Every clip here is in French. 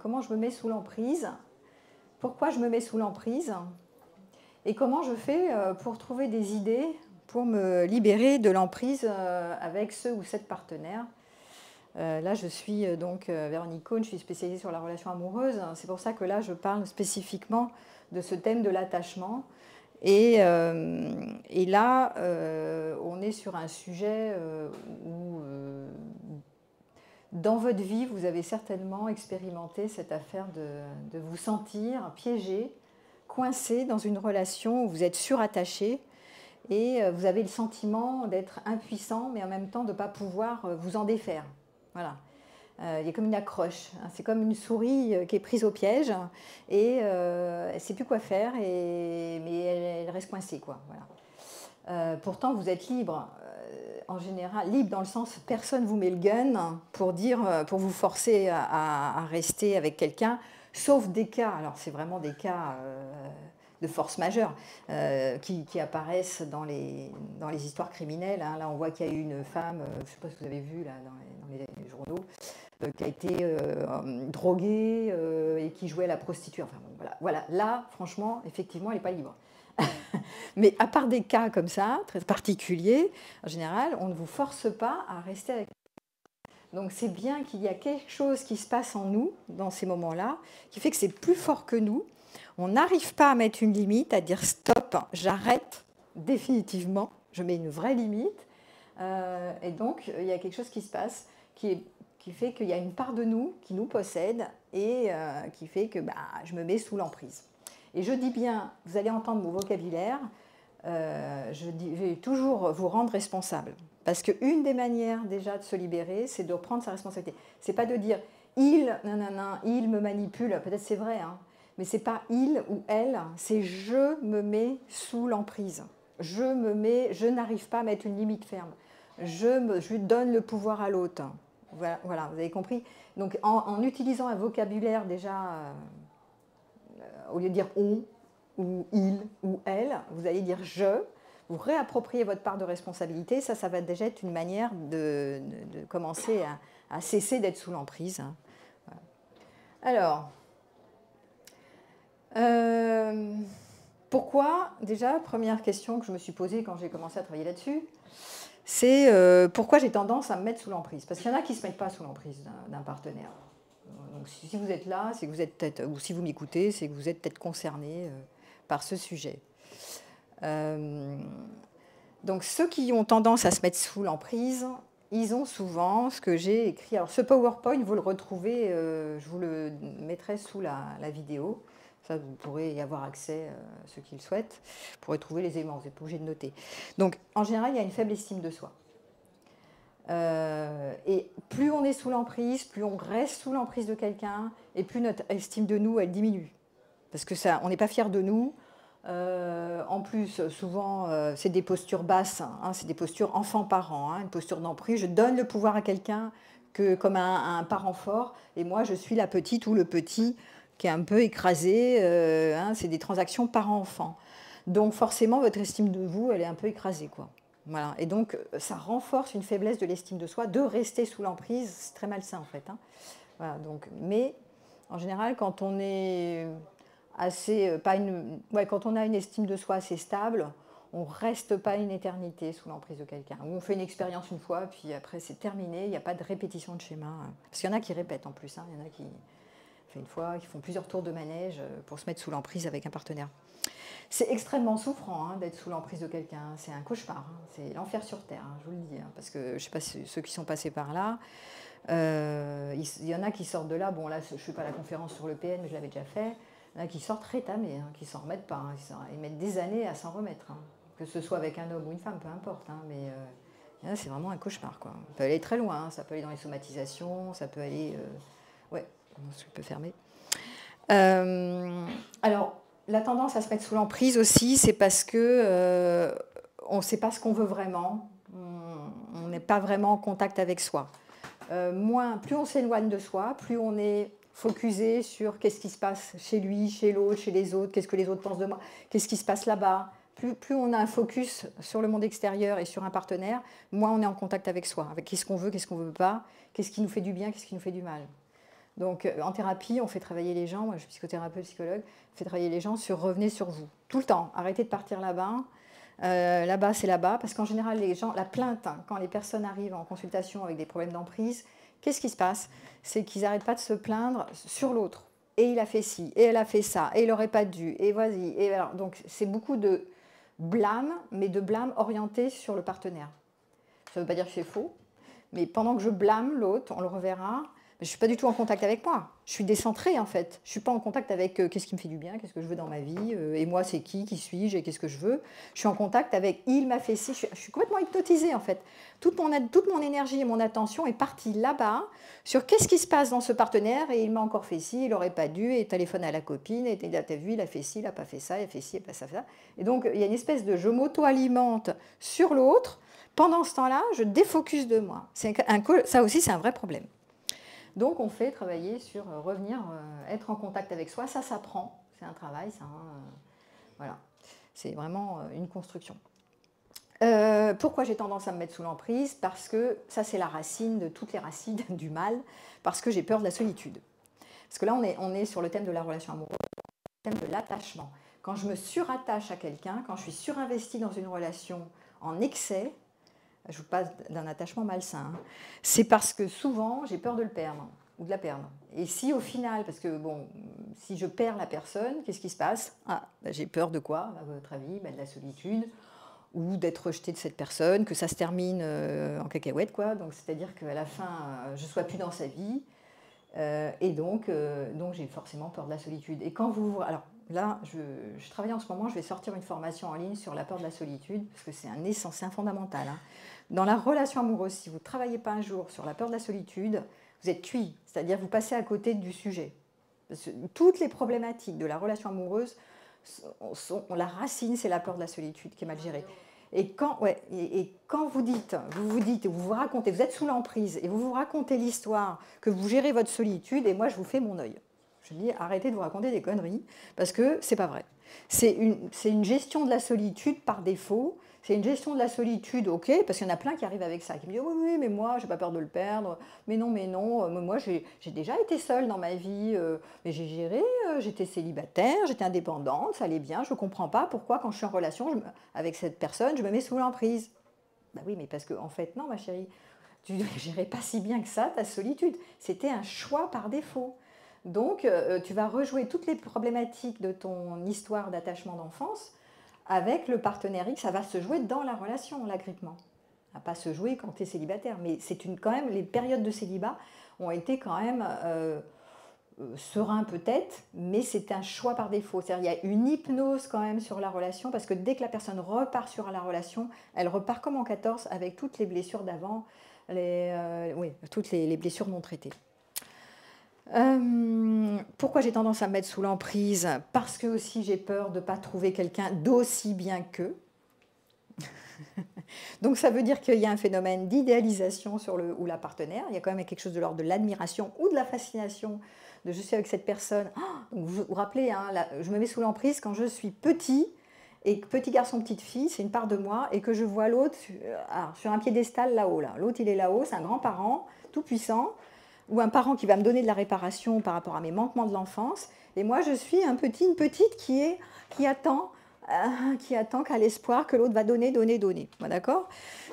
Comment je me mets sous l'emprise, pourquoi je me mets sous l'emprise et comment je fais pour trouver des idées pour me libérer de l'emprise avec ce ou cette partenaire. Là, je suis donc Véronique Cohn, je suis spécialisée sur la relation amoureuse. C'est pour ça que là, je parle spécifiquement de ce thème de l'attachement. Et là, on est sur un sujet où, dans votre vie, vous avez certainement expérimenté cette affaire de vous sentir piégé, coincé dans une relation où vous êtes surattaché et vous avez le sentiment d'être impuissant, mais en même temps de ne pas pouvoir vous en défaire. Voilà. Il y a comme une accroche, hein. C'est comme une souris qui est prise au piège et elle ne sait plus quoi faire, mais elle reste coincée, quoi. Voilà. Pourtant, vous êtes libre. En général, libre dans le sens personne ne vous met le gun pour vous forcer à rester avec quelqu'un, sauf des cas. Alors c'est vraiment des cas de force majeure qui apparaissent dans les histoires criminelles. Hein. Là, on voit qu'il y a eu une femme, je ne sais pas si vous avez vu là, dans les journaux, qui a été droguée et qui jouait à la prostituée. Enfin, bon, voilà. Là, franchement, effectivement, elle n'est pas libre. Mais à part des cas comme ça, très particuliers, en général, on ne vous force pas à rester avec. Donc c'est bien qu'il y a quelque chose qui se passe en nous, dans ces moments-là, qui fait que c'est plus fort que nous. On n'arrive pas à mettre une limite, à dire stop, j'arrête définitivement, je mets une vraie limite. Et donc, il y a quelque chose qui se passe qui fait qu'il y a une part de nous qui nous possède et qui fait que je me mets sous l'emprise. Et je dis bien, vous allez entendre mon vocabulaire, je vais toujours vous rendre responsable. Parce qu'une des manières déjà de se libérer, c'est de reprendre sa responsabilité. C'est pas de dire il me manipule, peut-être c'est vrai, hein, mais c'est pas il ou elle, c'est je me mets sous l'emprise. Je n'arrive pas à mettre une limite ferme. Je lui donne le pouvoir à l'autre. Voilà, vous avez compris. Donc en utilisant un vocabulaire déjà, au lieu de dire on, ou il, ou elle, vous allez dire je, vous réappropriez votre part de responsabilité, ça va déjà être une manière de commencer à cesser d'être sous l'emprise. Voilà. Alors, pourquoi, déjà, première question que je me suis posée quand j'ai commencé à travailler là-dessus, c'est pourquoi j'ai tendance à me mettre sous l'emprise. Parce qu'il y en a qui ne se mettent pas sous l'emprise d'un partenaire. Donc si vous êtes là, c'est que vous êtes peut-être, ou si vous m'écoutez, c'est que vous êtes peut-être concerné par ce sujet. Donc ceux qui ont tendance à se mettre sous l'emprise, ils ont souvent ce que j'ai écrit. Alors ce PowerPoint, vous le retrouvez, je vous le mettrai sous la vidéo. Ça, vous pourrez y avoir accès, ceux qui le souhaitent. Vous pourrez trouver les éléments, vous n'êtes pas obligé de noter. Donc en général, il y a une faible estime de soi. Et plus on est sous l'emprise, plus on reste sous l'emprise de quelqu'un, et plus notre estime de nous, elle diminue. Parce que ça, on n'est pas fier de nous. En plus, souvent, c'est des postures basses, hein, c'est des postures enfant-parent, hein, une posture d'emprise. Je donne le pouvoir à quelqu'un comme un parent fort, et moi, je suis la petite ou le petit qui est un peu écrasé. Hein, c'est des transactions parent-enfant. Donc, forcément, votre estime de vous, elle est un peu écrasée, quoi. Voilà. Et donc, ça renforce une faiblesse de l'estime de soi, de rester sous l'emprise. C'est très malsain, en fait. Hein. Voilà, donc, mais, en général, quand on est quand on a une estime de soi assez stable, on ne reste pas une éternité sous l'emprise de quelqu'un. On fait une expérience une fois, puis après c'est terminé, il n'y a pas de répétition de schéma. Parce qu'il y en a qui répètent en plus, hein. Il y en a qui font une fois, qui font plusieurs tours de manège pour se mettre sous l'emprise avec un partenaire. C'est extrêmement souffrant hein, d'être sous l'emprise de quelqu'un, c'est un cauchemar, hein. C'est l'enfer sur terre, hein, je vous le dis, hein, parce que je ne sais pas ceux qui sont passés par là, il y en a qui sortent de là, bon là je ne fais pas la conférence sur le PN, mais je l'avais déjà fait, il y en a qui sortent rétamés, hein, qui ne s'en remettent pas, hein, ils mettent des années à s'en remettre, hein, que ce soit avec un homme ou une femme, peu importe, hein, mais c'est vraiment un cauchemar, quoi. Ça peut aller très loin, hein, ça peut aller dans les somatisations, ça peut aller... ouais, je peux fermer. Alors, la tendance à se mettre sous l'emprise aussi, c'est parce que on ne sait pas ce qu'on veut vraiment, on n'est pas vraiment en contact avec soi. Plus on s'éloigne de soi, plus on est focusé sur qu'est-ce qui se passe chez lui, chez l'autre, chez les autres, qu'est-ce que les autres pensent de moi, qu'est-ce qui se passe là-bas. Plus on a un focus sur le monde extérieur et sur un partenaire, moins on est en contact avec soi, avec qu'est-ce qu'on veut pas, qu'est-ce qui nous fait du bien, qu'est-ce qui nous fait du mal. Donc en thérapie, on fait travailler les gens, moi je suis psychothérapeute, psychologue, on fait travailler les gens sur revenez sur vous, tout le temps, arrêtez de partir là-bas. Là-bas, c'est là-bas, parce qu'en général, les gens, la plainte, hein, quand les personnes arrivent en consultation avec des problèmes d'emprise, qu'est-ce qui se passe? C'est qu'ils n'arrêtent pas de se plaindre sur l'autre. Et il a fait ci, et elle a fait ça, et il n'aurait pas dû, et vas-y. Et alors, donc, c'est beaucoup de blâme, mais de blâme orienté sur le partenaire. Ça ne veut pas dire que c'est faux, mais pendant que je blâme l'autre, on le reverra, je ne suis pas du tout en contact avec moi. Je suis décentrée en fait. Je ne suis pas en contact avec qu'est-ce qui me fait du bien, qu'est-ce que je veux dans ma vie, et moi c'est qui suis-je et qu'est-ce que je veux. Je suis en contact avec il m'a fait ci. Je suis complètement hypnotisée en fait. Toute mon énergie et mon attention est partie là-bas sur qu'est-ce qui se passe dans ce partenaire et il m'a encore fait ci, il n'aurait pas dû, et téléphone à la copine, et t'as vu, il a fait ci, il n'a pas fait ça, il a fait ci, il a pas ça, ça. Et donc il y a une espèce de je m'auto-alimente sur l'autre. Pendant ce temps-là, je défocus de moi. Ça aussi, c'est un vrai problème. Donc, on fait travailler sur revenir, être en contact avec soi. Ça s'apprend. C'est un travail, ça. Voilà. C'est vraiment une construction. Pourquoi j'ai tendance à me mettre sous l'emprise? Parce que ça, c'est la racine de toutes les racines du mal. Parce que j'ai peur de la solitude. Parce que là, on est sur le thème de la relation amoureuse, le thème de l'attachement. Quand je me surattache à quelqu'un, quand je suis surinvestie dans une relation en excès, je vous passe d'un attachement malsain, hein, c'est parce que souvent j'ai peur de le perdre ou de la perdre. Et si au final, parce que bon, si je perds la personne, qu'est-ce qui se passe? J'ai peur de quoi, à votre avis? De la solitude ou d'être rejeté de cette personne, que ça se termine en cacahuète, quoi. Donc c'est-à-dire qu'à la fin, je ne sois plus dans sa vie. Et donc j'ai forcément peur de la solitude. Et quand vous... Alors là, je travaille en ce moment, je vais sortir une formation en ligne sur la peur de la solitude, parce que c'est un fondamental. Hein. Dans la relation amoureuse, si vous ne travaillez pas un jour sur la peur de la solitude, vous êtes cuit, c'est-à-dire vous passez à côté du sujet. Parce que toutes les problématiques de la relation amoureuse, la racine, c'est la peur de la solitude qui est mal gérée. Et quand vous vous racontez, vous êtes sous l'emprise et vous vous racontez l'histoire que vous gérez votre solitude, et moi je vous fais mon œil. Je dis arrêtez de vous raconter des conneries parce que c'est pas vrai. C'est une gestion de la solitude par défaut. C'est une gestion de la solitude, ok, parce qu'il y en a plein qui arrivent avec ça, qui me disent oui, mais moi, j'ai pas peur de le perdre, mais non, moi, j'ai déjà été seule dans ma vie, mais j'ai géré, j'étais célibataire, j'étais indépendante, ça allait bien, je comprends pas pourquoi, quand je suis en relation avec cette personne, je me mets sous l'emprise. Bah oui, mais parce que, en fait, non, ma chérie, tu ne gérais pas si bien que ça ta solitude, c'était un choix par défaut. Donc, tu vas rejouer toutes les problématiques de ton histoire d'attachement d'enfance avec le partenaire X, ça va se jouer dans la relation, l'agrippement. Ça ne va pas se jouer quand tu es célibataire, mais quand même, les périodes de célibat ont été quand même sereins peut-être, mais c'est un choix par défaut. C'est-à-dire il y a une hypnose quand même sur la relation, parce que dès que la personne repart sur la relation, elle repart comme en 14 avec toutes les blessures d'avant, toutes les blessures non traitées. Pourquoi j'ai tendance à me mettre sous l'emprise? Parce que aussi j'ai peur de ne pas trouver quelqu'un d'aussi bien qu'eux. Donc ça veut dire qu'il y a un phénomène d'idéalisation sur le ou la partenaire. Il y a quand même quelque chose de l'ordre de l'admiration ou de la fascination de je suis avec cette personne. Donc vous vous rappelez, hein, je me mets sous l'emprise quand je suis petit, et petit garçon, petite fille, c'est une part de moi, et que je vois l'autre sur un piédestal là-haut. Là. L'autre il est là-haut, c'est un grand-parent tout puissant, ou un parent qui va me donner de la réparation par rapport à mes manquements de l'enfance, et moi je suis une petite qui attend qu'à l'espoir que l'autre va donner. D'accord?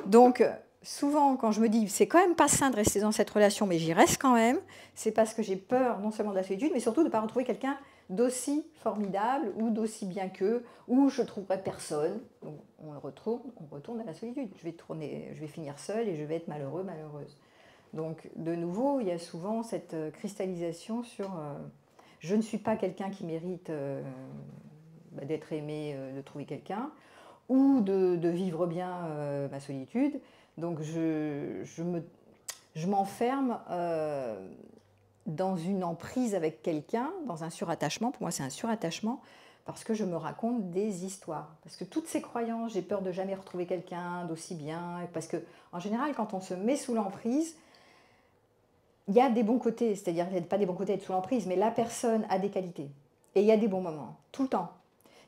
Donc souvent quand je me dis c'est quand même pas sain de rester dans cette relation, mais j'y reste quand même, c'est parce que j'ai peur non seulement de la solitude, mais surtout de ne pas retrouver quelqu'un d'aussi formidable ou d'aussi bien qu'eux, où je ne trouverai personne. Donc, on retourne à la solitude. Je vais finir seule et je vais être malheureuse. Donc, de nouveau, il y a souvent cette cristallisation sur je ne suis pas quelqu'un qui mérite d'être aimé, de trouver quelqu'un, ou de vivre bien ma solitude. Donc, je m'enferme dans une emprise avec quelqu'un, dans un surattachement. Pour moi, c'est un surattachement parce que je me raconte des histoires. Parce que toutes ces croyances, j'ai peur de jamais retrouver quelqu'un d'aussi bien. Parce que, en général, quand on se met sous l'emprise, il y a des bons côtés, c'est-à-dire qu'il n'y a pas des bons côtés d'être sous l'emprise, mais la personne a des qualités. Et il y a des bons moments, tout le temps.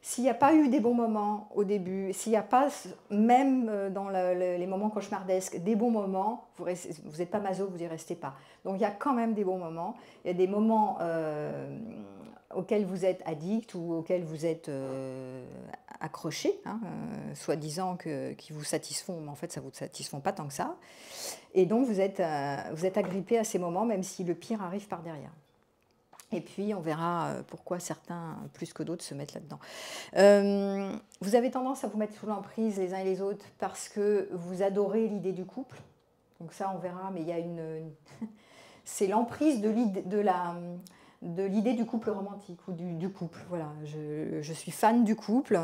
S'il n'y a pas eu des bons moments au début, s'il n'y a pas, même dans les moments cauchemardesques, des bons moments, vous n'êtes pas maso, vous n'y restez pas. Donc il y a quand même des bons moments. Il y a des moments auxquels vous êtes addict ou auxquels vous êtes accroché, hein, soi-disant qui vous satisfont, mais en fait ça ne vous satisfont pas tant que ça. Et donc vous êtes agrippé à ces moments, même si le pire arrive par derrière. Et puis, on verra pourquoi certains, plus que d'autres, se mettent là-dedans. Vous avez tendance à vous mettre sous l'emprise les uns et les autres parce que vous adorez l'idée du couple. Donc ça, on verra, mais il y a c'est l'emprise de l'idée du couple romantique ou du couple. Voilà, je suis fan du couple.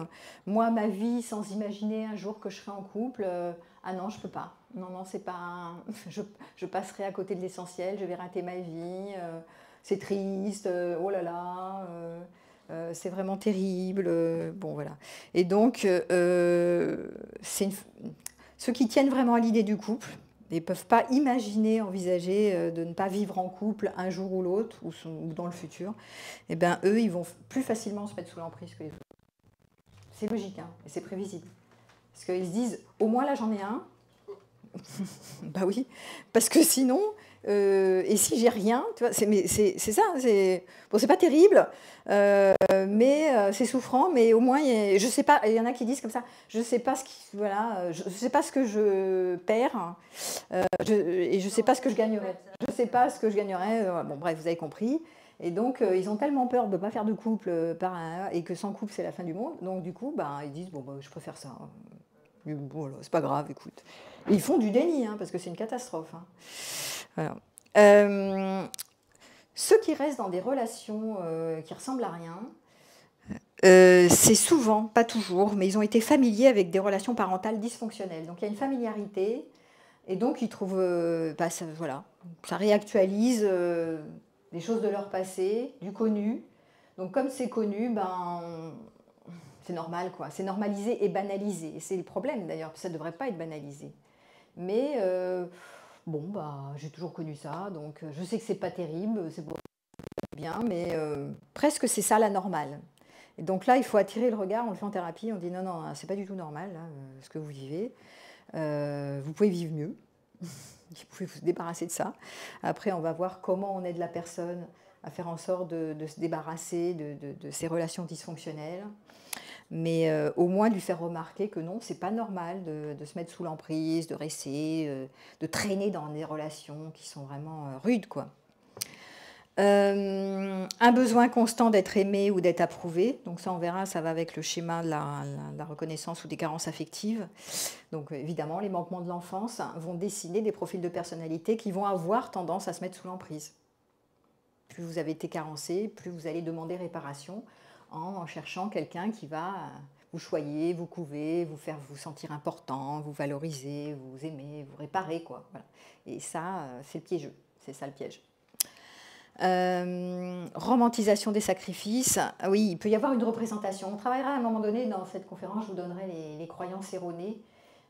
Moi, ma vie, sans imaginer un jour que je serai en couple, ah non, je peux pas. Non, c'est pas... Je passerai à côté de l'essentiel, je vais rater ma vie... c'est triste, oh là là, c'est vraiment terrible. Bon, voilà. Et donc, ceux qui tiennent vraiment à l'idée du couple et ne peuvent pas imaginer, envisager de ne pas vivre en couple un jour ou l'autre, ou dans le futur, eh ben, eux, ils vont plus facilement se mettre sous l'emprise que les autres. C'est logique, hein, et c'est prévisible. Parce qu'ils se disent, au moins là, j'en ai un. Bah oui, parce que sinon, et si j'ai rien, tu vois, c'est ça, bon, c'est pas terrible, mais c'est souffrant, mais au moins, je sais pas, il y en a qui disent comme ça, je sais pas je sais pas ce que je perds, et je sais pas ce que je gagnerais. Je sais pas ce que je gagnerais, bon bref, vous avez compris. Et donc, ils ont tellement peur de ne pas faire de couple et que sans couple, c'est la fin du monde. Donc, du coup, ils disent, bon, je préfère ça. Bon, c'est pas grave, écoute. Et ils font du déni, hein, parce que c'est une catastrophe. Hein. Voilà. Ceux qui restent dans des relations qui ressemblent à rien, c'est souvent, pas toujours, mais ils ont été familiers avec des relations parentales dysfonctionnelles. Donc il y a une familiarité, et donc ils trouvent, voilà, ça réactualise des choses de leur passé, du connu. Donc comme c'est connu, c'est normal, quoi. C'est normalisé et banalisé. Et c'est le problème, d'ailleurs, ça ne devrait pas être banalisé. Mais j'ai toujours connu ça, donc je sais que c'est pas terrible, c'est pas bien, mais presque c'est ça la normale. Et donc là, il faut attirer le regard, on le fait en thérapie, on dit non, c'est pas du tout normal, là, ce que vous vivez. Vous pouvez vivre mieux, vous pouvez vous débarrasser de ça. Après, on va voir comment on aide la personne à faire en sorte de se débarrasser de ces relations dysfonctionnelles. Mais au moins lui faire remarquer que non, c'est pas normal de se mettre sous l'emprise, de rester, de traîner dans des relations qui sont vraiment rudes, quoi. Un besoin constant d'être aimé ou d'être approuvé. Donc ça, on verra, ça va avec le schéma de la reconnaissance ou des carences affectives. Donc évidemment, les manquements de l'enfance vont dessiner des profils de personnalité qui vont avoir tendance à se mettre sous l'emprise. Plus vous avez été carencé, plus vous allez demander réparation en cherchant quelqu'un qui va vous choyer, vous couver, vous faire vous sentir important, vous valoriser, vous aimer, vous réparer, quoi. Voilà. Et ça, c'est le piégeux. C'est ça le piège. Romantisation des sacrifices. Oui, il peut y avoir une représentation. On travaillera à un moment donné dans cette conférence, je vous donnerai les croyances erronées,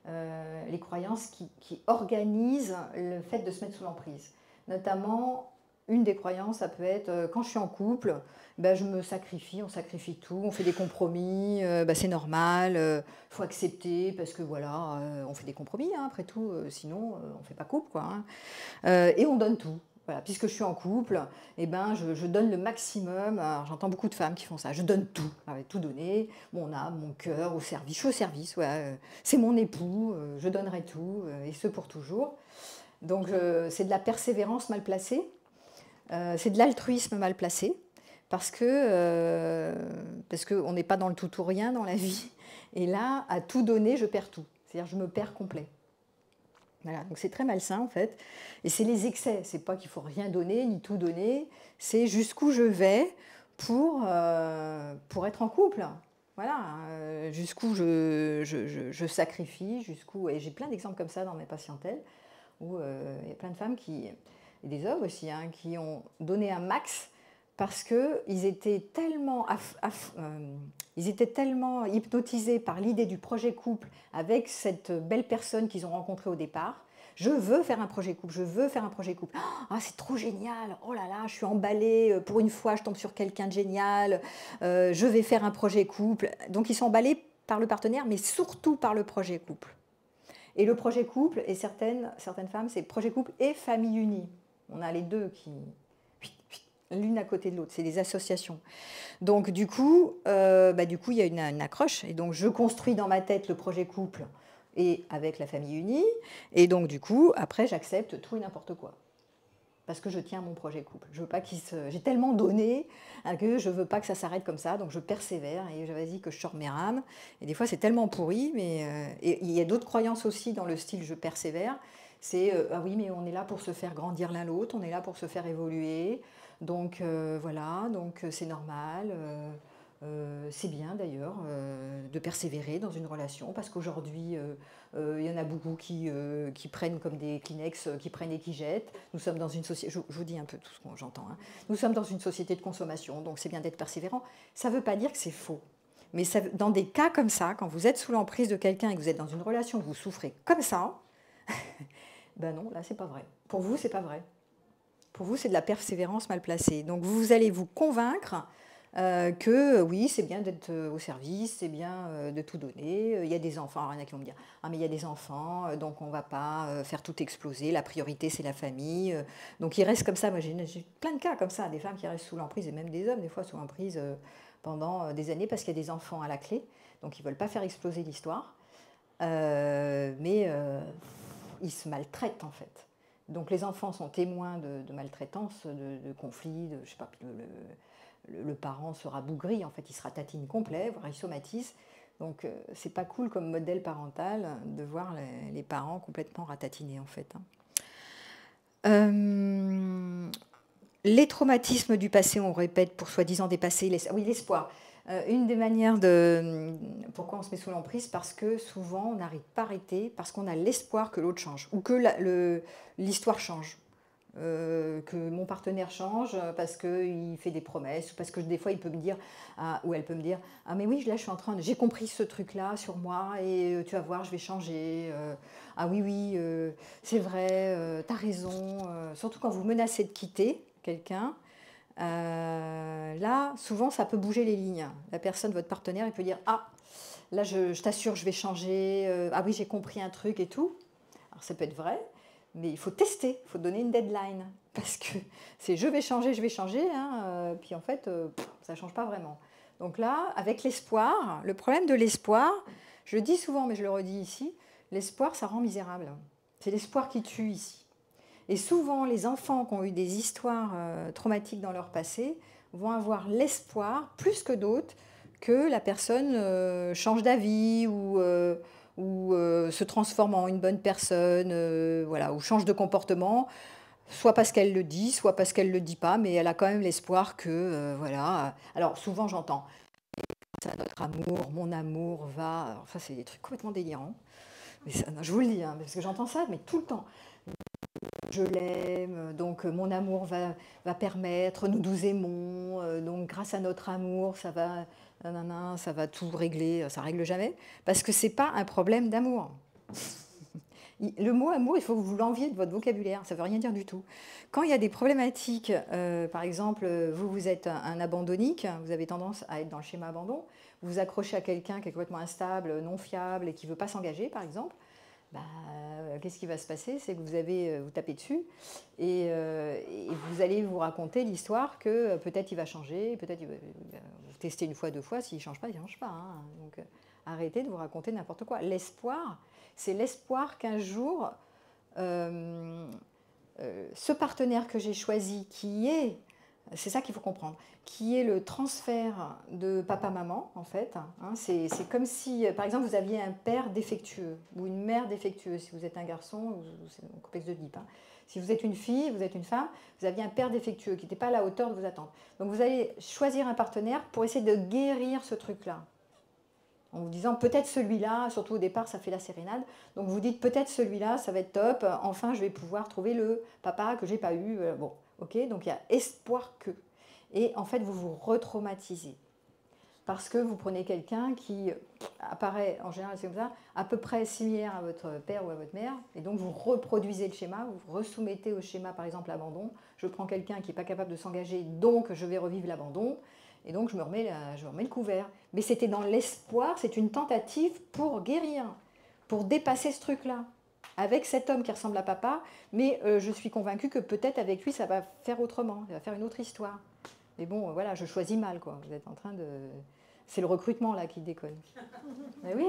les croyances qui organisent le fait de se mettre sous l'emprise. Notamment, une des croyances, ça peut être quand je suis en couple, je me sacrifie, on sacrifie tout, on fait des compromis, c'est normal, il faut accepter parce que voilà, on fait des compromis, hein, après tout, sinon on ne fait pas couple, quoi. Hein. Et on donne tout. Voilà, puisque je suis en couple, je donne le maximum. J'entends beaucoup de femmes qui font ça. Je donne tout, tout donner, mon âme, mon cœur, au service. Je suis au service, ouais, c'est mon époux, je donnerai tout, et ce pour toujours. Donc c'est de la persévérance mal placée, c'est de l'altruisme mal placé, parce qu'on n'est pas dans le tout ou rien dans la vie. Et là, à tout donner, je perds tout. C'est-à-dire je me perds complet. Voilà, donc c'est très malsain en fait, et c'est les excès, c'est pas qu'il faut rien donner ni tout donner, c'est jusqu'où je vais pour être en couple, voilà, jusqu'où je sacrifie, jusqu'où, et j'ai plein d'exemples comme ça dans mes patientèles, où il y a plein de femmes et des hommes aussi, hein, qui ont donné un max parce qu'ils étaient tellement hypnotisés par l'idée du projet couple avec cette belle personne qu'ils ont rencontrée au départ, Je veux faire un projet couple, je veux faire un projet couple. Ah, c'est trop génial, oh là là, je suis emballée, pour une fois, je tombe sur quelqu'un de génial, je vais faire un projet couple. Donc, ils sont emballés par le partenaire, mais surtout par le projet couple. Et le projet couple, et certaines femmes, c'est projet couple et famille unie. On a les deux qui, l'une à côté de l'autre, c'est des associations. Donc du coup, il y a une accroche, et donc je construis dans ma tête le projet couple et avec la famille unie, et donc du coup, après j'accepte tout et n'importe quoi. Parce que je tiens à mon projet couple. Je veux pas j'ai tellement donné que je veux pas que ça s'arrête comme ça, donc je persévère et vas-y que je sors mes rames. Et des fois c'est tellement pourri, mais et il y a d'autres croyances aussi dans le style je persévère. C'est ah oui, mais on est là pour se faire grandir l'un l'autre, on est là pour se faire évoluer. Donc voilà, donc c'est normal. C'est bien d'ailleurs de persévérer dans une relation parce qu'aujourd'hui il y en a beaucoup qui prennent comme des Kleenex, qui prennent et qui jettent. Nous sommes dans une société, je vous dis un peu tout ce que j'entends, hein. Nous sommes dans une société de consommation, donc c'est bien d'être persévérant. Ça ne veut pas dire que c'est faux. Mais ça, dans des cas comme ça, quand vous êtes sous l'emprise de quelqu'un et que vous êtes dans une relation, que vous souffrez comme ça, ben non, là c'est pas vrai. Pour vous, c'est pas vrai. Pour vous, c'est de la persévérance mal placée. Donc vous allez vous convaincre que oui, c'est bien d'être au service, c'est bien de tout donner. Il y a des enfants, alors il y en a qui vont me dire ah mais il y a des enfants, donc on ne va pas faire tout exploser. La priorité c'est la famille. Donc il reste comme ça. Moi j'ai plein de cas comme ça, des femmes qui restent sous l'emprise et même des hommes des fois sous l'emprise pendant des années parce qu'il y a des enfants à la clé. Donc ils ne veulent pas faire exploser l'histoire, mais ils se maltraitent en fait. Donc les enfants sont témoins de maltraitance, de conflits, je sais pas. Le parent sera bougri, en fait, il sera tatine complet, voire il somatise. Donc, c'est pas cool comme modèle parental de voir les parents complètement ratatinés, en fait. Les traumatismes du passé, on répète pour soi-disant dépasser. Oui, l'espoir. Une des manières pourquoi on se met sous l'emprise, parce que souvent, on n'arrive pas à arrêter, parce qu'on a l'espoir que l'autre change, ou que l'histoire change. Que mon partenaire change parce qu'il fait des promesses, ou parce que des fois il peut me dire, ou elle peut me dire, ah mais oui, là je suis en train j'ai compris ce truc-là sur moi et tu vas voir, je vais changer. Ah oui, oui, c'est vrai, t'as raison. Surtout quand vous menacez de quitter quelqu'un, là, souvent ça peut bouger les lignes. La personne, votre partenaire, il peut dire, ah, là je t'assure, je vais changer. Ah oui, j'ai compris un truc et tout. Alors ça peut être vrai. Mais il faut tester, il faut donner une deadline. Parce que c'est je vais changer, hein, puis en fait, ça ne change pas vraiment. Donc là, avec l'espoir, le problème de l'espoir, je le dis souvent, mais je le redis ici, l'espoir, ça rend misérable. C'est l'espoir qui tue ici. Et souvent, les enfants qui ont eu des histoires traumatiques dans leur passé vont avoir l'espoir, plus que d'autres, que la personne change d'avis ou se transforme en une bonne personne, voilà, ou change de comportement, soit parce qu'elle le dit, soit parce qu'elle ne le dit pas, mais elle a quand même l'espoir que, voilà. Alors souvent j'entends, ça, notre amour, mon amour va... Alors ça c'est des trucs complètement délirants, mais ça, non, je vous le dis, hein, parce que j'entends ça, mais tout le temps. Je l'aime, donc mon amour va permettre, nous nous aimons, donc grâce à notre amour, ça va tout régler, ça règle jamais, parce que c'est pas un problème d'amour. Le mot amour, il faut que vous l'enviez de votre vocabulaire, ça ne veut rien dire du tout. Quand il y a des problématiques, par exemple, vous êtes un abandonnique, vous avez tendance à être dans le schéma abandon, vous vous accrochez à quelqu'un qui est complètement instable, non fiable et qui ne veut pas s'engager, par exemple, qu'est-ce qui va se passer? C'est que vous tapez dessus et vous allez vous raconter l'histoire que peut-être il va changer, peut-être vous testez une fois, deux fois, s'il ne change pas, il ne change pas. Hein. Donc arrêtez de vous raconter n'importe quoi. L'espoir, c'est l'espoir qu'un jour, ce partenaire que j'ai choisi, c'est ça qu'il faut comprendre, qui est le transfert de papa-maman, en fait. Hein, c'est comme si, par exemple, vous aviez un père défectueux ou une mère défectueuse, si vous êtes un garçon, c'est un complexe d'Oedipe. Hein. Si vous êtes une fille, vous êtes une femme, vous aviez un père défectueux qui n'était pas à la hauteur de vos attentes. Donc vous allez choisir un partenaire pour essayer de guérir ce truc-là. En vous disant peut-être celui-là, surtout au départ ça fait la sérénade, donc vous dites peut-être celui-là, ça va être top, enfin je vais pouvoir trouver le papa que j'ai pas eu, bon, ok, donc il y a espoir que. Et en fait vous vous retraumatisez. parce que vous prenez quelqu'un qui apparaît, en général c'est comme ça, à peu près similaire à votre père ou à votre mère, et donc vous reproduisez le schéma, vous resoumettez au schéma par exemple l'abandon. Je prends quelqu'un qui n'est pas capable de s'engager, donc je vais revivre l'abandon, et donc je me remets le couvert. Mais c'était dans l'espoir, c'est une tentative pour guérir, pour dépasser ce truc-là, avec cet homme qui ressemble à papa, mais je suis convaincue que peut-être avec lui ça va faire autrement, ça va faire une autre histoire. Mais bon, voilà, je choisis mal, quoi. Vous êtes en train de... C'est le recrutement, là, qui déconne. Mais oui.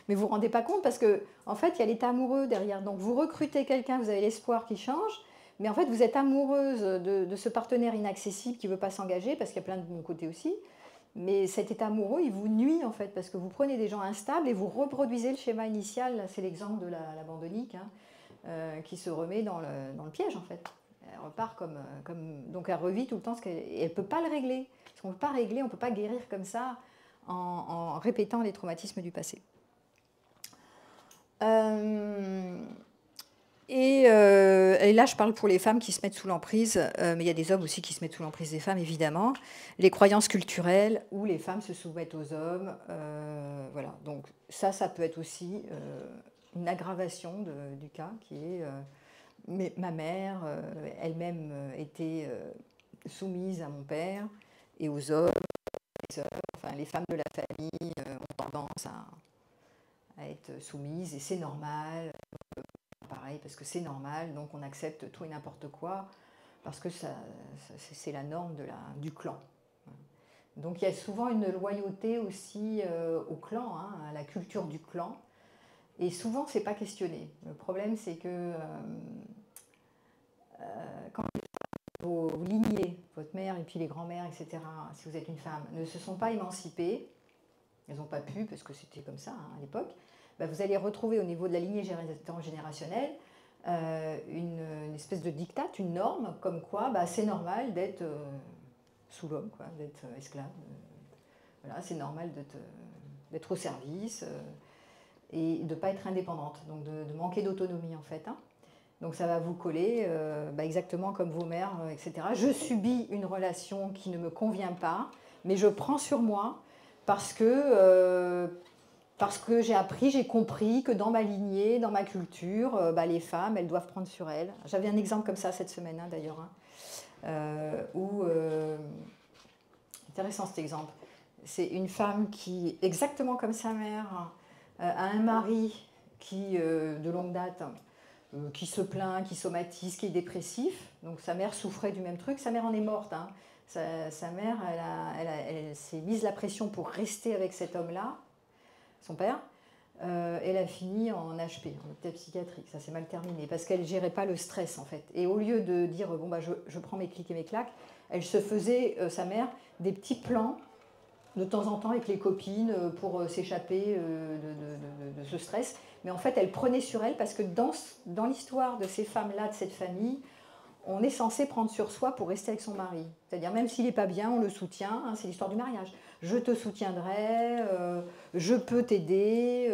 Mais vous ne vous rendez pas compte parce que, en fait, il y a l'état amoureux derrière. Donc, vous recrutez quelqu'un, vous avez l'espoir qu'il change, mais en fait, vous êtes amoureuse de ce partenaire inaccessible qui ne veut pas s'engager, parce qu'il y a plein de bons côtés aussi. Mais cet état amoureux, il vous nuit, en fait, parce que vous prenez des gens instables et vous reproduisez le schéma initial. C'est l'exemple de l'abandonnique, qui se remet dans le piège, en fait. Elle repart donc elle revit tout le temps, et elle ne peut pas le régler. Parce qu'on ne peut pas régler, on ne peut pas guérir comme ça en répétant les traumatismes du passé. Et là, je parle pour les femmes qui se mettent sous l'emprise, mais il y a des hommes aussi qui se mettent sous l'emprise des femmes, évidemment. Les croyances culturelles où les femmes se soumettent aux hommes. Voilà. Donc ça peut être aussi une aggravation du cas qui est... Mais ma mère, elle-même, était soumise à mon père et aux hommes, les sœurs, enfin les femmes de la famille ont tendance à être soumises et c'est normal, pareil, parce que c'est normal, donc on accepte tout et n'importe quoi, parce que c'est la norme du clan. Donc il y a souvent une loyauté aussi au clan, à la culture du clan, et souvent c'est pas questionné. Le problème c'est que quand vos lignées, votre mère et puis les grands-mères, etc., si vous êtes une femme, ne se sont pas émancipées, elles n'ont pas pu, parce que c'était comme ça à l'époque, vous allez retrouver au niveau de la lignée générationnelle une espèce de diktat, une norme, comme quoi c'est normal d'être sous l'homme, d'être esclave. Voilà, c'est normal d'être au service et de ne pas être indépendante, donc de manquer d'autonomie en fait. Donc ça va vous coller exactement comme vos mères, etc. Je subis une relation qui ne me convient pas, mais je prends sur moi parce que j'ai appris, j'ai compris que dans ma lignée, dans ma culture, les femmes, elles doivent prendre sur elles. J'avais un exemple comme ça cette semaine d'ailleurs, où intéressant cet exemple. C'est une femme qui, exactement comme sa mère, a un mari qui, de longue date, qui se plaint, qui somatise, qui est dépressif. Donc sa mère souffrait du même truc. Sa mère en est morte. Sa mère, elle s'est mise la pression pour rester avec cet homme-là, son père. Elle a fini en HP, en hôpital psychiatrique. Ça s'est mal terminé parce qu'elle ne gérait pas le stress en fait. Et au lieu de dire je prends mes clics et mes claques, elle se faisait, sa mère, des petits plans de temps en temps avec les copines pour s'échapper de ce stress. Mais en fait, elle prenait sur elle parce que dans l'histoire de ces femmes-là, de cette famille, on est censé prendre sur soi pour rester avec son mari. C'est-à-dire, même s'il n'est pas bien, on le soutient. C'est l'histoire du mariage. Je te soutiendrai, je peux t'aider,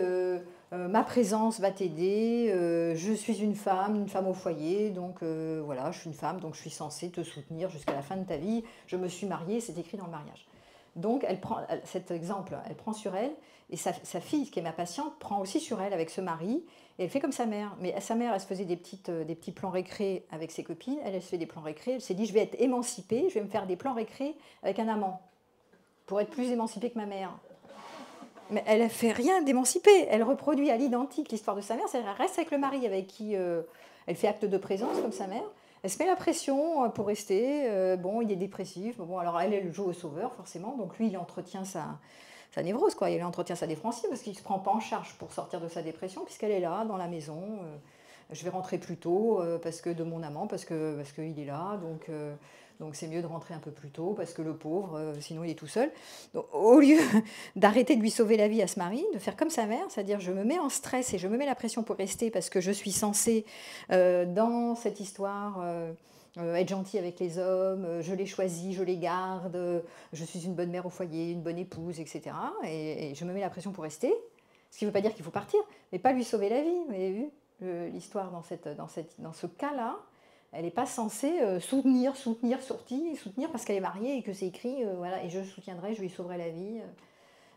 ma présence va t'aider, je suis une femme au foyer, donc voilà, je suis une femme, donc je suis censée te soutenir jusqu'à la fin de ta vie. Je me suis mariée, c'est écrit dans le mariage. Donc, cet exemple, elle prend sur elle, et sa fille, qui est ma patiente, prend aussi sur elle avec ce mari, et elle fait comme sa mère. Mais sa mère, elle se faisait des petits plans récré avec ses copines, elle se fait des plans récré, elle s'est dit, je vais être émancipée, je vais me faire des plans récré avec un amant, pour être plus émancipée que ma mère. Mais elle ne fait rien d'émancipé, elle reproduit à l'identique l'histoire de sa mère, c'est-à-dire elle reste avec le mari avec qui elle fait acte de présence comme sa mère. Elle se met la pression pour rester. Il est dépressif. Alors elle joue au sauveur, forcément. Donc lui, il entretient sa névrose, quoi. Il entretient sa défensive parce qu'il ne se prend pas en charge pour sortir de sa dépression, puisqu'elle est là, dans la maison. Je vais rentrer plus tôt parce que de mon amant, parce qu'il est là. Donc c'est mieux de rentrer un peu plus tôt parce que le pauvre, sinon il est tout seul. Donc, au lieu d'arrêter de lui sauver la vie à ce mari, de faire comme sa mère, c'est-à-dire je me mets en stress et je me mets la pression pour rester parce que je suis censée, dans cette histoire, être gentille avec les hommes, je les choisis, je les garde, je suis une bonne mère au foyer, une bonne épouse, etc. Et je me mets la pression pour rester, ce qui ne veut pas dire qu'il faut partir, mais pas lui sauver la vie. Vous avez vu l'histoire dans ce cas-là, Elle n'est pas censée soutenir parce qu'elle est mariée et que c'est écrit, voilà, et je soutiendrai, je lui sauverai la vie.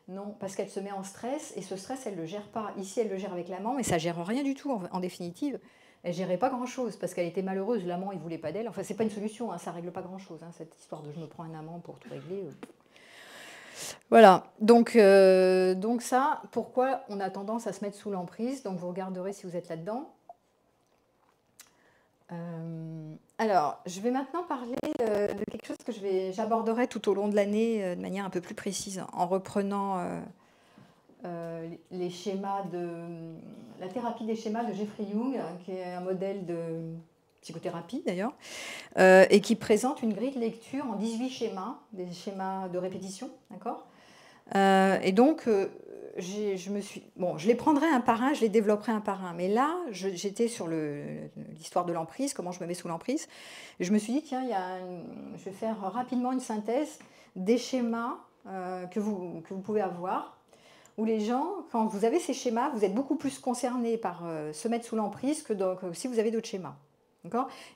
Non, parce qu'elle se met en stress, et ce stress, elle ne le gère pas. Ici, elle le gère avec l'amant, mais ça ne gère rien du tout, en définitive. Elle ne gérait pas grand-chose, parce qu'elle était malheureuse, l'amant, il ne voulait pas d'elle. Enfin, ce n'est pas une solution, hein, ça ne règle pas grand-chose, hein, cette histoire de je me prends un amant pour tout régler. Voilà, donc ça, pourquoi on a tendance à se mettre sous l'emprise. Donc vous regarderez si vous êtes là-dedans. Alors, je vais maintenant parler de quelque chose que j'aborderai tout au long de l'année de manière un peu plus précise, en reprenant les schémas la thérapie des schémas de Jeffrey Young, qui est un modèle de psychothérapie d'ailleurs, et qui présente une grille de lecture en 18 schémas, des schémas de répétition, d'accord. Et donc, je les prendrai un par un, je les développerai un par un. Mais là, j'étais sur l'histoire de l'emprise, comment je me mets sous l'emprise. Et je me suis dit, tiens, je vais faire rapidement une synthèse des schémas que vous pouvez avoir, où les gens, quand vous avez ces schémas, vous êtes beaucoup plus concernés par se mettre sous l'emprise que si vous avez d'autres schémas.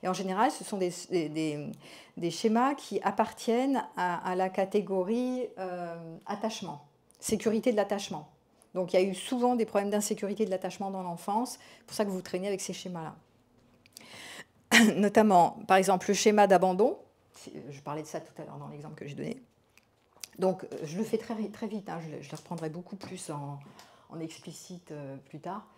Et en général, ce sont des schémas qui appartiennent à la catégorie attachement, sécurité de l'attachement. Donc il y a eu souvent des problèmes d'insécurité de l'attachement dans l'enfance, c'est pour ça que vous traînez avec ces schémas-là. Notamment, par exemple, le schéma d'abandon, je parlais de ça tout à l'heure dans l'exemple que j'ai donné. Donc je le fais très, très vite, hein, je le reprendrai beaucoup plus en explicite plus tard.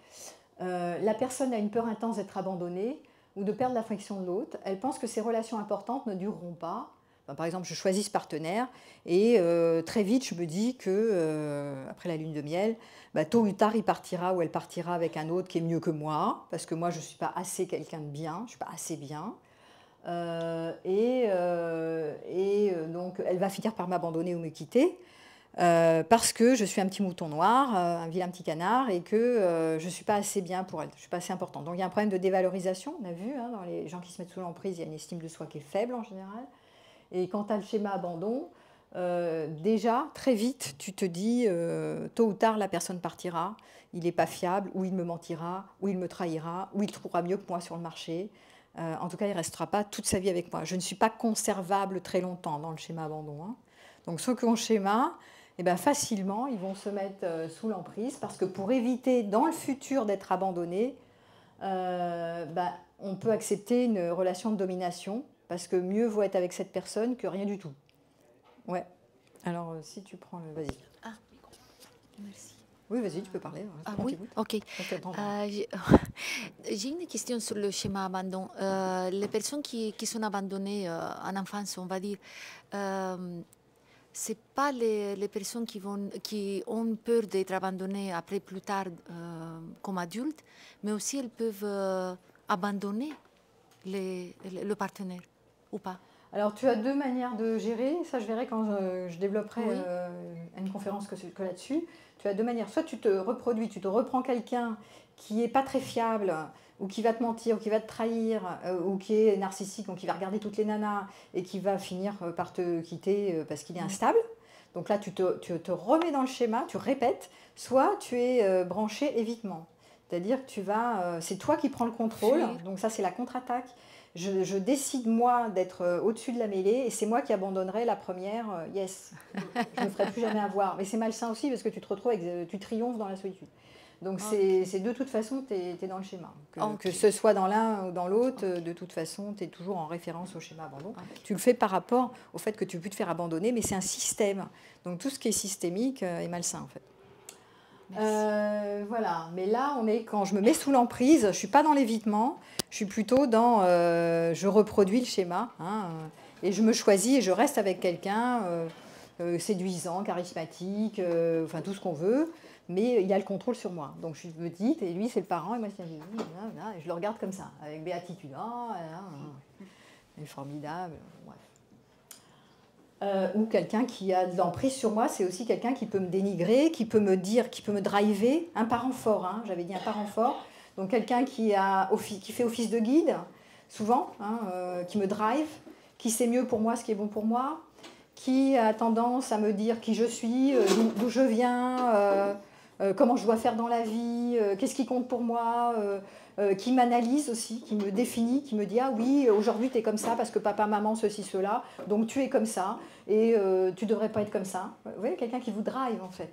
La personne a une peur intense d'être abandonnée, ou de perdre l'affection de l'autre. Elle pense que ces relations importantes ne dureront pas. Enfin, par exemple, je choisis ce partenaire et très vite, je me dis que, après la lune de miel, tôt ou tard, il partira ou elle partira avec un autre qui est mieux que moi, parce que moi, je ne suis pas assez quelqu'un de bien, je ne suis pas assez bien. Donc, elle va finir par m'abandonner ou me quitter. Parce que je suis un petit mouton noir, un vilain petit canard, et que je ne suis pas assez bien pour elle, je ne suis pas assez importante. Donc il y a un problème de dévalorisation, on a vu, hein, dans les gens qui se mettent sous l'emprise, il y a une estime de soi qui est faible en général. Et quand tu as le schéma abandon, déjà, très vite, tu te dis, tôt ou tard, la personne partira, il n'est pas fiable, ou il me mentira, ou il me trahira, ou il trouvera mieux que moi sur le marché. En tout cas, il ne restera pas toute sa vie avec moi. Je ne suis pas conservable très longtemps dans le schéma abandon. Hein. Donc ceux qui ont le schéma, facilement, ils vont se mettre sous l'emprise parce que pour éviter dans le futur d'être abandonné, on peut accepter une relation de domination parce que mieux vaut être avec cette personne que rien du tout. Ouais. Alors, si tu prends le... Vas-y. Ah, merci. Oui, vas-y, tu peux parler. Ah oui, ok. J'ai une question sur le schéma abandon. Les personnes qui sont abandonnées en enfance, on va dire, ce n'est pas les personnes qui ont peur d'être abandonnées après plus tard comme adultes, mais aussi elles peuvent abandonner le partenaire ou pas. Alors tu as deux manières de gérer, ça je verrai quand je développerai une conférence que là-dessus. Tu as deux manières, soit tu te reproduis, tu te reprends quelqu'un qui n'est pas très fiable, ou qui va te mentir, ou qui va te trahir, ou qui est narcissique, ou qui va regarder toutes les nanas, et qui va finir par te quitter parce qu'il est instable. Donc là, tu te remets dans le schéma, tu répètes, soit tu es branché évitement. C'est-à-dire que c'est toi qui prends le contrôle, donc ça c'est la contre-attaque. Je décide moi d'être au-dessus de la mêlée, et c'est moi qui abandonnerai la première, yes, je ne me ferai plus jamais avoir. Mais c'est malsain aussi parce que tu te retrouves tu triomphes dans la solitude. Donc c'est de toute façon, tu es dans le schéma. Que ce soit dans l'un ou dans l'autre, de toute façon, tu es toujours en référence au schéma abandon. Tu le fais par rapport au fait que tu peux te faire abandonner, mais c'est un système. Donc tout ce qui est systémique est malsain en fait. Voilà, mais là, quand je me mets sous l'emprise, je ne suis pas dans l'évitement, je suis plutôt dans je reproduis le schéma, hein, et je me choisis et je reste avec quelqu'un séduisant, charismatique, enfin tout ce qu'on veut, mais il a le contrôle sur moi. Donc je suis petite et lui c'est le parent, et moi je le regarde comme ça, avec béatitude. Il est formidable, bref. Ou quelqu'un qui a de l'emprise sur moi, c'est aussi quelqu'un qui peut me dénigrer, qui peut me dire, qui peut me driver, un parent fort, hein, j'avais dit un parent fort, donc quelqu'un qui fait office de guide, souvent, hein, qui me drive, qui sait mieux pour moi ce qui est bon pour moi, qui a tendance à me dire qui je suis, d'où je viens, comment je dois faire dans la vie, qu'est-ce qui compte pour moi, qui m'analyse aussi, qui me définit, qui me dit ah oui, aujourd'hui tu es comme ça parce que papa, maman, ceci, cela, donc tu es comme ça et tu ne devrais pas être comme ça. Vous voyez, quelqu'un qui vous drive en fait.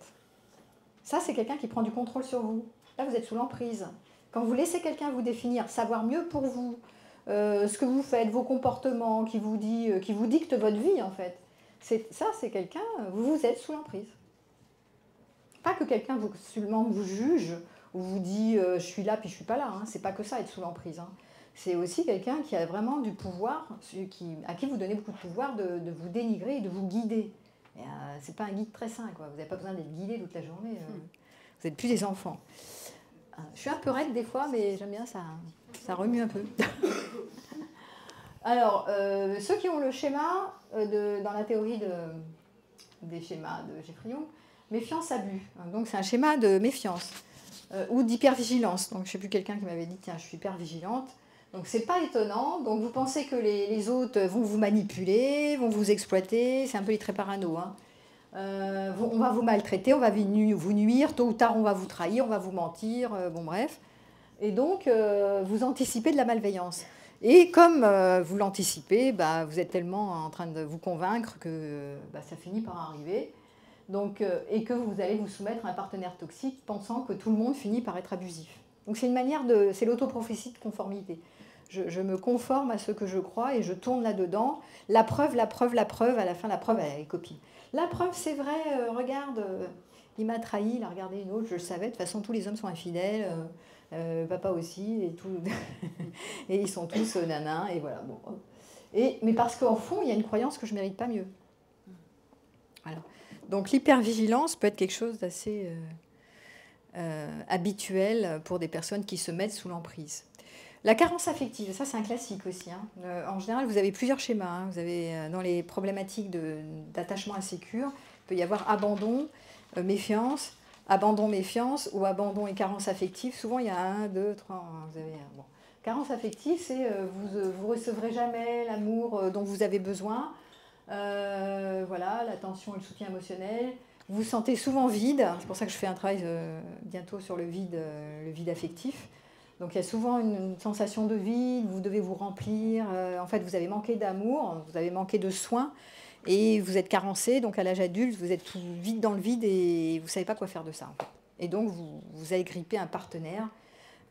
Ça, c'est quelqu'un qui prend du contrôle sur vous. Là, vous êtes sous l'emprise. Quand vous laissez quelqu'un vous définir, savoir mieux pour vous, ce que vous faites, vos comportements, qui vous dicte votre vie en fait, ça c'est quelqu'un, vous êtes sous l'emprise. Pas que quelqu'un seulement vous juge ou vous dit je suis là puis je suis pas là. Hein. C'est pas que ça être sous l'emprise. Hein. C'est aussi quelqu'un qui a vraiment du pouvoir, à qui vous donnez beaucoup de pouvoir de vous dénigrer et de vous guider. C'est pas un guide très sain, quoi. Vous n'avez pas besoin d'être guidé toute la journée. Vous n'êtes plus des enfants. Je suis un peu raide des fois, mais j'aime bien, ça remue un peu. Alors, ceux qui ont le schéma dans la théorie des schémas de Geffrion, méfiance-abus. Donc c'est un schéma de méfiance ou d'hypervigilance. Donc je ne sais plus, quelqu'un qui m'avait dit tiens, je suis hyper vigilante. Donc c'est pas étonnant. Donc vous pensez que les autres vont vous manipuler, vont vous exploiter. C'est un peu les traits parano. Hein. On va vous maltraiter, on va vous nuire. Tôt ou tard, on va vous trahir, on va vous mentir. Bon bref. Et donc vous anticipez de la malveillance. Et comme vous l'anticipez, vous êtes tellement en train de vous convaincre que ça finit par arriver. Donc, et que vous allez vous soumettre à un partenaire toxique pensant que tout le monde finit par être abusif. Donc c'est une manière c'est l'autoprophétie de conformité. Je me conforme à ce que je crois et je tourne là-dedans. La preuve, à la fin, la preuve, elle a les copines. La preuve, c'est vrai, regarde, il m'a trahi, il a regardé une autre, je le savais, de toute façon, tous les hommes sont infidèles, papa aussi, et tout. Et ils sont tous nanins, et voilà. Bon. Mais parce qu'en fond, il y a une croyance que je ne mérite pas mieux. Voilà. Donc l'hypervigilance peut être quelque chose d'assez habituel pour des personnes qui se mettent sous l'emprise. La carence affective, ça c'est un classique aussi. Hein. En général, vous avez plusieurs schémas. Hein. Vous avez dans les problématiques d'attachement insécure, il peut y avoir abandon, méfiance, abandon, méfiance ou abandon et carence affective. Souvent il y a 1, 2, 3. Vous avez, bon. Carence affective, c'est vous ne recevrez jamais l'amour dont vous avez besoin. Voilà, l'attention et le soutien émotionnel. Vous vous sentez souvent vide, c'est pour ça que je fais un travail bientôt sur le vide affectif. Donc il y a souvent une sensation de vide, vous devez vous remplir, en fait vous avez manqué d'amour, vous avez manqué de soins et vous êtes carencé, donc à l'âge adulte vous êtes tout vide dans le vide et vous ne savez pas quoi faire de ça. En fait. Et donc vous allez gripper un partenaire,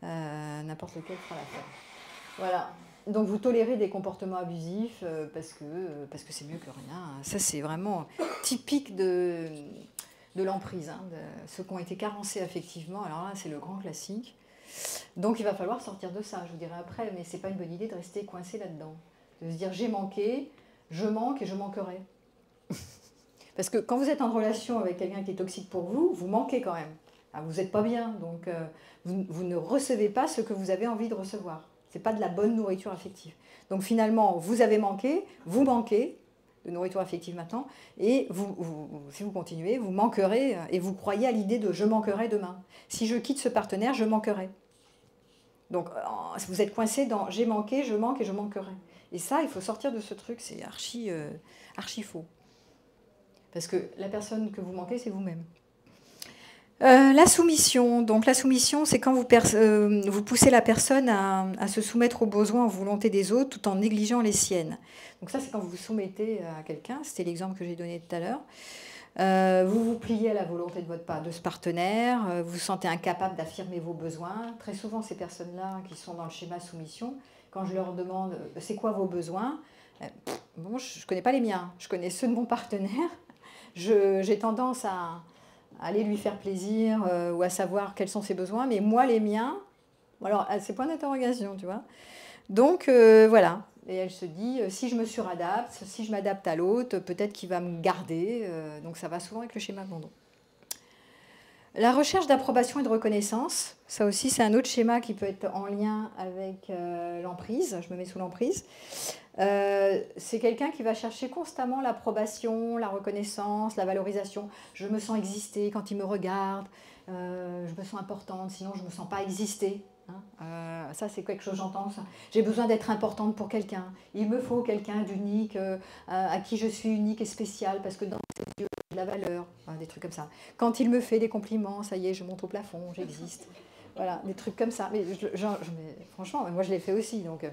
n'importe lequel fera l'affaire. Voilà. Donc vous tolérez des comportements abusifs parce que c'est mieux que rien. Ça c'est vraiment typique de l'emprise, hein, de ceux qui ont été carencés affectivement. Alors là c'est le grand classique. Donc il va falloir sortir de ça, je vous dirai après, mais c'est pas une bonne idée de rester coincé là-dedans. De se dire j'ai manqué, je manque et je manquerai. Parce que quand vous êtes en relation avec quelqu'un qui est toxique pour vous, vous manquez quand même. Alors, vous n'êtes pas bien, donc vous ne recevez pas ce que vous avez envie de recevoir. Ce n'est pas de la bonne nourriture affective. Donc finalement, vous avez manqué, vous manquez de nourriture affective maintenant, et si vous continuez, vous manquerez, et vous croyez à l'idée de « je manquerai demain ». Si je quitte ce partenaire, je manquerai. Donc vous êtes coincé dans « j'ai manqué, je manque et je manquerai ». Et ça, il faut sortir de ce truc, c'est archi faux. Parce que la personne que vous manquez, c'est vous-même. La soumission. Donc la soumission, c'est quand vous poussez la personne à se soumettre aux besoins, aux volontés des autres, tout en négligeant les siennes. Donc ça, c'est quand vous vous soumettez à quelqu'un. C'était l'exemple que j'ai donné tout à l'heure. Vous vous pliez à la volonté de ce partenaire. Vous vous sentez incapable d'affirmer vos besoins. Très souvent, ces personnes-là qui sont dans le schéma soumission, quand je leur demande « c'est quoi vos besoins ?» Bon, je ne connais pas les miens. Je connais ceux de mon partenaire. J'ai tendance à aller lui faire plaisir ou à savoir quels sont ses besoins, mais moi, les miens, alors c'est point d'interrogation, tu vois. Donc, voilà. Et elle se dit, si je me suradapte, si je m'adapte à l'autre, peut-être qu'il va me garder. Donc, ça va souvent avec le schéma abandon. La recherche d'approbation et de reconnaissance, ça aussi, c'est un autre schéma qui peut être en lien avec l'emprise. Je me mets sous l'emprise. C'est quelqu'un qui va chercher constamment l'approbation, la reconnaissance, la valorisation. Je me sens exister quand il me regarde, je me sens importante, sinon je ne me sens pas exister. Hein. Ça, c'est quelque chose, j'entends ça. J'ai besoin d'être importante pour quelqu'un. Il me faut quelqu'un d'unique, à qui je suis unique et spéciale, parce que dans ses yeux, j'ai de la valeur. Enfin, des trucs comme ça. Quand il me fait des compliments, ça y est, je monte au plafond, j'existe. Voilà, des trucs comme ça. Mais, mais franchement, moi, je l'ai fait aussi. Donc,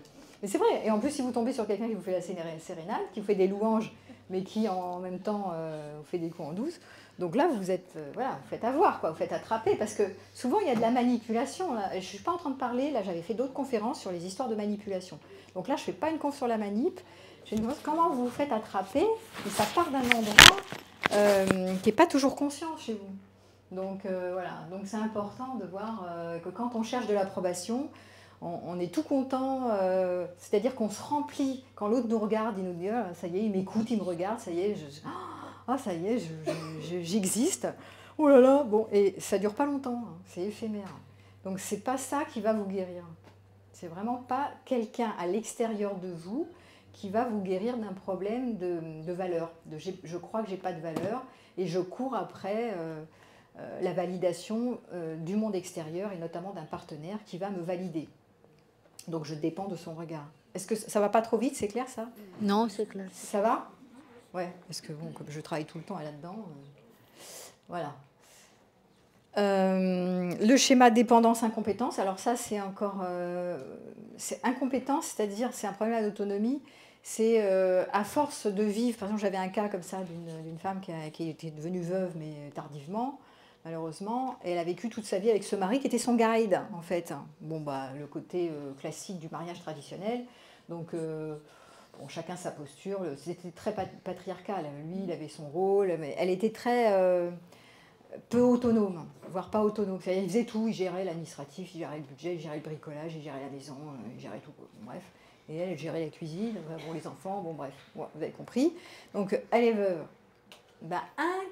mais c'est vrai. Et en plus, si vous tombez sur quelqu'un qui vous fait la sérénade, qui vous fait des louanges, mais qui, en même temps, vous fait des coups en douce, donc là, vous êtes, voilà, vous faites avoir, quoi, vous faites attraper, parce que souvent, il y a de la manipulation. Là. Je ne suis pas en train de parler, là, j'avais fait d'autres conférences sur les histoires de manipulation. Donc là, je ne fais pas une conf sur la manip, je demande comment vous vous faites attraper, et ça part d'un endroit qui n'est pas toujours conscient chez vous. Donc voilà, donc c'est important de voir que quand on cherche de l'approbation, on est tout content, c'est-à-dire qu'on se remplit, quand l'autre nous regarde, il nous dit oh, ça y est, il m'écoute, il me regarde, ça y est, ça y est, j'existe. Oh là là, bon, et ça dure pas longtemps, hein, c'est éphémère. Donc c'est pas ça qui va vous guérir. C'est vraiment pas quelqu'un à l'extérieur de vous qui va vous guérir d'un problème de valeur. Je crois que j'ai pas de valeur et je cours après la validation du monde extérieur et notamment d'un partenaire qui va me valider. Donc je dépends de son regard. Est-ce que ça va pas trop vite, c'est clair ça? Non, c'est clair. Ça va? Ouais, parce que bon, comme je travaille tout le temps là-dedans, voilà. Le schéma dépendance-incompétence, alors ça c'est encore... c'est incompétence, c'est-à-dire c'est un problème d'autonomie, c'est à force de vivre, par exemple j'avais un cas comme ça d'une femme qui était devenue veuve mais tardivement, malheureusement, et elle a vécu toute sa vie avec ce mari qui était son guide en fait. Bon bah le côté classique du mariage traditionnel, donc... Bon, chacun sa posture, c'était très patriarcal. Lui, il avait son rôle, mais elle était très peu autonome, voire pas autonome. Il faisait tout, il gérait l'administratif, il gérait le budget, il gérait le bricolage, il gérait la maison, il gérait tout. Bref. Et elle gérait la cuisine, pour les enfants, bon bref, bon, vous avez compris. Donc elle est veuve. Ben,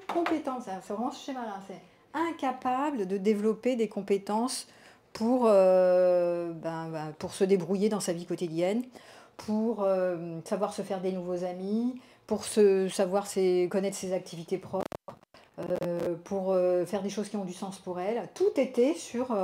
incompétente, c'est vraiment ce schéma-là, c'est incapable de développer des compétences pour se débrouiller dans sa vie quotidienne, pour savoir se faire des nouveaux amis, pour savoir connaître ses activités propres, pour faire des choses qui ont du sens pour elle. Tout était sur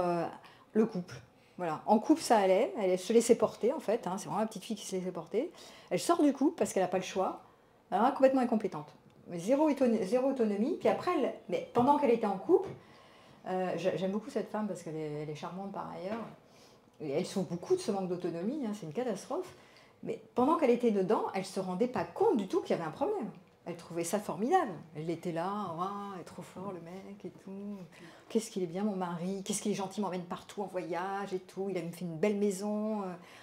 le couple. Voilà. En couple, ça allait. Elle se laissait porter, en fait. Hein. C'est vraiment la petite fille qui se laissait porter. Elle sort du couple parce qu'elle n'a pas le choix. Elle est complètement incompétente. Zéro autonomie. Puis après, mais pendant qu'elle était en couple, j'aime beaucoup cette femme parce qu'elle est charmante par ailleurs. Et elle souffre beaucoup de ce manque d'autonomie. Hein. C'est une catastrophe. Mais pendant qu'elle était dedans, elle ne se rendait pas compte du tout qu'il y avait un problème. Elle trouvait ça formidable. Elle était là, oh, il est trop fort le mec et tout. Qu'est-ce qu'il est bien mon mari, qu'est-ce qu'il est gentil, il m'emmène partout en voyage et tout. Il a me fait une belle maison.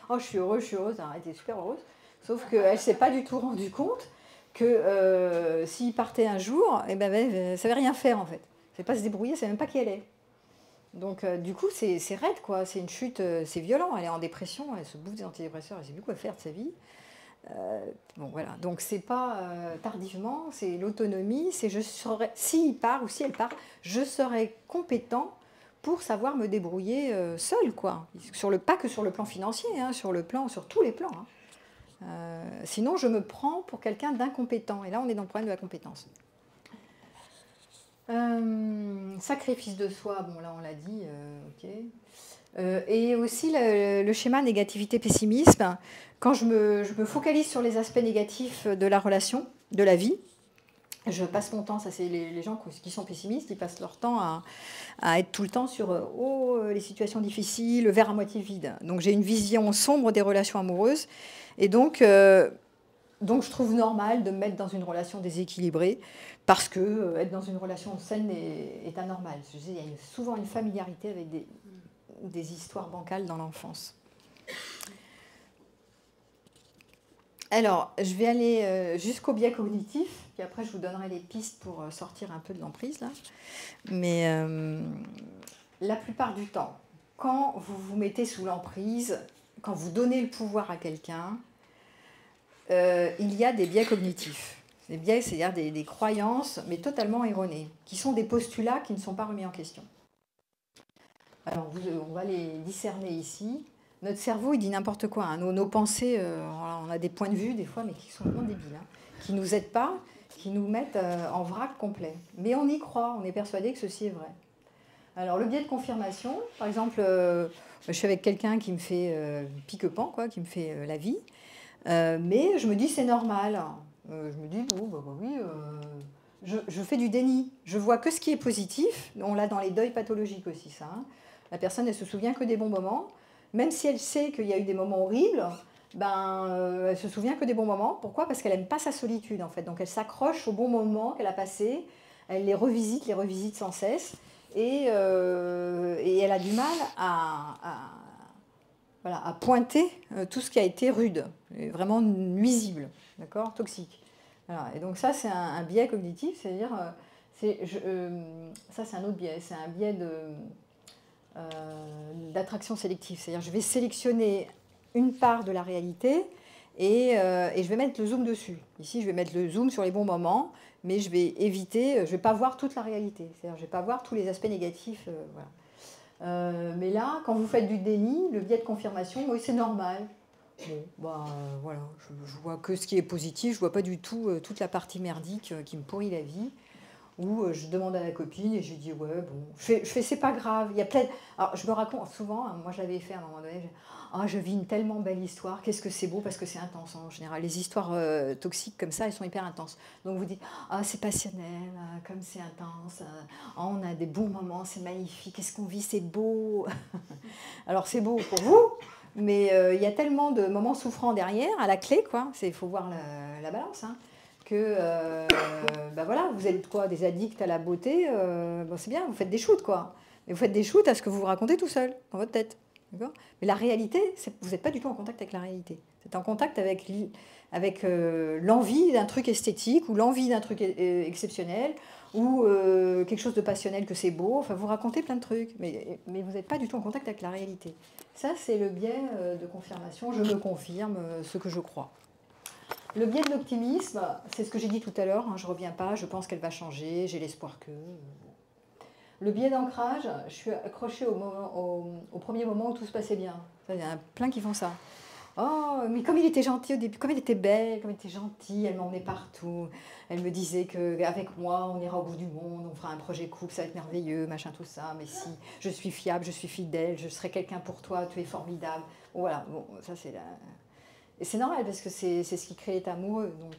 Oh, je suis heureuse. Elle était super heureuse. Sauf qu'elle ne s'est pas du tout rendue compte que s'il partait un jour, eh ben, elle ne savait rien faire en fait. Elle ne savait pas se débrouiller, elle ne savait même pas qui elle est. Donc du coup, c'est raide, quoi. C'est une chute, c'est violent. Elle est en dépression, elle se bouffe des antidépresseurs, elle ne sait plus quoi faire de sa vie. Bon voilà, donc c'est pas tardivement, c'est l'autonomie, c'est s'il part ou si elle part, je serai compétent pour savoir me débrouiller seul, quoi. Pas que sur le plan financier, hein, sur tous les plans. Hein. Sinon, je me prends pour quelqu'un d'incompétent. Et là, on est dans le problème de la compétence. Sacrifice de soi, bon là on l'a dit, ok. Et aussi le schéma négativité-pessimisme. Quand je me focalise sur les aspects négatifs de la relation, de la vie, je passe mon temps, ça c'est les gens qui sont pessimistes, ils passent leur temps à être tout le temps sur les situations difficiles, le verre à moitié vide. Donc j'ai une vision sombre des relations amoureuses. Et donc je trouve normal de me mettre dans une relation déséquilibrée parce que être dans une relation saine est anormal. Il y a souvent une familiarité avec des histoires bancales dans l'enfance. Alors, je vais aller jusqu'au biais cognitif, puis après je vous donnerai les pistes pour sortir un peu de l'emprise, là. Mais la plupart du temps, quand vous vous mettez sous l'emprise, quand vous donnez le pouvoir à quelqu'un, il y a des biais cognitifs. Des biais, c'est-à-dire des croyances, mais totalement erronées, qui sont des postulats qui ne sont pas remis en question. Alors, on va les discerner ici. Notre cerveau, il dit n'importe quoi. Hein. Nos pensées, on a des points de vue, des fois, mais qui sont vraiment débiles, hein, qui ne nous aident pas, qui nous mettent en vrac complet. Mais on y croit, on est persuadé que ceci est vrai. Alors, le biais de confirmation, par exemple, Je suis avec quelqu'un qui me fait pique-pan, quoi, qui me fait la vie. Mais je me dis, c'est normal. Je me dis, bon, bah oui, je fais du déni. Je vois que ce qui est positif. On l'a dans les deuils pathologiques aussi, ça. Hein. La personne, elle se souvient que des bons moments. Même si elle sait qu'il y a eu des moments horribles, elle se souvient que des bons moments. Pourquoi? Parce qu'elle n'aime pas sa solitude, en fait. Donc elle s'accroche aux bons moments qu'elle a passés. Elle les revisite sans cesse. Et elle a du mal à pointer tout ce qui a été rude, vraiment nuisible, d'accord, toxique. Voilà. Et donc ça, c'est un biais cognitif, c'est-à-dire, ça c'est un autre biais, c'est un biais d'attraction sélective, c'est-à-dire je vais sélectionner une part de la réalité et je vais mettre le zoom dessus. Ici, je vais mettre le zoom sur les bons moments, mais je vais éviter, je ne vais pas voir toute la réalité, c'est-à-dire je ne vais pas voir tous les aspects négatifs. Voilà. Mais là, quand vous faites du déni, le biais de confirmation, oui, c'est normal. Bon, voilà, je vois que ce qui est positif, je vois pas du tout toute la partie merdique qui me pourrit la vie. Ou je demande à la copine et je lui dis ouais bon, je fais c'est pas grave. Il y a plein. Alors je me raconte souvent, hein, moi je l'avais fait à un moment donné. Je vis une tellement belle histoire. Qu'est-ce que c'est beau parce que c'est intense en général. Les histoires toxiques comme ça, elles sont hyper intenses. Donc vous dites c'est passionnel, comme c'est intense. On a des bons moments, c'est magnifique. Qu'est-ce qu'on vit, c'est beau. Alors c'est beau pour vous. Mais il y a tellement de moments souffrants derrière, à la clé, quoi. Il faut voir la balance, hein, que voilà, vous êtes quoi, des addicts à la beauté. Bon, c'est bien, vous faites des shoots, quoi. Mais vous faites des shoots à ce que vous vous racontez tout seul, dans votre tête. D'accord. Mais la réalité, vous n'êtes pas du tout en contact avec la réalité. Vous êtes en contact avec l'envie d'un truc esthétique ou l'envie d'un truc exceptionnel ou quelque chose de passionnel que c'est beau. Enfin, vous racontez plein de trucs, mais vous n'êtes pas du tout en contact avec la réalité. Ça, c'est le biais de confirmation. Je me confirme ce que je crois. Le biais de l'optimisme, c'est ce que j'ai dit tout à l'heure. Hein, je ne reviens pas, je pense qu'elle va changer, j'ai l'espoir que... Le biais d'ancrage, je suis accrochée au premier moment où tout se passait bien. Il y en a plein qui font ça. Oh, mais comme il était gentil au début, comme elle était belle, comme elle était gentille, elle m'emmenait partout. Elle me disait qu'avec moi, on ira au bout du monde, on fera un projet couple, ça va être merveilleux, machin, tout ça. Mais si, je suis fiable, je suis fidèle, je serai quelqu'un pour toi, tu es formidable. Voilà, bon, ça c'est la... Et c'est normal parce que c'est ce qui crée l'état amoureux. Donc,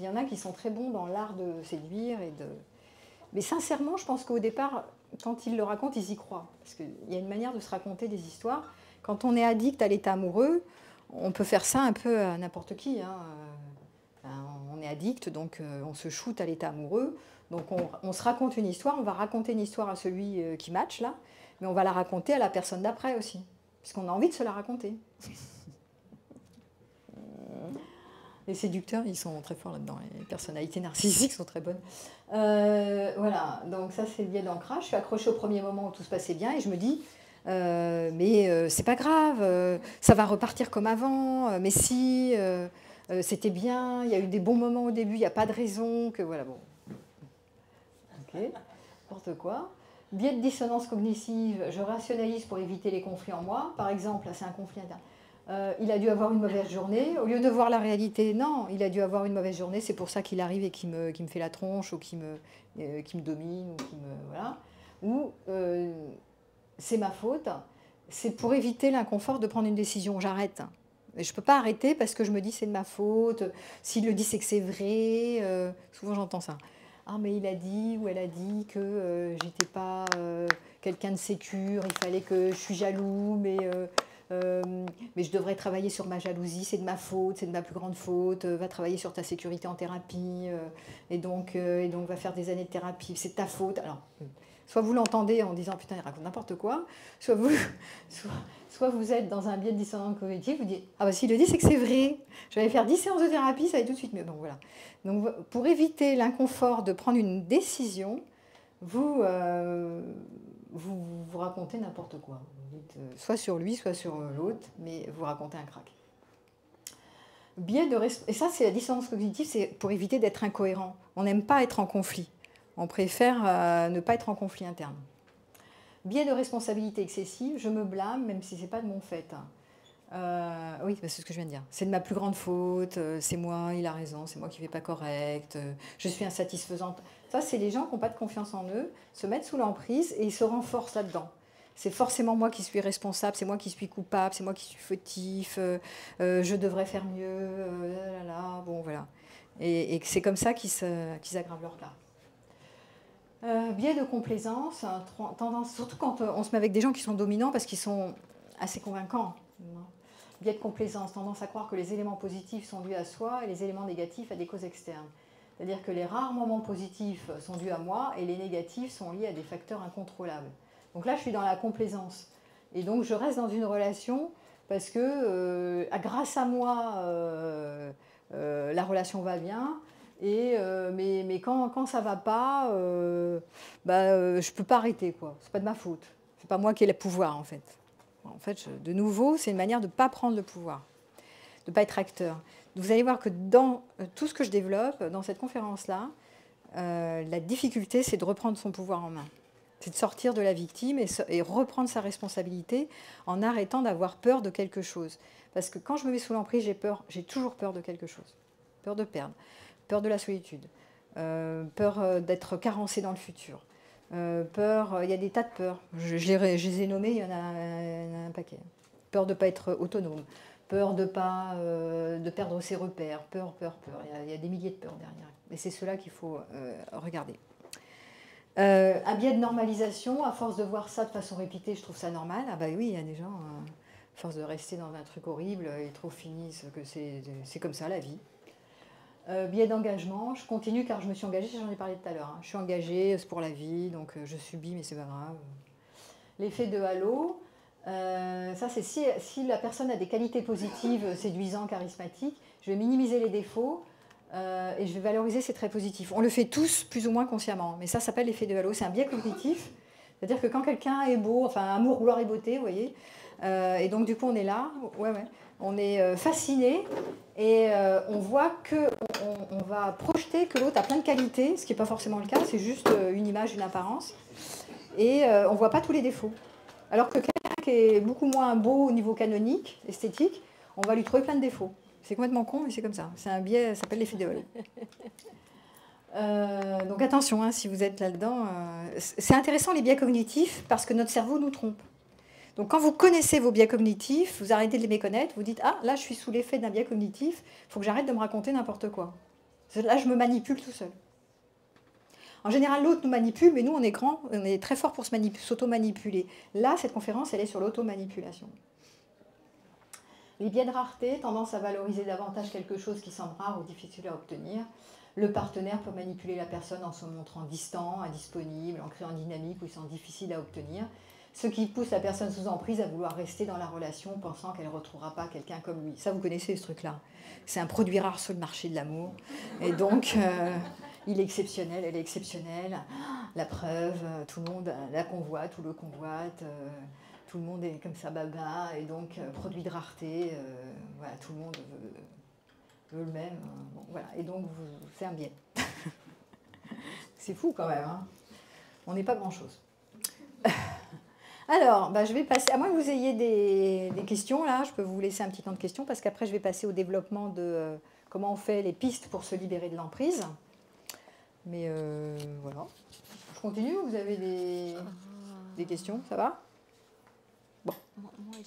il y en a qui sont très bons dans l'art de séduire et de... Mais sincèrement, je pense qu'au départ, quand ils le racontent, ils y croient. Parce qu'il y a une manière de se raconter des histoires. Quand on est addict à l'état amoureux, on peut faire ça un peu à n'importe qui. Hein. On est addict, donc on se shoot à l'état amoureux. Donc on se raconte une histoire, on va raconter une histoire à celui qui match, là, mais on va la raconter à la personne d'après aussi. Parce qu'on a envie de se la raconter. Les séducteurs, ils sont très forts là-dedans. Les personnalités narcissiques sont très bonnes. Voilà, donc ça c'est le biais d'ancrage. Je suis accrochée au premier moment où tout se passait bien et je me dis, mais c'est pas grave, ça va repartir comme avant. Mais si, c'était bien, il y a eu des bons moments au début, il n'y a pas de raison que... Voilà, bon. Ok, n'importe quoi. Biais de dissonance cognitive, je rationalise pour éviter les conflits en moi. Par exemple, là c'est un conflit interne. Il a dû avoir une mauvaise journée. Au lieu de voir la réalité, non, il a dû avoir une mauvaise journée, c'est pour ça qu'il arrive et qu'il me fait la tronche ou qu'il me domine ou qu'il me... Voilà. Ou c'est ma faute, c'est pour éviter l'inconfort de prendre une décision, j'arrête. Je ne peux pas arrêter parce que je me dis c'est de ma faute, s'il le dit c'est que c'est vrai, souvent j'entends ça. Ah mais il a dit ou elle a dit que j'étais pas quelqu'un de sécure, il fallait que je suis jaloux, mais je devrais travailler sur ma jalousie, c'est de ma faute, c'est de ma plus grande faute, va travailler sur ta sécurité en thérapie, et donc va faire des années de thérapie, c'est de ta faute. Alors, soit vous l'entendez en disant putain il raconte n'importe quoi, soit vous êtes dans un biais de dissonance cognitive, vous dites ah bah s'il le dit c'est que c'est vrai, je vais faire 10 séances de thérapie, ça va tout de suite mieux. Donc voilà. Donc pour éviter l'inconfort de prendre une décision, vous racontez n'importe quoi. Vous dites, soit sur lui, soit sur l'autre, mais vous racontez un crack. Et ça, c'est la dissonance cognitive, c'est pour éviter d'être incohérent. On n'aime pas être en conflit. On préfère ne pas être en conflit interne. Biais de responsabilité excessive, je me blâme, même si ce n'est pas de mon fait. Oui, c'est ce que je viens de dire. C'est de ma plus grande faute, c'est moi, il a raison, c'est moi qui ne vais pas correct, je suis insatisfaisante. Ça, c'est les gens qui n'ont pas de confiance en eux, se mettent sous l'emprise et ils se renforcent là-dedans. c'est forcément moi qui suis responsable, c'est moi qui suis coupable, c'est moi qui suis fautif, je devrais faire mieux, bon voilà. Et c'est comme ça qu'ils aggravent leur cas. Biais de complaisance, tendance, surtout quand on se met avec des gens qui sont dominants parce qu'ils sont assez convaincants. Biais de complaisance, tendance à croire que les éléments positifs sont dus à soi et les éléments négatifs à des causes externes. C'est-à-dire que les rares moments positifs sont dus à moi et les négatifs sont liés à des facteurs incontrôlables. Donc là, je suis dans la complaisance. Et donc, je reste dans une relation parce que grâce à moi, la relation va bien. Mais quand ça ne va pas, je ne peux pas arrêter, quoi. Ce n'est pas de ma faute. Ce n'est pas moi qui ai le pouvoir, en fait. En fait, de nouveau, c'est une manière de ne pas prendre le pouvoir, de ne pas être acteur. Vous allez voir que dans tout ce que je développe, dans cette conférence-là, la difficulté, c'est de reprendre son pouvoir en main. C'est de sortir de la victime et reprendre sa responsabilité en arrêtant d'avoir peur de quelque chose. Parce que quand je me mets sous l'emprise, j'ai toujours peur de quelque chose. Peur de perdre, peur de la solitude, peur d'être carencé dans le futur. Il y a des tas de peurs. Je les ai nommées, il y en a un paquet. Peur de ne pas être autonome, peur de perdre ses repères, peur. Il y a des milliers de peurs derrière. Et c'est cela qu'il faut regarder. Un biais de normalisation, à force de voir ça de façon répétée, je trouve ça normal. Ah bah oui, il y a des gens, à force de rester dans un truc horrible, ils trouvent finissent que c'est comme ça la vie. Biais d'engagement, je continue car je me suis engagée, j'en ai parlé tout à l'heure. Je suis engagée, c'est pour la vie, donc je subis, mais c'est pas grave. L'effet de halo, ça c'est si la personne a des qualités positives, séduisants, charismatiques, je vais minimiser les défauts et je vais valoriser ses traits positifs. On le fait tous plus ou moins consciemment, mais ça s'appelle l'effet de halo, c'est un biais cognitif. C'est-à-dire que quand quelqu'un est beau, enfin amour, gloire et beauté, vous voyez, et donc du coup on est là, on est fasciné et on voit qu'on va projeter que l'autre a plein de qualités, ce qui n'est pas forcément le cas, c'est juste une image, une apparence, et on ne voit pas tous les défauts. Alors que quelqu'un qui est beaucoup moins beau au niveau canonique, esthétique, on va lui trouver plein de défauts. C'est complètement con, mais c'est comme ça. C'est un biais, ça s'appelle l'effet de halo. Donc attention, hein, si vous êtes là-dedans. C'est intéressant les biais cognitifs parce que notre cerveau nous trompe. Donc quand vous connaissez vos biais cognitifs, vous arrêtez de les méconnaître, vous dites « Ah, là je suis sous l'effet d'un biais cognitif, il faut que j'arrête de me raconter n'importe quoi. Là je me manipule tout seul. » En général, l'autre nous manipule, mais nous on est grand, on est très fort pour s'auto-manipuler. Là, cette conférence, elle est sur l'auto-manipulation. Les biais de rareté, tendance à valoriser davantage quelque chose qui semble rare ou difficile à obtenir. Le partenaire peut manipuler la personne en se montrant distant, indisponible, en créant une dynamique où il semble difficile à obtenir. Ce qui pousse la personne sous emprise à vouloir rester dans la relation pensant qu'elle ne retrouvera pas quelqu'un comme lui. Ça, vous connaissez ce truc-là. C'est un produit rare sur le marché de l'amour. Et donc, il est exceptionnel, elle est exceptionnelle. La preuve, tout le monde la convoite, tout le convoite. Tout le monde est comme ça baba. Et donc, produit de rareté. Voilà, tout le monde veut le même. Bon, voilà. Et donc, c'est un biais. C'est fou quand même. Hein. On n'est pas grand-chose. Alors, je vais passer, à moins que vous ayez des questions, là, je peux vous laisser un petit temps de questions, parce qu'après, je vais passer au développement de comment on fait les pistes pour se libérer de l'emprise. Mais voilà. Je continue, vous avez des questions, ça va? Bon.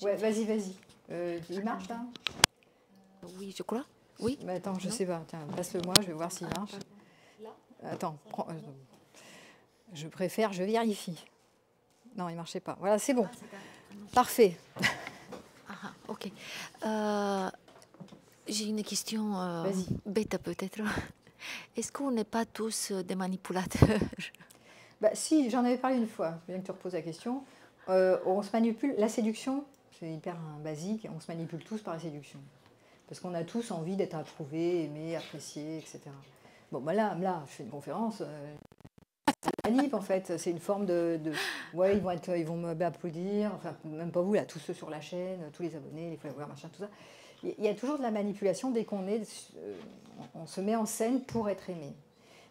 Ouais, vas-y. Il marche, là? Oui, je crois. Oui. Mais attends, je sais pas. Tiens, passe-le-moi, je vais voir s'il marche. Attends, je vérifie. Non, il ne marchait pas. Voilà, c'est bon. Parfait. Ah, ok. J'ai une question bête peut-être. Est-ce qu'on n'est pas tous des manipulateurs? Si, j'en avais parlé une fois. Bien que tu reposes la question. On se manipule. La séduction, c'est hyper basique. On se manipule tous par la séduction. Parce qu'on a tous envie d'être approuvés, aimés, appréciés, etc. Bon, là, je fais une conférence... manip en fait, c'est une forme ouais, ils vont m'applaudir, enfin même pas vous là, tous ceux sur la chaîne, tous les abonnés, les followers, machin, tout ça. Il y a toujours de la manipulation dès qu'on on se met en scène pour être aimé.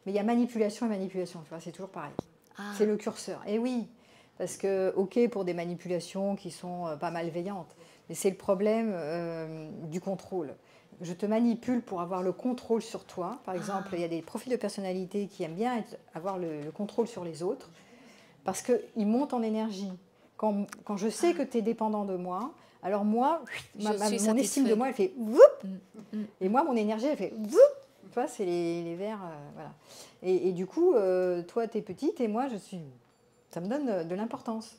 Mais il y a manipulation et manipulation, tu vois, c'est toujours pareil. Ah. C'est le curseur. Et oui, parce que ok pour des manipulations qui sont pas malveillantes, mais c'est le problème du contrôle. Je te manipule pour avoir le contrôle sur toi. Par exemple, il y a des profils de personnalité qui aiment bien avoir le contrôle sur les autres parce qu'ils montent en énergie. quand je sais que tu es dépendant de moi, alors moi, mon estime de moi, elle fait whoop, et moi, mon énergie, elle fait whoop. Tu vois, c'est les vers, voilà. Et du coup, toi, tu es petite et moi, ça me donne de l'importance.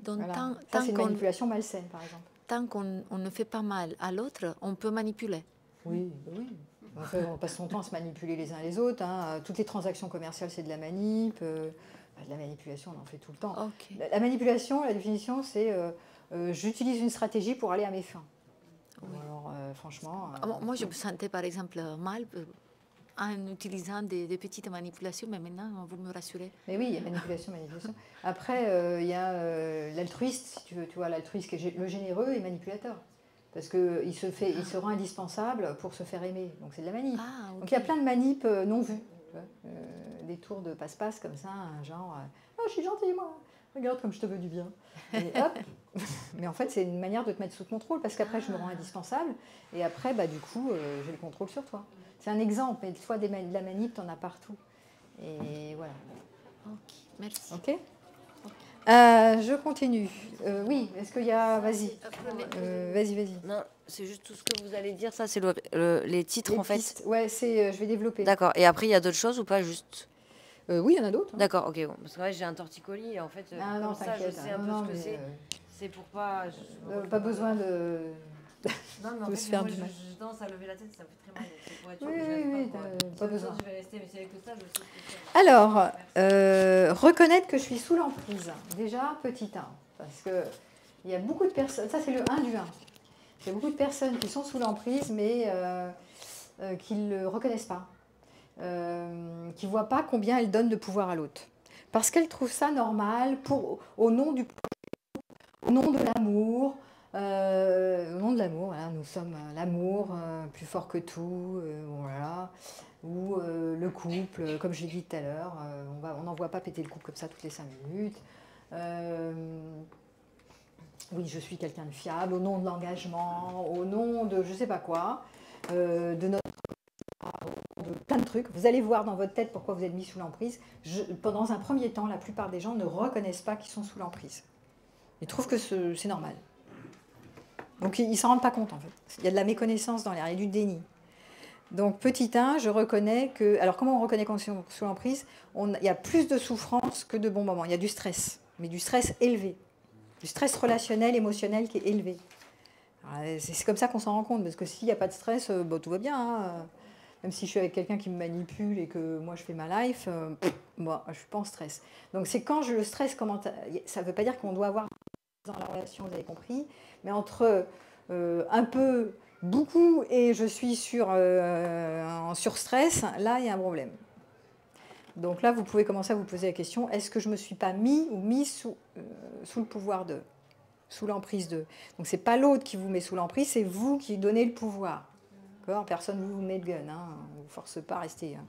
Donc, Voilà. Ça, c'est une manipulation malsaine, par exemple. Tant qu'on ne fait pas mal à l'autre, on peut manipuler. Oui, oui. Enfin, on passe son temps à se manipuler les uns les autres. Hein. Toutes les transactions commerciales, c'est de la manip. De la manipulation, on en fait tout le temps. Okay. La manipulation, la définition, c'est j'utilise une stratégie pour aller à mes fins. Oui. Alors, franchement... moi, je me sentais, par exemple, mal en utilisant des petites manipulations, mais maintenant, vous me rassurez. Mais oui, il y a manipulation. Après, il y a l'altruiste, si tu veux. Tu vois, l'altruiste, le généreux et manipulateur. Parce qu'il se rend indispensable pour se faire aimer. Donc c'est de la manip. Ah, okay. Donc il y a plein de manips non vues. Des tours de passe-passe comme ça, genre je suis gentille moi, regarde comme je te veux du bien. Et hop. Mais en fait c'est une manière de te mettre sous contrôle parce qu'après je me rends indispensable et après du coup j'ai le contrôle sur toi. C'est un exemple, mais des fois de la manip t'en as partout. Et voilà. Ok, merci. Ok. Je continue. Oui, est-ce qu'il y a... Vas-y. Vas-y. Non, c'est juste tout ce que vous allez dire. Ça, c'est les titres, les en fait. pistes. Ouais, je vais développer. D'accord. Et après, il y a d'autres choses ou pas juste oui, il y en a d'autres. Hein. D'accord, ok. Bon. Parce que j'ai un torticolis et en fait, non, comme ça, je sais un peu ce que c'est. C'est pour pas... pas besoin de... Non, mais en fait, moi, je tendance à lever la tête, ça me fait très mal. Pour être sûr que pas besoin. Je vais rester, mais c'est avec ça, je sais ce que c'est. Alors, reconnaître que je suis sous l'emprise. Déjà, petit 1. Parce qu'il y a beaucoup de personnes... Ça, c'est le 1 du 1. Il y a beaucoup de personnes qui sont sous l'emprise, mais qui ne le reconnaissent pas. Qui ne voient pas combien elles donnent de pouvoir à l'autre. Parce qu'elles trouvent ça normal au nom de l'amour. Au nom de l'amour, voilà, nous sommes l'amour, plus fort que tout, voilà. Ou le couple, comme je l'ai dit tout à l'heure, on n'envoie pas péter le couple comme ça toutes les 5 minutes. Oui, je suis quelqu'un de fiable, au nom de l'engagement, au nom de je ne sais pas quoi, de notre... de plein de trucs. Vous allez voir dans votre tête pourquoi vous êtes mis sous l'emprise. Dans un premier temps, la plupart des gens ne reconnaissent pas qu'ils sont sous l'emprise. Ils trouvent que c'est normal. Donc ils ne s'en rendent pas compte en fait. Il y a de la méconnaissance dans l'air, il y a du déni. Donc petit 1, je reconnais que... Alors comment on reconnaît qu'on est sous l'emprise ? Il y a plus de souffrance que de bons moments. Il y a du stress, mais du stress élevé. Du stress relationnel, émotionnel qui est élevé. C'est comme ça qu'on s'en rend compte, parce que s'il n'y a pas de stress, tout va bien. Hein. Même si je suis avec quelqu'un qui me manipule et que moi je fais ma life, je ne suis pas en stress. Donc c'est quand le stress commence... Ça ne veut pas dire qu'on doit avoir dans la relation, vous avez compris, mais entre un peu, beaucoup et je suis en surstress, là il y a un problème. Donc là vous pouvez commencer à vous poser la question, est-ce que je ne me suis pas mis sous le pouvoir d'eux, sous l'emprise d'eux. Donc c'est pas l'autre qui vous met sous l'emprise, c'est vous qui donnez le pouvoir. Personne ne vous met le gun, hein, on ne vous force pas à rester. Hein.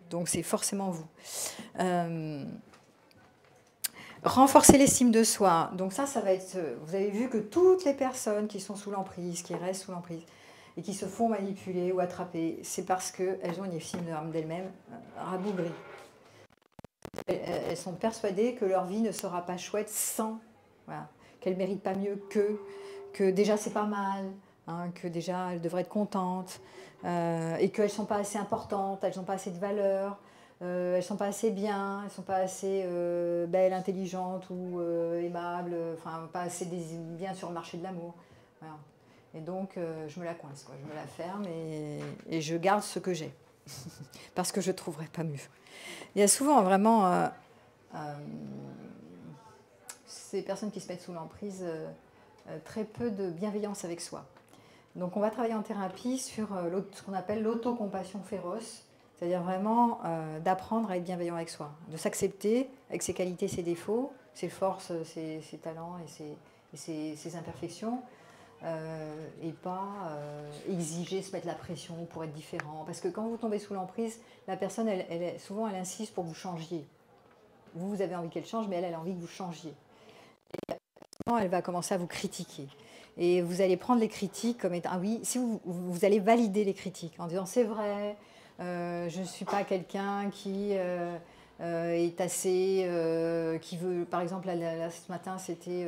Donc c'est forcément vous. Renforcer l'estime de soi. Donc ça va être... Vous avez vu que toutes les personnes qui sont sous l'emprise, qui restent sous l'emprise, et qui se font manipuler ou attraper, c'est parce qu'elles ont une estime d'elles-mêmes rabougrie. Elles sont persuadées que leur vie ne sera pas chouette sans, voilà, qu'elles ne méritent pas mieux que déjà c'est pas mal, hein, que déjà elles devraient être contentes, et qu'elles ne sont pas assez importantes, elles n'ont pas assez de valeur, elles ne sont pas assez bien, elles ne sont pas assez belles, intelligentes ou aimables, enfin pas assez bien sur le marché de l'amour. Voilà. Et donc je me la coince, quoi. Je me la ferme et je garde ce que j'ai, parce que je ne trouverai pas mieux. Il y a souvent vraiment ces personnes qui se mettent sous l'emprise, très peu de bienveillance avec soi. Donc on va travailler en thérapie sur ce qu'on appelle l'autocompassion féroce, c'est-à-dire vraiment d'apprendre à être bienveillant avec soi, de s'accepter avec ses qualités, ses défauts, ses forces, ses talents et ses imperfections, et pas exiger, se mettre la pression pour être différent. Parce que quand vous tombez sous l'emprise, la personne, souvent, elle insiste pour que vous changiez. Vous avez envie qu'elle change, mais elle a envie que vous changiez. Et elle va commencer à vous critiquer. Et vous allez prendre les critiques comme étant... Ah oui, si vous allez valider les critiques en disant « c'est vrai, je ne suis pas quelqu'un qui est assez, qui veut, par exemple, là, ce matin, c'était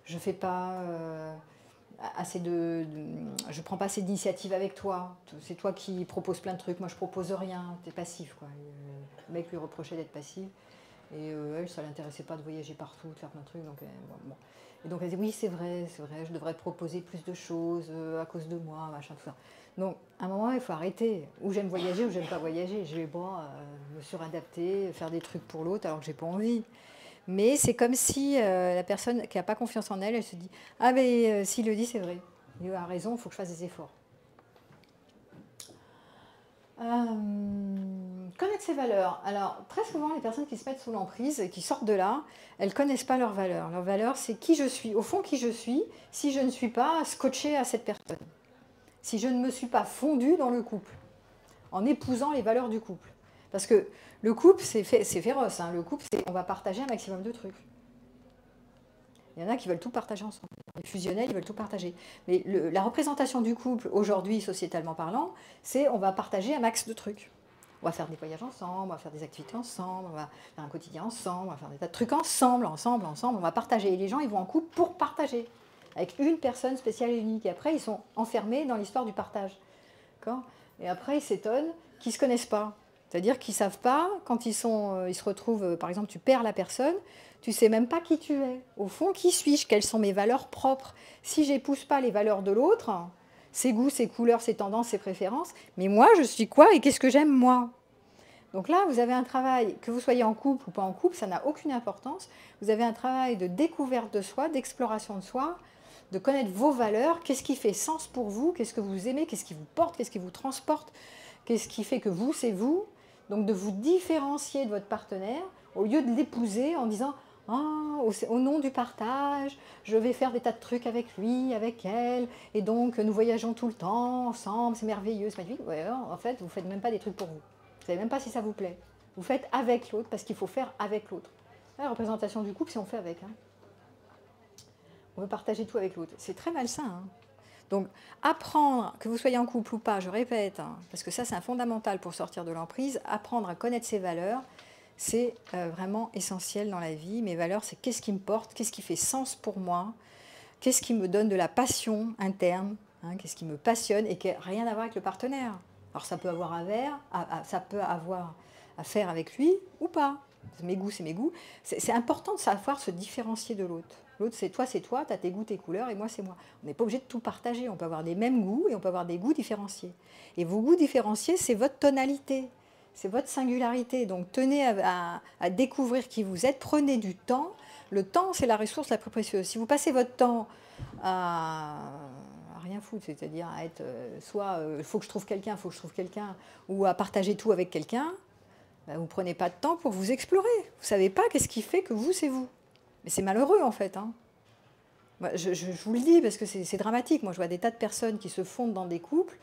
je fais pas je prends pas assez d'initiative avec toi. C'est toi qui proposes plein de trucs, moi je propose rien. T'es passif, quoi. Le mec lui reprochait d'être passif. Et elle, ça l'intéressait pas de voyager partout, de faire plein de trucs. Donc, bon. Et donc elle dit oui, c'est vrai, je devrais proposer plus de choses à cause de moi, machin, tout ça. Donc à un moment, il faut arrêter. Ou j'aime voyager ou j'aime pas voyager. Je vais pas me suradapter, faire des trucs pour l'autre alors que j'ai pas envie. Mais c'est comme si la personne qui n'a pas confiance en elle, elle se dit ah mais s'il le dit, c'est vrai. Il a raison, il faut que je fasse des efforts. Connaître ses valeurs. Alors, très souvent, les personnes qui se mettent sous l'emprise et qui sortent de là, elles ne connaissent pas leurs valeurs. Leurs valeurs, c'est qui je suis. Au fond, qui je suis, si je ne suis pas scotchée à cette personne. Si je ne me suis pas fondue dans le couple, en épousant les valeurs du couple. Parce que le couple, c'est féroce. Hein. Le couple, c'est on va partager un maximum de trucs. Il y en a qui veulent tout partager ensemble. Les fusionnels, ils veulent tout partager. Mais la représentation du couple, aujourd'hui, sociétalement parlant, c'est on va partager un max de trucs. On va faire des voyages ensemble, on va faire des activités ensemble, on va faire un quotidien ensemble, on va faire des tas de trucs ensemble, on va partager. Et les gens, ils vont en couple pour partager, avec une personne spéciale et unique. Et après, ils sont enfermés dans l'histoire du partage. Et après, ils s'étonnent qu'ils ne se connaissent pas. C'est-à-dire qu'ils ne savent pas, quand ils se retrouvent, par exemple, tu perds la personne, tu ne sais même pas qui tu es. Au fond, qui suis-je? Quelles sont mes valeurs propres? Si je n'épouse pas les valeurs de l'autre, ses goûts, ses couleurs, ses tendances, ses préférences, mais moi, je suis quoi et qu'est-ce que j'aime moi? Donc là, vous avez un travail, que vous soyez en couple ou pas en couple, ça n'a aucune importance. Vous avez un travail de découverte de soi, d'exploration de soi, de connaître vos valeurs, qu'est-ce qui fait sens pour vous, qu'est-ce que vous aimez, qu'est-ce qui vous porte, qu'est-ce qui vous transporte, qu'est-ce qui fait que vous, c'est vous. Donc de vous différencier de votre partenaire, au lieu de l'épouser en disant « Oh, au nom du partage, je vais faire des tas de trucs avec lui, avec elle, et donc nous voyageons tout le temps, ensemble, c'est merveilleux, c'est magnifique. » Ouais, en fait, vous ne faites même pas des trucs pour vous. Vous ne savez même pas si ça vous plaît. Vous faites avec l'autre, parce qu'il faut faire avec l'autre. La représentation du couple, c'est on fait avec. Hein. On veut partager tout avec l'autre. C'est très malsain. Hein. Donc, apprendre, que vous soyez en couple ou pas, je répète, hein, parce que ça, c'est un fondamental pour sortir de l'emprise, apprendre à connaître ses valeurs, c'est vraiment essentiel dans la vie. Mes valeurs, c'est qu'est-ce qui me porte, qu'est-ce qui fait sens pour moi, qu'est-ce qui me donne de la passion interne, hein, qu'est-ce qui me passionne et qui n'a rien à voir avec le partenaire. Alors, ça peut avoir à faire avec lui ou pas. Mes goûts, c'est mes goûts. C'est important de savoir se différencier de l'autre. L'autre, c'est toi, tu as tes goûts, tes couleurs, et moi, c'est moi. On n'est pas obligé de tout partager. On peut avoir des mêmes goûts et on peut avoir des goûts différenciés. Et vos goûts différenciés, c'est votre tonalité, c'est votre singularité. Donc, tenez à découvrir qui vous êtes. Prenez du temps. Le temps, c'est la ressource la plus précieuse. Si vous passez votre temps à rien foutre, c'est-à-dire à être soit il faut que je trouve quelqu'un, ou à partager tout avec quelqu'un, ben, vous ne prenez pas de temps pour vous explorer. Vous ne savez pas qu'est-ce qui fait que vous, c'est vous. Mais c'est malheureux, en fait. Hein. Je vous le dis, parce que c'est dramatique. Moi, je vois des tas de personnes qui se fondent dans des couples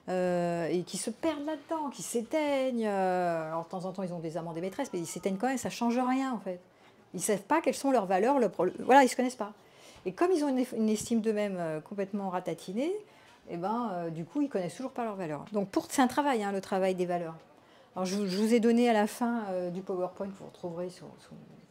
et qui se perdent là-dedans, qui s'éteignent. Alors, de temps en temps, ils ont des amants, des maîtresses, mais ils s'éteignent quand même, ça ne change rien, en fait. Ils ne savent pas quelles sont leurs valeurs. Voilà, ils ne se connaissent pas. Et comme ils ont une estime d'eux-mêmes complètement ratatinée, eh ben, du coup, ils ne connaissent toujours pas leurs valeurs. Donc, c'est un travail, hein, le travail des valeurs. Alors, je vous ai donné à la fin du PowerPoint, que vous retrouverez sous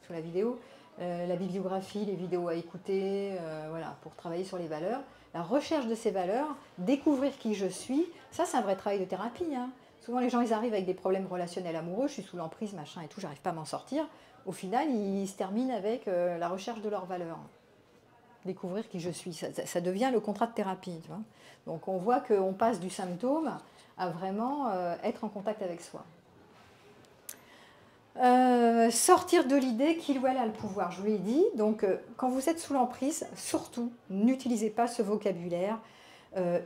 la vidéo, la bibliographie, les vidéos à écouter, voilà, pour travailler sur les valeurs. La recherche de ces valeurs, découvrir qui je suis, ça c'est un vrai travail de thérapie. Hein. Souvent les gens ils arrivent avec des problèmes relationnels amoureux, je suis sous l'emprise, machin et tout, j'arrive pas à m'en sortir. Au final, ils se terminent avec la recherche de leurs valeurs. Découvrir qui je suis, ça devient le contrat de thérapie. Tu vois. Donc on voit qu'on passe du symptôme à vraiment être en contact avec soi. Sortir de l'idée qu'il ou elle a le pouvoir, je vous l'ai dit. Donc, quand vous êtes sous l'emprise, surtout, n'utilisez pas ce vocabulaire.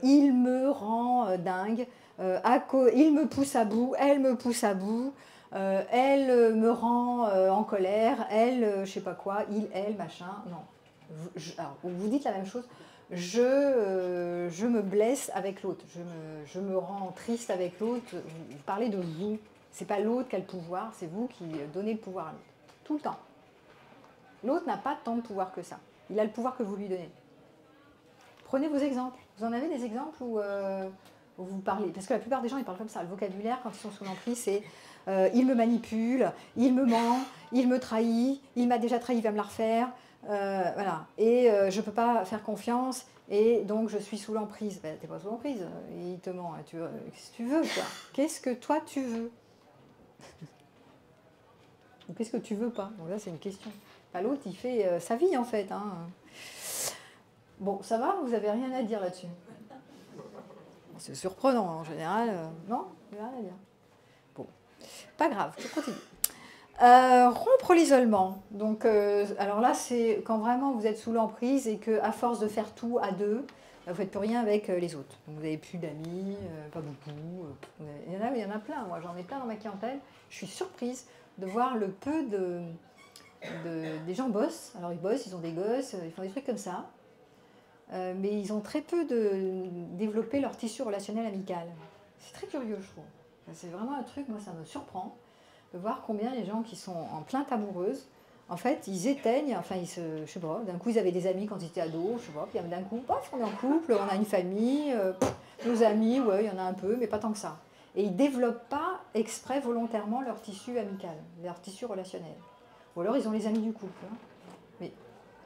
Il me rend dingue, il me pousse à bout, elle me pousse à bout, elle me rend en colère, elle, je sais pas quoi, il, elle, machin. Non. Alors, vous dites la même chose. Je me blesse avec l'autre, je me rends triste avec l'autre. Vous parlez de vous. Ce n'est pas l'autre qui a le pouvoir, c'est vous qui donnez le pouvoir à l'autre. Tout le temps. L'autre n'a pas tant de pouvoir que ça. Il a le pouvoir que vous lui donnez. Prenez vos exemples. Vous en avez des exemples où vous parlez? Parce que la plupart des gens, ils parlent comme ça. Le vocabulaire, quand ils sont sous l'emprise, c'est il me manipule, il me ment, il me trahit, il m'a déjà trahi, il va me la refaire, voilà. Et je ne peux pas faire confiance, et donc je suis sous l'emprise. Ben, tu n'es pas sous l'emprise, il te ment, qu'est-ce que tu veux, quoi? Qu'est-ce que toi tu veux? Ou qu'est-ce que tu veux pas? Donc là, c'est une question. Enfin, l'autre, il fait sa vie, en fait. Hein. Bon, ça va? Vous n'avez rien à dire là-dessus? C'est surprenant, en général. Non? Il n'y a rien à dire. Bon, pas grave, je continue. Rompre l'isolement. Donc, alors là, c'est quand vraiment vous êtes sous l'emprise et qu'à force de faire tout à deux, vous ne faites plus rien avec les autres. Donc, vous n'avez plus d'amis, pas beaucoup. Il y en a plein. Moi, j'en ai plein dans ma clientèle. Je suis surprise de voir le peu des gens bossent. Alors, ils bossent, ils ont des gosses, ils font des trucs comme ça. Mais ils ont très peu développé leur tissu relationnel amical. C'est très curieux, je trouve. C'est vraiment un truc, moi, ça me surprend de voir combien les gens qui sont en plainte amoureuse, en fait, ils éteignent, enfin, je sais pas, d'un coup, ils avaient des amis quand ils étaient ados, je sais pas, puis d'un coup, paf, on est en couple, on a une famille, nos amis, ouais, il y en a un peu, mais pas tant que ça. Et ils développent pas exprès, volontairement, leur tissu amical, leur tissu relationnel. Ou alors, ils ont les amis du couple. Hein. Mais,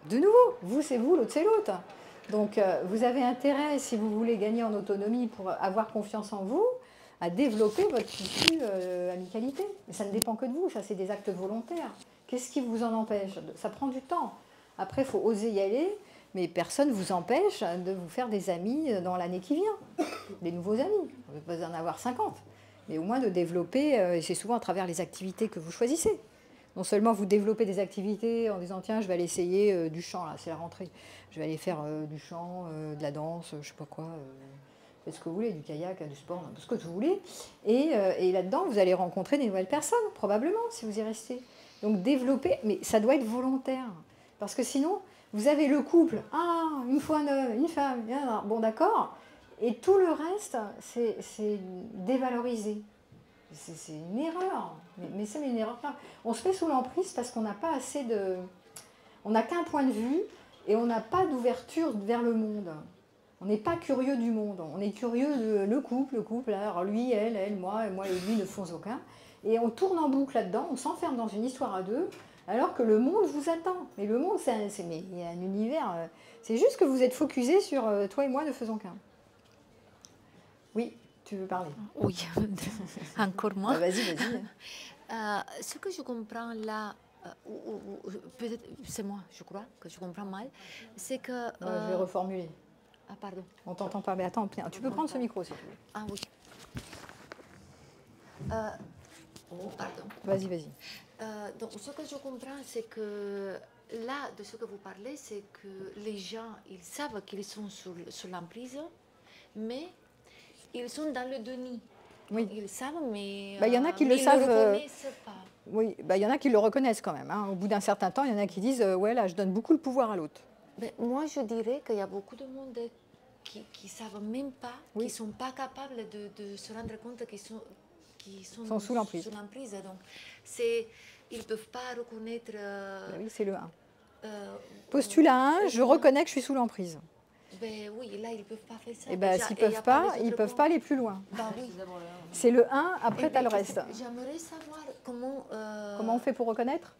de nouveau, vous, c'est vous, l'autre, c'est l'autre. Donc, vous avez intérêt, si vous voulez gagner en autonomie pour avoir confiance en vous, à développer votre tissu amicalité. Mais ça ne dépend que de vous, ça c'est des actes volontaires. Qu'est-ce qui vous en empêche? Ça prend du temps. Après, il faut oser y aller, mais personne ne vous empêche de vous faire des amis dans l'année qui vient. Des nouveaux amis. Vous n'avez pas en avoir 50. Mais au moins de développer, et c'est souvent à travers les activités que vous choisissez. Non seulement vous développez des activités en disant tiens, je vais aller essayer du chant, là c'est la rentrée. Je vais aller faire du chant, de la danse, je ne sais pas quoi. Faites ce que vous voulez, du kayak, du sport, ce que vous voulez. Et là-dedans, vous allez rencontrer des nouvelles personnes, probablement, si vous y restez. Donc développer, mais ça doit être volontaire. Parce que sinon, vous avez le couple, une fois un homme, une femme, bon d'accord, et tout le reste, c'est dévalorisé. C'est une erreur, mais c'est une erreur. On se met sous l'emprise parce qu'on n'a pas assez de... On n'a qu'un point de vue et on n'a pas d'ouverture vers le monde. On n'est pas curieux du monde, on est curieux de le couple, alors lui, elle, moi et lui ne font aucun. Et on tourne en boucle là-dedans, on s'enferme dans une histoire à deux, alors que le monde vous attend. Mais le monde, il y a un univers, c'est juste que vous êtes focusé sur toi et moi ne faisons qu'un. Oui, tu veux parler? Oui, encore moi. Vas-y. Ce que je comprends là, peut-être c'est moi, je crois, que je comprends mal, c'est que... Je vais reformuler. Ah, pardon. On t'entend pas, mais attends, tu peux prendre ce micro si tu veux. Ah oui. Pardon. Vas-y. Donc, ce que je comprends, c'est que là, de ce que vous parlez, c'est que les gens, ils savent qu'ils sont sous l'emprise, mais ils sont dans le déni. Oui. Ils savent, mais y en a qui le savent. Ils ne le reconnaissent pas. Oui, il y en a qui le reconnaissent quand même. Hein. Au bout d'un certain temps, il y en a qui disent ouais, là, je donne beaucoup le pouvoir à l'autre. Moi, je dirais qu'il y a beaucoup de monde qui ne savent même pas, qui ne sont pas capables de se rendre compte qu'ils sont sous l'emprise. Donc, ils ne peuvent pas reconnaître... oui, c'est le 1. Postulat 1, je reconnais que je suis sous l'emprise. Oui, là, ils ne peuvent pas faire ça. Et s'ils ne peuvent pas aller plus loin. Oui. C'est le 1, après tu as le reste. J'aimerais savoir comment... Comment on fait pour reconnaître?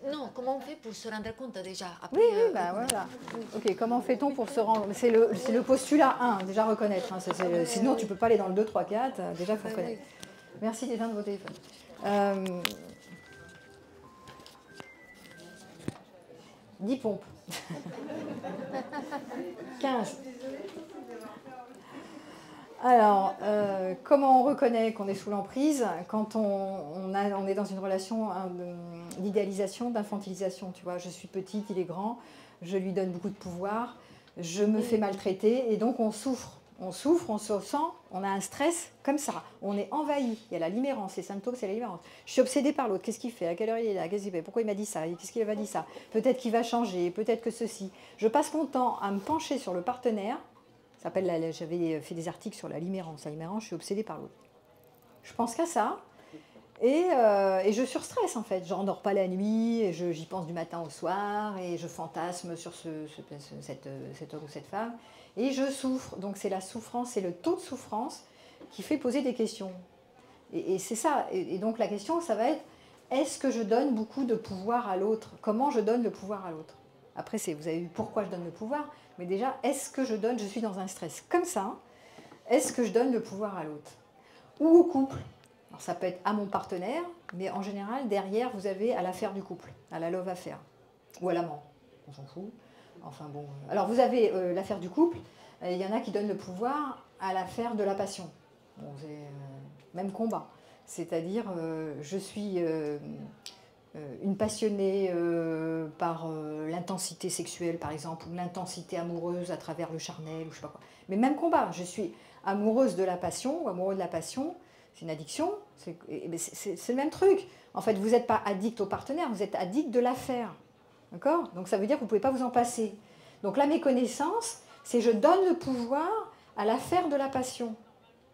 Non, comment on fait pour se rendre compte déjà après, Oui, voilà. Ok, comment fait-on pour se rendre... C'est le postulat 1, déjà reconnaître. Hein. Sinon, tu ne peux pas aller dans le 2, 3, 4. Déjà, il faut reconnaître. Oui. Merci d'éteindre vos téléphones. 10 pompes. 15. Alors, comment on reconnaît qu'on est sous l'emprise? Quand on est dans une relation d'idéalisation, d'infantilisation. Tu vois, je suis petite, il est grand, je lui donne beaucoup de pouvoir, je me fais maltraiter et donc on souffre. On souffre, on se sent, on a un stress comme ça. On est envahi. Il y a la limérance, les symptômes, c'est la limérance. Je suis obsédée par l'autre. Qu'est-ce qu'il fait? À quelle heure il est là? Qu'est-ce qu'il fait? Pourquoi il m'a dit ça? Qu'est-ce qu'il m'a dit ça? Peut-être qu'il va changer, peut-être que ceci. Je passe mon temps à me pencher sur le partenaire. J'avais fait des articles sur la limérance. La limérance, je suis obsédée par l'autre. Je pense qu'à ça. Et je surstresse en fait. Je n'endors pas la nuit, et j'y pense du matin au soir, et je fantasme sur cet homme ou cette femme. Et je souffre. Donc c'est la souffrance, c'est le taux de souffrance qui fait poser des questions. Et c'est ça. Et donc la question, ça va être, est-ce que je donne beaucoup de pouvoir à l'autre? Comment je donne le pouvoir à l'autre? Après, vous avez vu pourquoi je donne le pouvoir, mais déjà, est-ce que je suis dans un stress comme ça, est-ce que je donne le pouvoir à l'autre? Ou au couple. Alors ça peut être à mon partenaire, mais en général, derrière, vous avez à l'affaire du couple, à la love affaire, ou à l'amant, on s'en fout. Enfin bon. Alors vous avez l'affaire du couple, il y en a qui donnent le pouvoir à l'affaire de la passion. Bon, c'est même combat. C'est-à-dire, je suis une passionnée par l'intensité sexuelle, par exemple, ou l'intensité amoureuse à travers le charnel, ou je sais pas quoi. Mais même combat, je suis amoureuse de la passion, ou amoureux de la passion, c'est une addiction, c'est le même truc. En fait, vous n'êtes pas addict au partenaire, vous êtes addict de l'affaire. D'accord? Donc ça veut dire que vous ne pouvez pas vous en passer. Donc la méconnaissance, c'est je donne le pouvoir à l'affaire de la passion,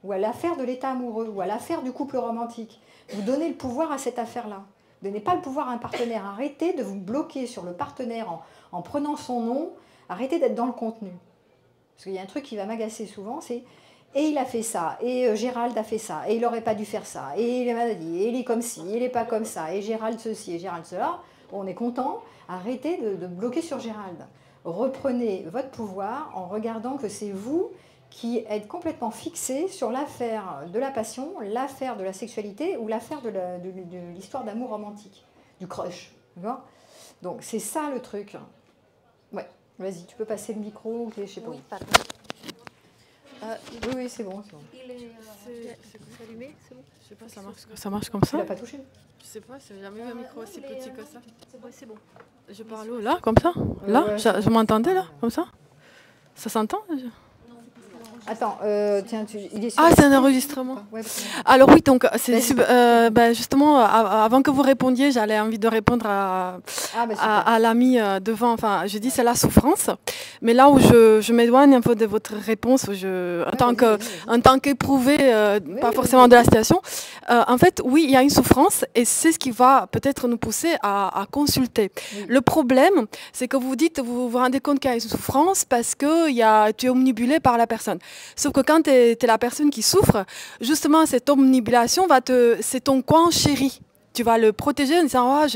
ou à l'affaire de l'état amoureux, ou à l'affaire du couple romantique. Vous donnez le pouvoir à cette affaire-là. Vous ne donnez pas le pouvoir à un partenaire. Arrêtez de vous bloquer sur le partenaire en prenant son nom. Arrêtez d'être dans le contenu. Parce qu'il y a un truc qui va m'agacer souvent, c'est « et il a fait ça, et Gérald a fait ça, et il n'aurait pas dû faire ça, et il est maladie, et il est comme ci, il n'est pas comme ça, et Gérald ceci, et Gérald cela ». On est content. Arrêtez de bloquer sur Gérald. Reprenez votre pouvoir en regardant que c'est vous qui êtes complètement fixé sur l'affaire de la passion, l'affaire de la sexualité ou l'affaire de l'histoire d'amour romantique, du crush. Donc c'est ça le truc. Ouais, vas-y, tu peux passer le micro, je sais pas. Oui, pardon. Oui, c'est bon. C'est allumé, c'est bon? Je sais pas, ça marche comme ça. Tu l'as pas touché? Je sais pas, j'ai jamais vu un micro aussi petit que ça. C'est bon. Je parle où, là, comme ça? Là, je m'entendais là, comme ça? Ça s'entend? Attends, tiens, il est sur c'est un enregistrement. Ouais, alors oui, donc justement, avant que vous répondiez, j'avais envie de répondre à l'ami devant. Enfin, je dis c'est la souffrance, mais là où je m'éloigne un peu de votre réponse, en tant qu'éprouvée, pas forcément de la situation. En fait, oui, il y a une souffrance et c'est ce qui va peut-être nous pousser à consulter. Oui. Le problème, c'est que vous vous rendez compte qu'il y a une souffrance parce que tu es omnibulé par la personne. Sauf que quand tu es la personne qui souffre, justement, cette omnibulation, c'est ton coin chéri. Tu vas le protéger en disant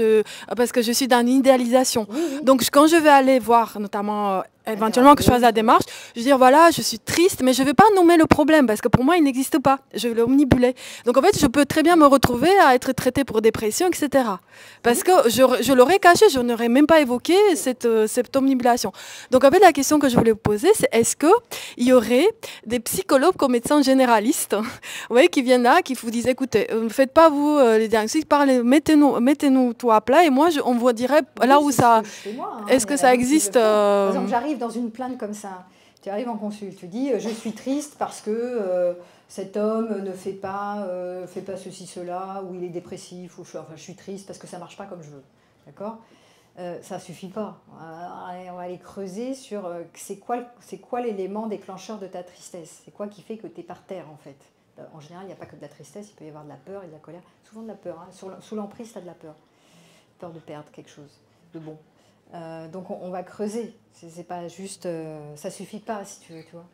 parce que je suis dans une idéalisation. Oui. Donc, quand je vais aller voir, notamment éventuellement que je fasse la démarche, je vais dire voilà, je suis triste, mais je ne vais pas nommer le problème parce que pour moi, il n'existe pas. Je vais l'omnibuler. Donc, en fait, je peux très bien me retrouver à être traitée pour dépression, etc. Parce que je l'aurais caché, je n'aurais même pas évoqué cette omnibulation. Donc, en fait, la question que je voulais vous poser, c'est est-ce qu'il y aurait des psychologues comme médecins généralistes qui viennent là, qui vous disent écoutez, ne faites pas vous les diagnostics, mettez-nous tout à plat et moi, on vous dirait là où ça... Est-ce que ça existe Par exemple, j'arrive dans une plainte comme ça. Tu arrives en consulte, tu dis je suis triste parce que cet homme ne fait pas ceci, cela, ou il est dépressif, ou je suis triste parce que ça ne marche pas comme je veux. D'accord ? Ça ne suffit pas. On va aller creuser sur c'est quoi l'élément déclencheur de ta tristesse. C'est quoi qui fait que tu es par terre en fait. En général, il n'y a pas que de la tristesse, il peut y avoir de la peur et de la colère. Souvent de la peur. Hein. Sous l'emprise, tu as de la peur. Peur de perdre quelque chose de bon. Donc on va creuser. C'est pas juste, ça suffit pas si tu veux, tu vois.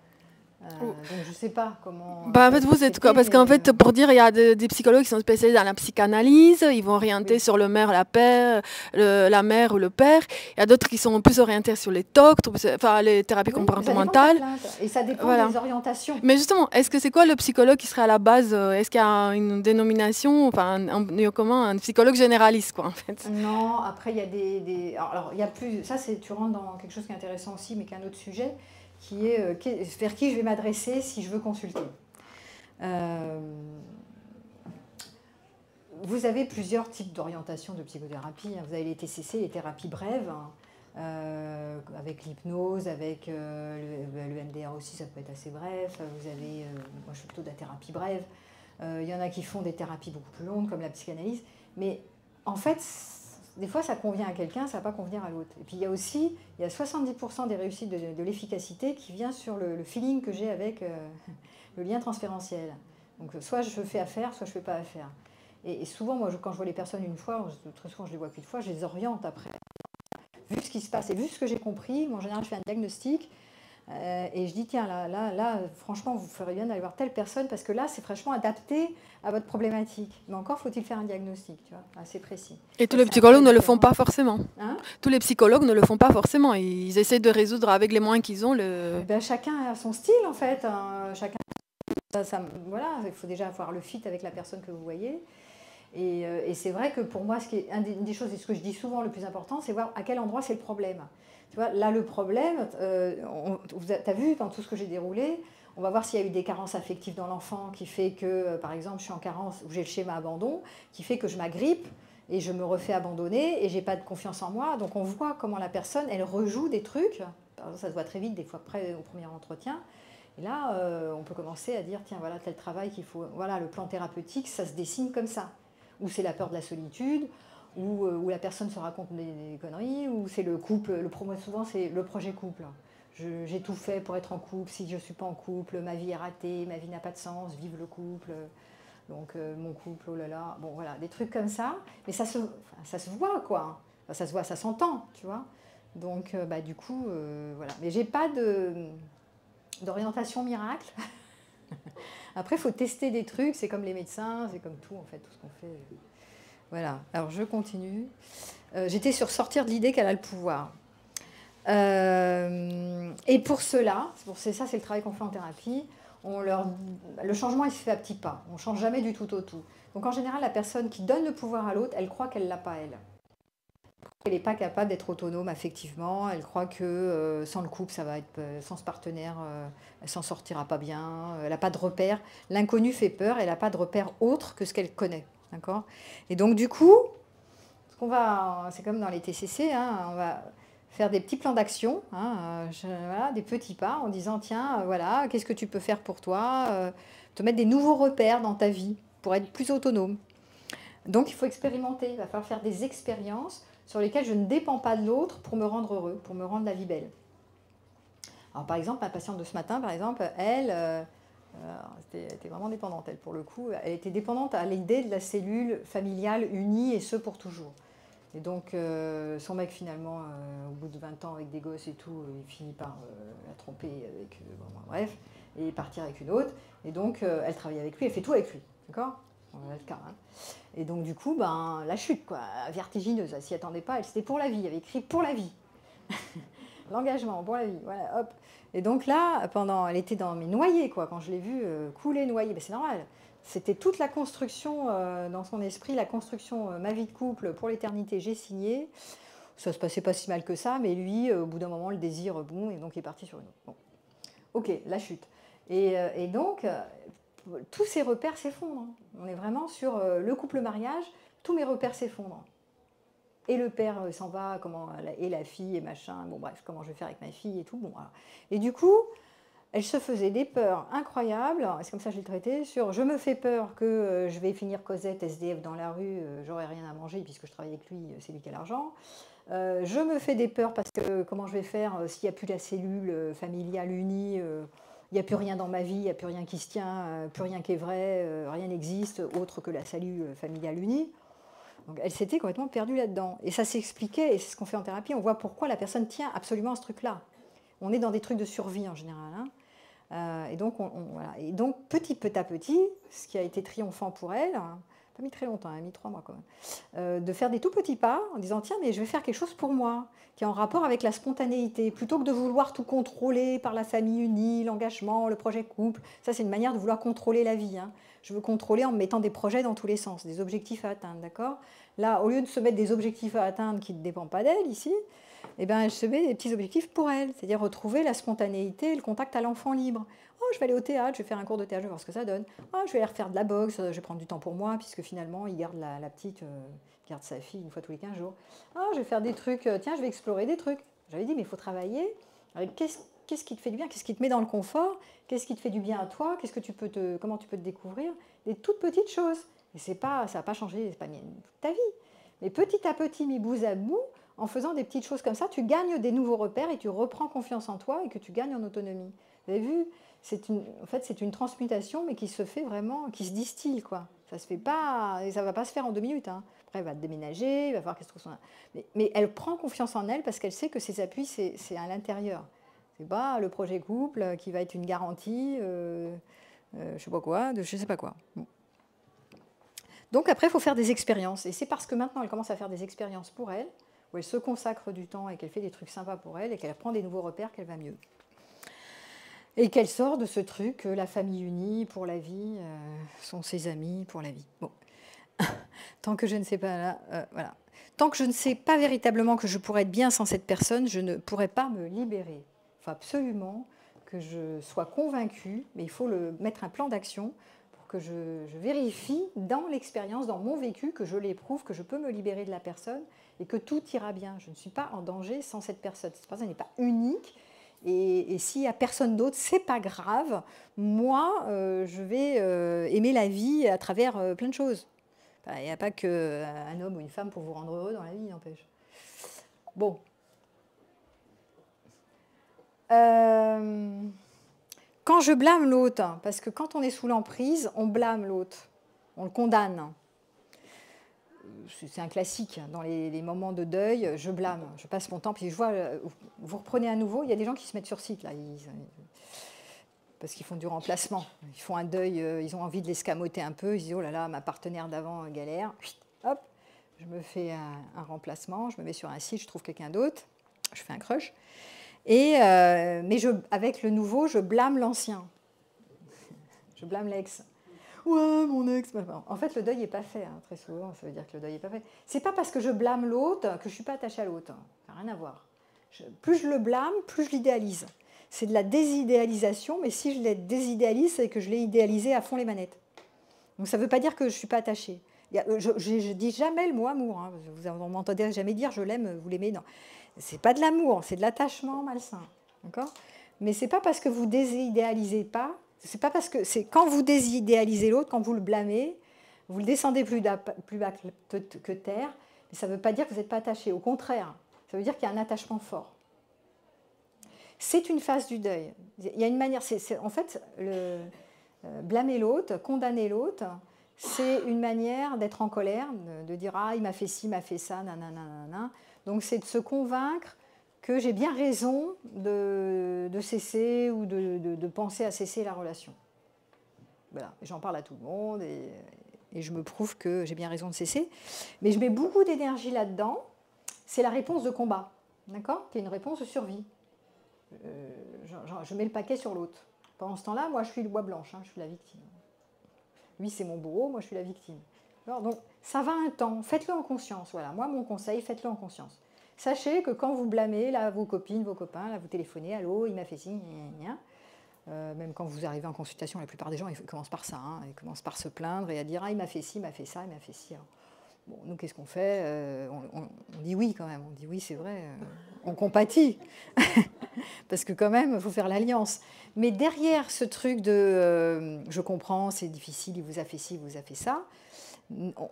Donc je sais pas comment. En fait, vous êtes quoi? Parce qu'en fait, pour dire, il y a des psychologues qui sont spécialisés dans la psychanalyse. Ils vont orienter sur le mère, la mère ou le père. Il y a d'autres qui sont plus orientés sur les TOC, enfin les thérapies comportementales. Et ça dépend des orientations. Mais justement, est-ce que c'est quoi le psychologue qui serait à la base? Est-ce qu'il y a une dénomination, enfin un psychologue généraliste, quoi, en fait? Non. Après, il y a des. Alors, il y a plus. Ça, tu rentres dans quelque chose qui est intéressant aussi, mais qui est un autre sujet. Qui est vers qui je vais m'adresser si je veux consulter. Vous avez plusieurs types d'orientation de psychothérapie. Vous avez les TCC, les thérapies brèves, avec l'hypnose, avec le MDR aussi, ça peut être assez bref. Vous avez, moi je suis plutôt de la thérapie brève. Il y en a qui font des thérapies beaucoup plus longues, comme la psychanalyse. Mais en fait, des fois, ça convient à quelqu'un, ça ne va pas convenir à l'autre. Et puis, il y a 70% des réussites de l'efficacité qui vient sur le feeling que j'ai avec le lien transférentiel. Donc, soit je fais affaire, soit je ne fais pas affaire. Et souvent, moi, quand je vois les personnes une fois, très souvent, je les vois qu'une fois, je les oriente après. Vu ce qui se passe et vu ce que j'ai compris, en général, je fais un diagnostic Et je dis, tiens, là, franchement, vous feriez bien d'aller voir telle personne parce que là, c'est franchement adapté à votre problématique. Mais encore, faut-il faire un diagnostic, tu vois, assez précis. Et tous les psychologues ne le font pas forcément. Tous les psychologues ne le font pas forcément. Ils essaient de résoudre avec les moyens qu'ils ont. Chacun a son style, en fait. Chacun, voilà, il faut déjà avoir le fit avec la personne que vous voyez. Et c'est vrai que pour moi, une des choses, et ce que je dis souvent, le plus important, c'est voir à quel endroit c'est le problème. Tu vois, là, le problème, tu as vu dans tout ce que j'ai déroulé, on va voir s'il y a eu des carences affectives dans l'enfant qui fait que, par exemple, je suis en carence ou j'ai le schéma abandon, qui fait que je m'agrippe et je me refais abandonner et j'ai pas de confiance en moi. Donc on voit comment la personne, elle rejoue des trucs. Ça se voit très vite, des fois près au premier entretien. Et là, on peut commencer à dire, tiens, voilà tel travail qu'il faut. Voilà, le plan thérapeutique, ça se dessine comme ça. Ou c'est la peur de la solitude, où la personne se raconte des conneries, ou c'est le couple, souvent c'est le projet couple. J'ai tout fait pour être en couple, si je ne suis pas en couple, ma vie est ratée, ma vie n'a pas de sens, vive le couple, donc mon couple, oh là là, bon voilà, des trucs comme ça, mais ça se voit quoi, enfin, ça se voit, ça s'entend, tu vois, donc du coup, voilà, mais j'ai pas d'orientation miracle. Après, il faut tester des trucs, c'est comme les médecins, c'est comme tout en fait, tout ce qu'on fait. Voilà, alors je continue. J'étais sur sortir de l'idée qu'elle a le pouvoir. Et pour cela, c'est le travail qu'on fait en thérapie, le changement il se fait à petits pas, on ne change jamais du tout au tout. Donc en général, la personne qui donne le pouvoir à l'autre, elle croit qu'elle ne l'a pas elle. Elle n'est pas capable d'être autonome affectivement, elle croit que sans le couple, ça va être, sans ce partenaire, elle s'en sortira pas bien, elle n'a pas de repère. L'inconnu fait peur, elle n'a pas de repère autre que ce qu'elle connaît. D'accord ? Et donc du coup, c'est comme dans les TCC, on va faire des petits plans d'action, voilà, des petits pas en disant tiens, voilà, qu'est-ce que tu peux faire pour toi, te mettre des nouveaux repères dans ta vie pour être plus autonome. Donc il faut expérimenter, il va falloir faire des expériences sur lesquelles je ne dépends pas de l'autre pour me rendre heureux, pour me rendre la vie belle. Alors par exemple, ma patiente de ce matin, par exemple, elle était vraiment dépendante, elle, pour le coup. Elle était dépendante à l'idée de la cellule familiale unie et ce pour toujours. Et donc, son mec, finalement, au bout de 20 ans avec des gosses et tout, il finit par la tromper avec, bref, et partir avec une autre. Et donc, elle travaille avec lui, elle fait tout avec lui, d'accord ? On a le cas. Et donc, du coup, la chute, quoi, vertigineuse, elle s'y attendait pas, c'était pour la vie, elle avait écrit pour la vie. L'engagement, pour la vie, voilà, hop. Et donc là, elle était noyée, quoi, quand je l'ai vue couler, noyée, c'est normal. C'était toute la construction dans son esprit, la construction, ma vie de couple pour l'éternité, j'ai signé. Ça se passait pas si mal que ça, mais lui, au bout d'un moment, le désir, bon, et donc il est parti sur une autre. Bon. Ok, la chute. Et donc, tous ces repères s'effondrent. On est vraiment sur le couple-mariage, tous mes repères s'effondrent. Et le père s'en va, et la fille, et machin, bon bref, comment je vais faire avec ma fille et tout. Bon, voilà. Et du coup, elle se faisait des peurs incroyables, c'est comme ça que je l'ai traité, sur je me fais peur que je vais finir Cosette, SDF dans la rue, j'aurai rien à manger puisque je travaille avec lui, c'est lui qui a l'argent. Je me fais des peurs parce que comment je vais faire s'il n'y a plus la cellule familiale unie, il n'y a plus rien dans ma vie, il n'y a plus rien qui se tient, plus rien qui est vrai, rien n'existe autre que la cellule familiale unie. Donc elle s'était complètement perdue là-dedans. Et ça s'expliquait, et c'est ce qu'on fait en thérapie, on voit pourquoi la personne tient absolument à ce truc-là. On est dans des trucs de survie en général. Et donc, voilà. Et donc, petit à petit, ce qui a été triomphant pour elle, pas mis très longtemps, elle a mis 3 mois quand même, de faire des tout petits pas en disant tiens, mais je vais faire quelque chose pour moi, qui est en rapport avec la spontanéité, plutôt que de vouloir tout contrôler par la famille unie, l'engagement, le projet couple. Ça, c'est une manière de vouloir contrôler la vie. Je veux contrôler en me mettant des projets dans tous les sens, des objectifs à atteindre, d'accord ? Là, au lieu de se mettre des objectifs à atteindre qui ne dépendent pas d'elle, ici, elle se met des petits objectifs pour elle, c'est-à-dire retrouver la spontanéité et le contact à l'enfant libre. Oh, je vais aller au théâtre, je vais faire un cours de théâtre, je vais voir ce que ça donne. Oh, je vais aller refaire de la boxe, je vais prendre du temps pour moi, puisque finalement, il garde la petite, il garde sa fille une fois tous les 15 jours. Oh, je vais faire des trucs, tiens, je vais explorer des trucs. J'avais dit, mais il faut travailler avec qu'est-ce qui te fait du bien, qu'est-ce qui te met dans le confort, qu'est-ce qui te fait du bien à toi, comment tu peux te découvrir, des toutes petites choses. Et ça ne va pas changer, c'est pas ta vie. Mais petit à petit, mis bout à bout, en faisant des petites choses comme ça, tu gagnes des nouveaux repères et tu reprends confiance en toi et que tu gagnes en autonomie. Vous avez vu ? En fait, c'est une transmutation, mais qui se fait vraiment, qui se distille, quoi. Ça se fait pas, et ça va pas se faire en 2 minutes. Après, elle va déménager, il va falloir qu'elle se trouve son... Mais elle prend confiance en elle parce qu'elle sait que ses appuis, c'est à l'intérieur. C'est pas le projet couple qui va être une garantie, je sais pas quoi, de je sais pas quoi. Bon. Donc après, il faut faire des expériences. Et c'est parce que maintenant, elle commence à faire des expériences pour elle, où elle se consacre du temps et qu'elle fait des trucs sympas pour elle et qu'elle prend des nouveaux repères qu'elle va mieux. Et qu'elle sort de ce truc, la famille unie pour la vie, sont ses amis pour la vie. Bon. Tant que je ne sais pas là, voilà. Tant que je ne sais pas véritablement que je pourrais être bien sans cette personne, je ne pourrais pas me libérer. Il faut absolument que je sois convaincue, mais il faut mettre un plan d'action pour que je vérifie dans l'expérience, dans mon vécu, que je l'éprouve, que je peux me libérer de la personne et que tout ira bien. Je ne suis pas en danger sans cette personne. Cette personne n'est pas unique. Et s'il n'y a personne d'autre, c'est pas grave. Moi, je vais aimer la vie à travers plein de choses. Il n'y a pas qu'un homme ou une femme pour vous rendre heureux dans la vie, n'empêche. Bon. Quand je blâme l'autre, parce que quand on est sous l'emprise, on blâme l'autre, on le condamne. C'est un classique, dans les moments de deuil, je blâme, je passe mon temps, puis je vois, vous reprenez à nouveau, il y a des gens qui se mettent sur site, là, parce qu'ils font du remplacement. Ils font un deuil, ils ont envie de l'escamoter un peu, ils disent, oh là là, ma partenaire d'avant galère, hop, je me fais un remplacement, je me mets sur un site, je trouve quelqu'un d'autre, je fais un crush, mais avec le nouveau, je blâme l'ancien, je blâme l'ex. Ouais, mon ex. En fait, le deuil n'est pas fait, hein, très souvent, ça veut dire que le deuil n'est pas fait. C'est pas parce que je blâme l'autre que je ne suis pas attachée à l'autre, ça n'a rien à voir. Plus je le blâme, plus je l'idéalise. C'est de la désidéalisation, mais si je l'ai désidéalise, c'est que je l'ai idéalisé à fond les manettes. Donc ça ne veut pas dire que je ne suis pas attachée. Je dis jamais le mot amour. Hein. Vous m'entendez jamais dire je l'aime, vous l'aimez. Non, c'est pas de l'amour, c'est de l'attachement malsain. D'accord ? Mais c'est pas parce que vous désidéalisez pas. C'est pas parce que c'est quand vous désidéalisez l'autre, quand vous le blâmez, vous le descendez plus bas que terre. Mais ça ne veut pas dire que vous n'êtes pas attaché. Au contraire, ça veut dire qu'il y a un attachement fort. C'est une phase du deuil. Il y a une manière. En fait, blâmer l'autre, condamner l'autre, c'est une manière d'être en colère, de dire ah il m'a fait ci, il m'a fait ça, nanana. Donc c'est de se convaincre que j'ai bien raison de cesser ou de penser à cesser la relation. Voilà, j'en parle à tout le monde et je me prouve que j'ai bien raison de cesser. Mais je mets beaucoup d'énergie là-dedans. C'est la réponse de combat, d'accord ? Qui est une réponse de survie. Je mets le paquet sur l'autre. Pendant ce temps-là, moi je suis le bois blanche, hein, je suis la victime. Lui c'est mon bourreau, moi je suis la victime. Alors, donc ça va un temps, faites-le en conscience. Voilà, moi mon conseil, faites-le en conscience. Sachez que quand vous blâmez là, vos copines, vos copains, là, vous téléphonez, allô, il m'a fait ci, même quand vous arrivez en consultation, la plupart des gens ils commencent par ça, hein, ils commencent par se plaindre et à dire ah il m'a fait ci, il m'a fait ça, il m'a fait ci. Alors, bon, nous qu'est-ce qu'on fait on dit oui quand même, on dit oui c'est vrai, on compatit, parce que quand même il faut faire l'alliance. Mais derrière ce truc de je comprends, c'est difficile, il vous a fait ci, il vous a fait ça,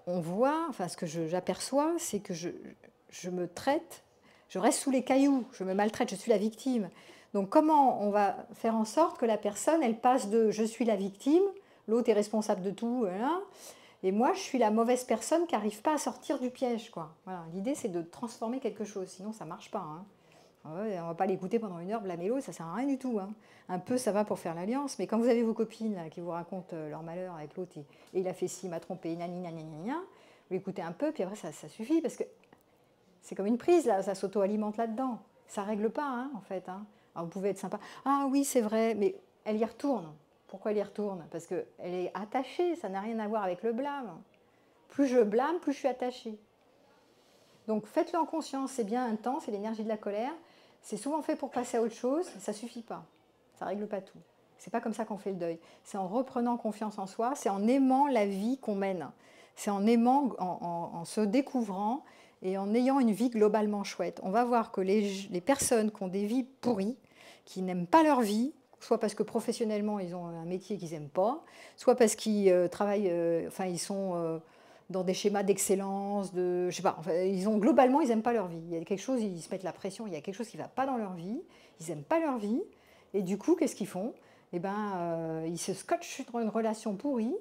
on voit, enfin ce que j'aperçois, c'est que je me traite, je reste sous les cailloux, je me maltraite, je suis la victime. Donc comment on va faire en sorte que la personne, elle passe de « je suis la victime », l'autre est responsable de tout, voilà, et moi je suis la mauvaise personne qui n'arrive pas à sortir du piège, quoi. Voilà. L'idée c'est de transformer quelque chose, sinon ça ne marche pas. Hein. Ouais, on ne va pas l'écouter pendant 1 heure, blâmer l'autre, ça ne sert à rien du tout. Hein. Un peu ça va pour faire l'alliance, mais quand vous avez vos copines là, qui vous racontent leur malheur avec l'autre, et il a fait ci, il m'a trompé, nani, nani, nani, vous écoutez un peu, puis après ça suffit, parce que c'est comme une prise, là, ça s'auto-alimente là-dedans. Ça ne règle pas, hein, en fait. Hein. Alors, vous pouvez être sympa. Ah oui, c'est vrai, mais elle y retourne. Pourquoi elle y retourne ? Parce qu'elle est attachée, ça n'a rien à voir avec le blâme. Plus je blâme, plus je suis attachée. Donc faites-le en conscience, c'est bien intense, c'est l'énergie de la colère. C'est souvent fait pour passer à autre chose, ça ne suffit pas. Ça ne règle pas tout. C'est pas comme ça qu'on fait le deuil. C'est en reprenant confiance en soi, c'est en aimant la vie qu'on mène. C'est en aimant, en se découvrant, et en ayant une vie globalement chouette. On va voir que les personnes qui ont des vies pourries, qui n'aiment pas leur vie, soit parce que professionnellement ils ont un métier qu'ils n'aiment pas, soit parce qu'ils travaillent, ils sont dans des schémas d'excellence, je sais pas, globalement ils n'aiment pas leur vie. Il y a quelque chose, ils se mettent la pression, il y a quelque chose qui ne va pas dans leur vie, ils n'aiment pas leur vie, et du coup qu'est-ce qu'ils font ? Eh ben, ils se scotchent dans une relation pourrie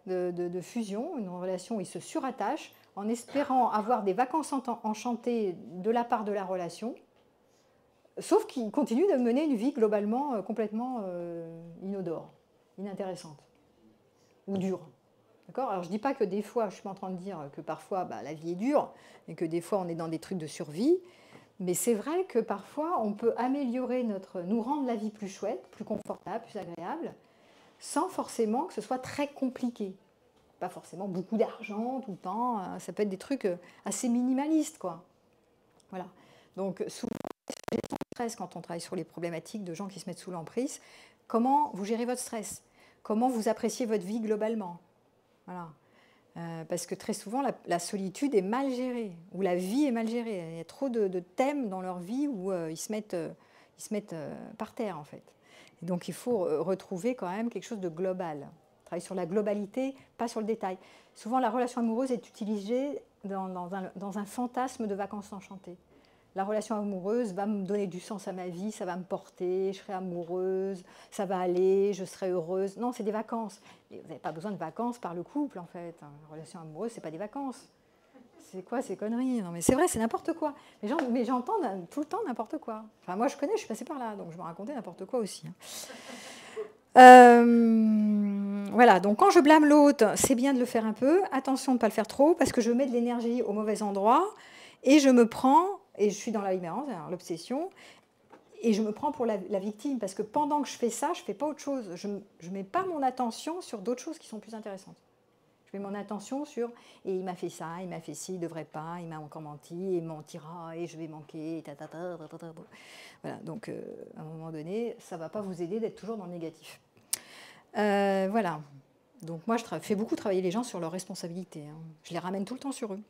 de fusion, une relation où ils se surattachent, en espérant avoir des vacances enchantées de la part de la relation, sauf qu'ils continuent de mener une vie globalement complètement inodore, inintéressante ou dure. D'accord ? Alors je ne dis pas que des fois, je ne suis pas en train de dire que parfois la vie est dure et que des fois on est dans des trucs de survie, mais c'est vrai que parfois on peut améliorer nous rendre la vie plus chouette, plus confortable, plus agréable, sans forcément que ce soit très compliqué. Pas forcément beaucoup d'argent tout le temps, ça peut être des trucs assez minimalistes, quoi. Voilà. Donc souvent, gestion du stress, quand on travaille sur les problématiques de gens qui se mettent sous l'emprise, comment vous gérez votre stress ? Comment vous appréciez votre vie globalement ? Voilà. Parce que très souvent, la solitude est mal gérée, ou la vie est mal gérée. Il y a trop de thèmes dans leur vie où ils se mettent par terre, en fait. Et donc, il faut retrouver quand même quelque chose de global. Travailler sur la globalité, pas sur le détail. Souvent, la relation amoureuse est utilisée dans un fantasme de vacances enchantées. La relation amoureuse va me donner du sens à ma vie, ça va me porter, je serai amoureuse, ça va aller, je serai heureuse. Non, c'est des vacances. Et vous n'avez pas besoin de vacances par le couple, en fait. La relation amoureuse, ce n'est pas des vacances. C'est quoi ces conneries? Non, mais c'est vrai, c'est n'importe quoi. Mais j'entends tout le temps n'importe quoi. Enfin, moi, je connais, je suis passée par là, donc je me racontais n'importe quoi aussi. Voilà, donc quand je blâme l'autre, c'est bien de le faire un peu. Attention de ne pas le faire trop, parce que je mets de l'énergie au mauvais endroit et je me prends... Et je suis dans la libérance, l'obsession, et je me prends pour la victime, parce que pendant que je fais ça, je ne fais pas autre chose. Je ne mets pas mon attention sur d'autres choses qui sont plus intéressantes. Je mets mon attention sur « et il m'a fait ça, il m'a fait ci, il ne devrait pas, il m'a encore menti, et il mentira, et je vais manquer, et Voilà, donc à un moment donné, ça ne va pas vous aider d'être toujours dans le négatif. Voilà. Donc moi, je fais beaucoup travailler les gens sur leurs responsabilités. Je les ramène tout le temps sur eux.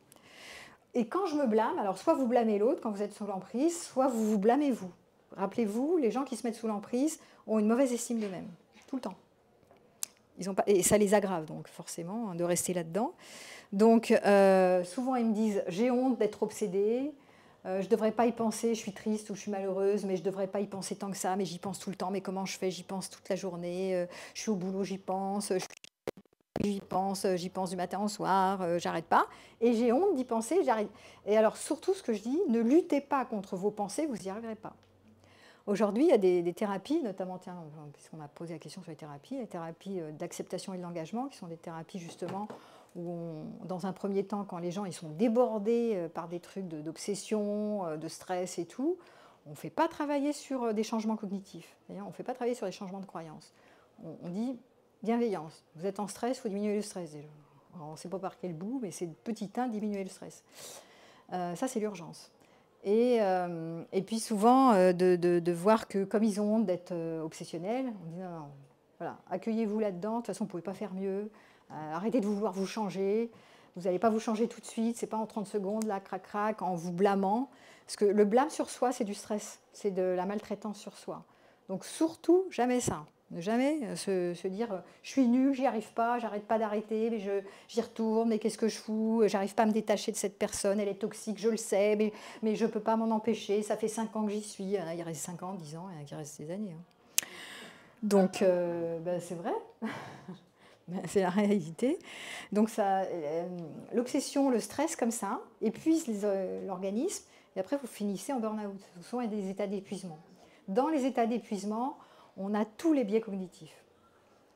Et quand je me blâme, alors soit vous blâmez l'autre quand vous êtes sous l'emprise, soit vous vous blâmez vous. Rappelez-vous, les gens qui se mettent sous l'emprise ont une mauvaise estime d'eux-mêmes, tout le temps. Et ça les aggrave, donc forcément, de rester là-dedans. Donc souvent ils me disent, j'ai honte d'être obsédée, je ne devrais pas y penser, je suis triste ou je suis malheureuse, mais je ne devrais pas y penser tant que ça, mais j'y pense tout le temps, mais comment je fais? J'y pense toute la journée, je suis au boulot, j'y pense, j'y pense du matin au soir, j'arrête pas. Et j'ai honte d'y penser, j'arrête. Et alors, surtout, ce que je dis, ne luttez pas contre vos pensées, vous n'y arriverez pas. Aujourd'hui, il y a des thérapies, notamment, puisqu'on m'a posé la question sur les thérapies d'acceptation et de l'engagement, qui sont des thérapies, justement, où dans un premier temps, quand les gens ils sont débordés par des trucs d'obsession, de stress et tout, on ne fait pas travailler sur des changements cognitifs. On ne fait pas travailler sur des changements de croyances. On dit... Bienveillance. Vous êtes en stress, il faut diminuer le stress déjà. Alors, on ne sait pas par quel bout, mais c'est petit 1, diminuer le stress. Ça, c'est l'urgence. Et puis souvent, de voir que comme ils ont honte d'être obsessionnels, on dit non, voilà, accueillez-vous là-dedans, de toute façon, vous ne pouvez pas faire mieux, arrêtez de vouloir vous changer, vous n'allez pas vous changer tout de suite, ce n'est pas en 30 secondes, là, crac, en vous blâmant. Parce que le blâme sur soi, c'est du stress, c'est de la maltraitance sur soi. Donc surtout, jamais ça. Ne jamais se dire « je suis nulle, j'y arrive pas, j'arrête pas d'arrêter, mais j'y retourne, mais qu'est-ce que je fous, j'arrive pas à me détacher de cette personne, elle est toxique, je le sais, mais je peux pas m'en empêcher, ça fait 5 ans que j'y suis. » Il reste 5 ans, 10 ans, il reste des années. Donc, c'est vrai, c'est la réalité. Donc l'obsession, le stress comme ça, épuise l'organisme, et après vous finissez en burn-out. Ce sont des états d'épuisement. Dans les états d'épuisement, on a tous les biais cognitifs.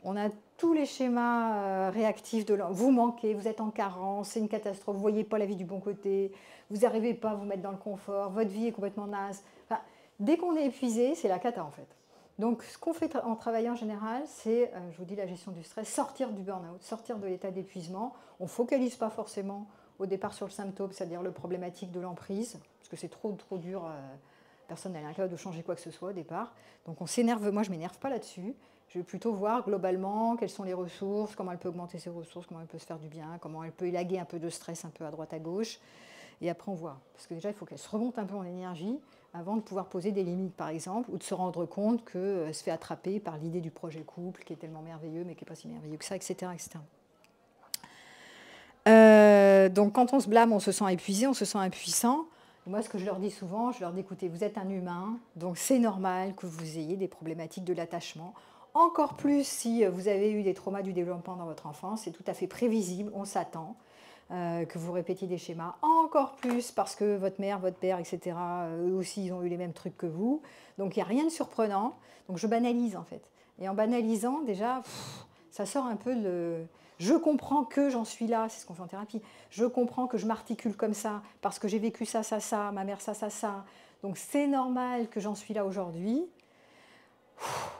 On a tous les schémas réactifs de vous manquez, vous êtes en carence, c'est une catastrophe, vous ne voyez pas la vie du bon côté, vous n'arrivez pas à vous mettre dans le confort, votre vie est complètement naze. Enfin, dès qu'on est épuisé, c'est la cata en fait. Donc ce qu'on fait en travaillant en général, c'est, je vous dis la gestion du stress, sortir du burn-out, sortir de l'état d'épuisement. On ne focalise pas forcément au départ sur le symptôme, c'est-à-dire le problématique de l'emprise, parce que c'est trop dur. Personne n'est incapable de changer quoi que ce soit au départ. Donc on s'énerve, moi je ne m'énerve pas là-dessus. Je vais plutôt voir globalement quelles sont les ressources, comment elle peut augmenter ses ressources, comment elle peut se faire du bien, comment elle peut élaguer un peu de stress un peu à droite à gauche. Et après on voit. Parce que déjà il faut qu'elle se remonte un peu en énergie avant de pouvoir poser des limites par exemple, ou de se rendre compte qu'elle se fait attraper par l'idée du projet couple qui est tellement merveilleux mais qui n'est pas si merveilleux que ça, etc. Donc quand on se blâme, on se sent épuisé, on se sent impuissant. Moi, ce que je leur dis souvent, je leur dis, écoutez, vous êtes un humain, donc c'est normal que vous ayez des problématiques de l'attachement. Encore plus si vous avez eu des traumas du développement dans votre enfance, c'est tout à fait prévisible, on s'attend. que vous répétiez des schémas encore plus parce que votre mère, votre père, etc., eux aussi, ils ont eu les mêmes trucs que vous. Donc, il n'y a rien de surprenant. Donc, je banalise, en fait. Et en banalisant, déjà, ça sort un peu de... Je comprends que j'en suis là, c'est ce qu'on fait en thérapie. Je comprends que je m'articule comme ça parce que j'ai vécu ça, ça, ça, ma mère, ça, ça, ça. Donc, c'est normal que j'en suis là aujourd'hui.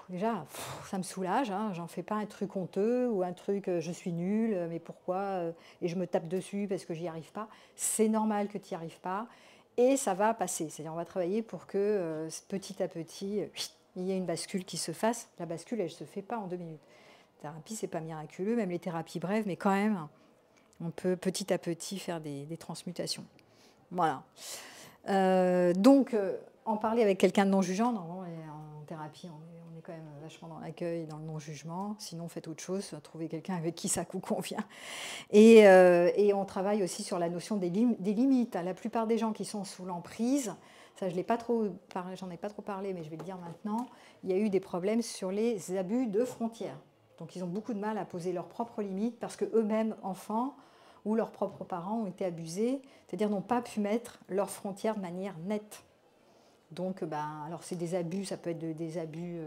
Déjà, ça me soulage, hein. J'en fais pas un truc honteux ou un truc je suis nulle, mais pourquoi et je me tape dessus parce que j'y arrive pas. C'est normal que tu n'y arrives pas et ça va passer. C'est-à-dire on va travailler pour que petit à petit, il y ait une bascule qui se fasse. La bascule, elle ne se fait pas en 2 minutes. La thérapie, c'est pas miraculeux, même les thérapies brèves, mais quand même, on peut petit à petit faire des transmutations. Voilà. Donc, en parler avec quelqu'un de non-jugeant, normalement, en thérapie, on est quand même vachement dans l'accueil, dans le non-jugement. Sinon, faites autre chose, trouvez quelqu'un avec qui ça vous convient. Et on travaille aussi sur la notion des limites. La plupart des gens qui sont sous l'emprise, ça, j'en ai pas trop parlé, mais je vais le dire maintenant, il y a eu des problèmes sur les abus de frontières. Donc, ils ont beaucoup de mal à poser leurs propres limites parce qu'eux-mêmes, enfants, ou leurs propres parents ont été abusés, c'est-à-dire n'ont pas pu mettre leurs frontières de manière nette. Donc, alors c'est des abus, ça peut être des abus,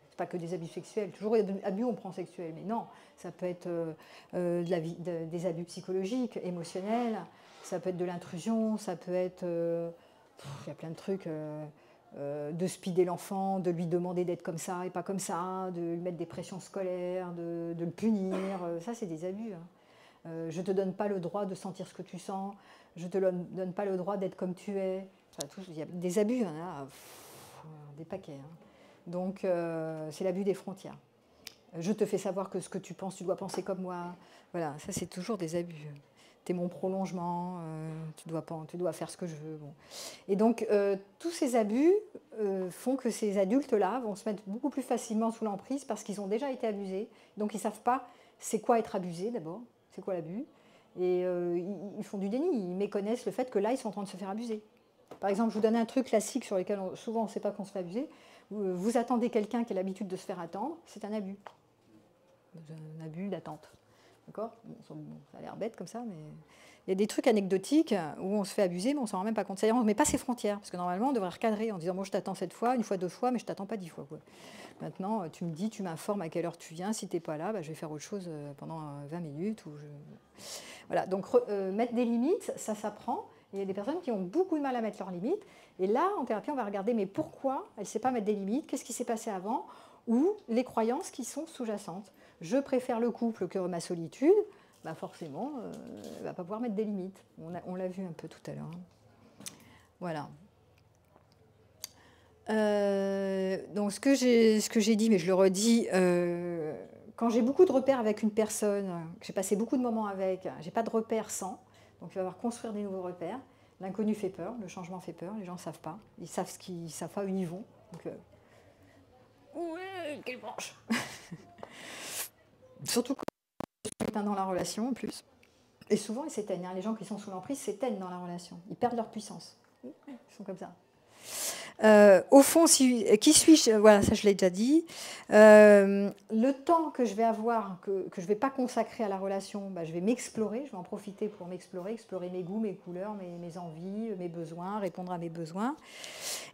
c'est pas que des abus sexuels, toujours abus on prend sexuel, mais non, ça peut être des abus psychologiques, émotionnels, ça peut être de l'intrusion, ça peut être, il y a plein de trucs, de speeder l'enfant, de lui demander d'être comme ça et pas comme ça, de lui mettre des pressions scolaires, de le punir, ça c'est des abus. Hein. Je ne te donne pas le droit de sentir ce que tu sens, je ne te donne pas le droit d'être comme tu es. Enfin, il y a des abus, hein, des paquets. Hein. Donc, c'est l'abus des frontières. Je te fais savoir que ce que tu penses, tu dois penser comme moi. Voilà, ça, c'est toujours des abus. Tu es mon prolongement, tu dois faire ce que je veux. Bon. Et donc, tous ces abus font que ces adultes-là vont se mettre beaucoup plus facilement sous l'emprise parce qu'ils ont déjà été abusés. Donc, ils ne savent pas c'est quoi être abusé, d'abord. C'est quoi l'abus? Et ils font du déni. Ils méconnaissent le fait que là, ils sont en train de se faire abuser. Par exemple, je vous donne un truc classique sur lequel souvent on ne sait pas qu'on se fait abuser. Vous attendez quelqu'un qui a l'habitude de se faire attendre, c'est un abus. Un abus d'attente. D'accord ? Ça a l'air bête comme ça, mais il y a des trucs anecdotiques où on se fait abuser, mais on ne s'en rend même pas compte. C'est-à-dire on ne met pas ses frontières, parce que normalement on devrait recadrer en disant moi je t'attends cette fois, une fois, 2 fois, mais je ne t'attends pas 10 fois. Quoi. Maintenant, tu me dis, tu m'informes à quelle heure tu viens, si tu n'es pas là, je vais faire autre chose pendant 20 minutes. Voilà, donc mettre des limites, ça s'apprend. Il y a des personnes qui ont beaucoup de mal à mettre leurs limites. Et là, en thérapie, on va regarder, mais pourquoi elle ne sait pas mettre des limites? Qu'est-ce qui s'est passé avant? Ou les croyances qui sont sous-jacentes. Je préfère le couple que ma solitude. Forcément, elle ne va pas pouvoir mettre des limites. On l'a vu un peu tout à l'heure. Voilà. Donc, ce que j'ai dit, mais je le redis, quand j'ai beaucoup de repères avec une personne, que j'ai passé beaucoup de moments avec, je n'ai pas de repères sans. Donc, il va falloir construire des nouveaux repères. L'inconnu fait peur, le changement fait peur, les gens ne savent pas. Ils savent ce qu'ils savent pas où ils vont. Donc, ouais, quelle branche. Surtout quand ils s'éteignent dans la relation, en plus. Et souvent, ils s'éteignent. Hein. Les gens qui sont sous l'emprise s'éteignent dans la relation. Ils perdent leur puissance. Ils sont comme ça. Au fond, qui suis-je? Voilà, ça je l'ai déjà dit. Le temps que je vais avoir, que je ne vais pas consacrer à la relation, je vais m'explorer, je vais en profiter pour m'explorer, explorer mes goûts, mes couleurs, mes envies, mes besoins, répondre à mes besoins.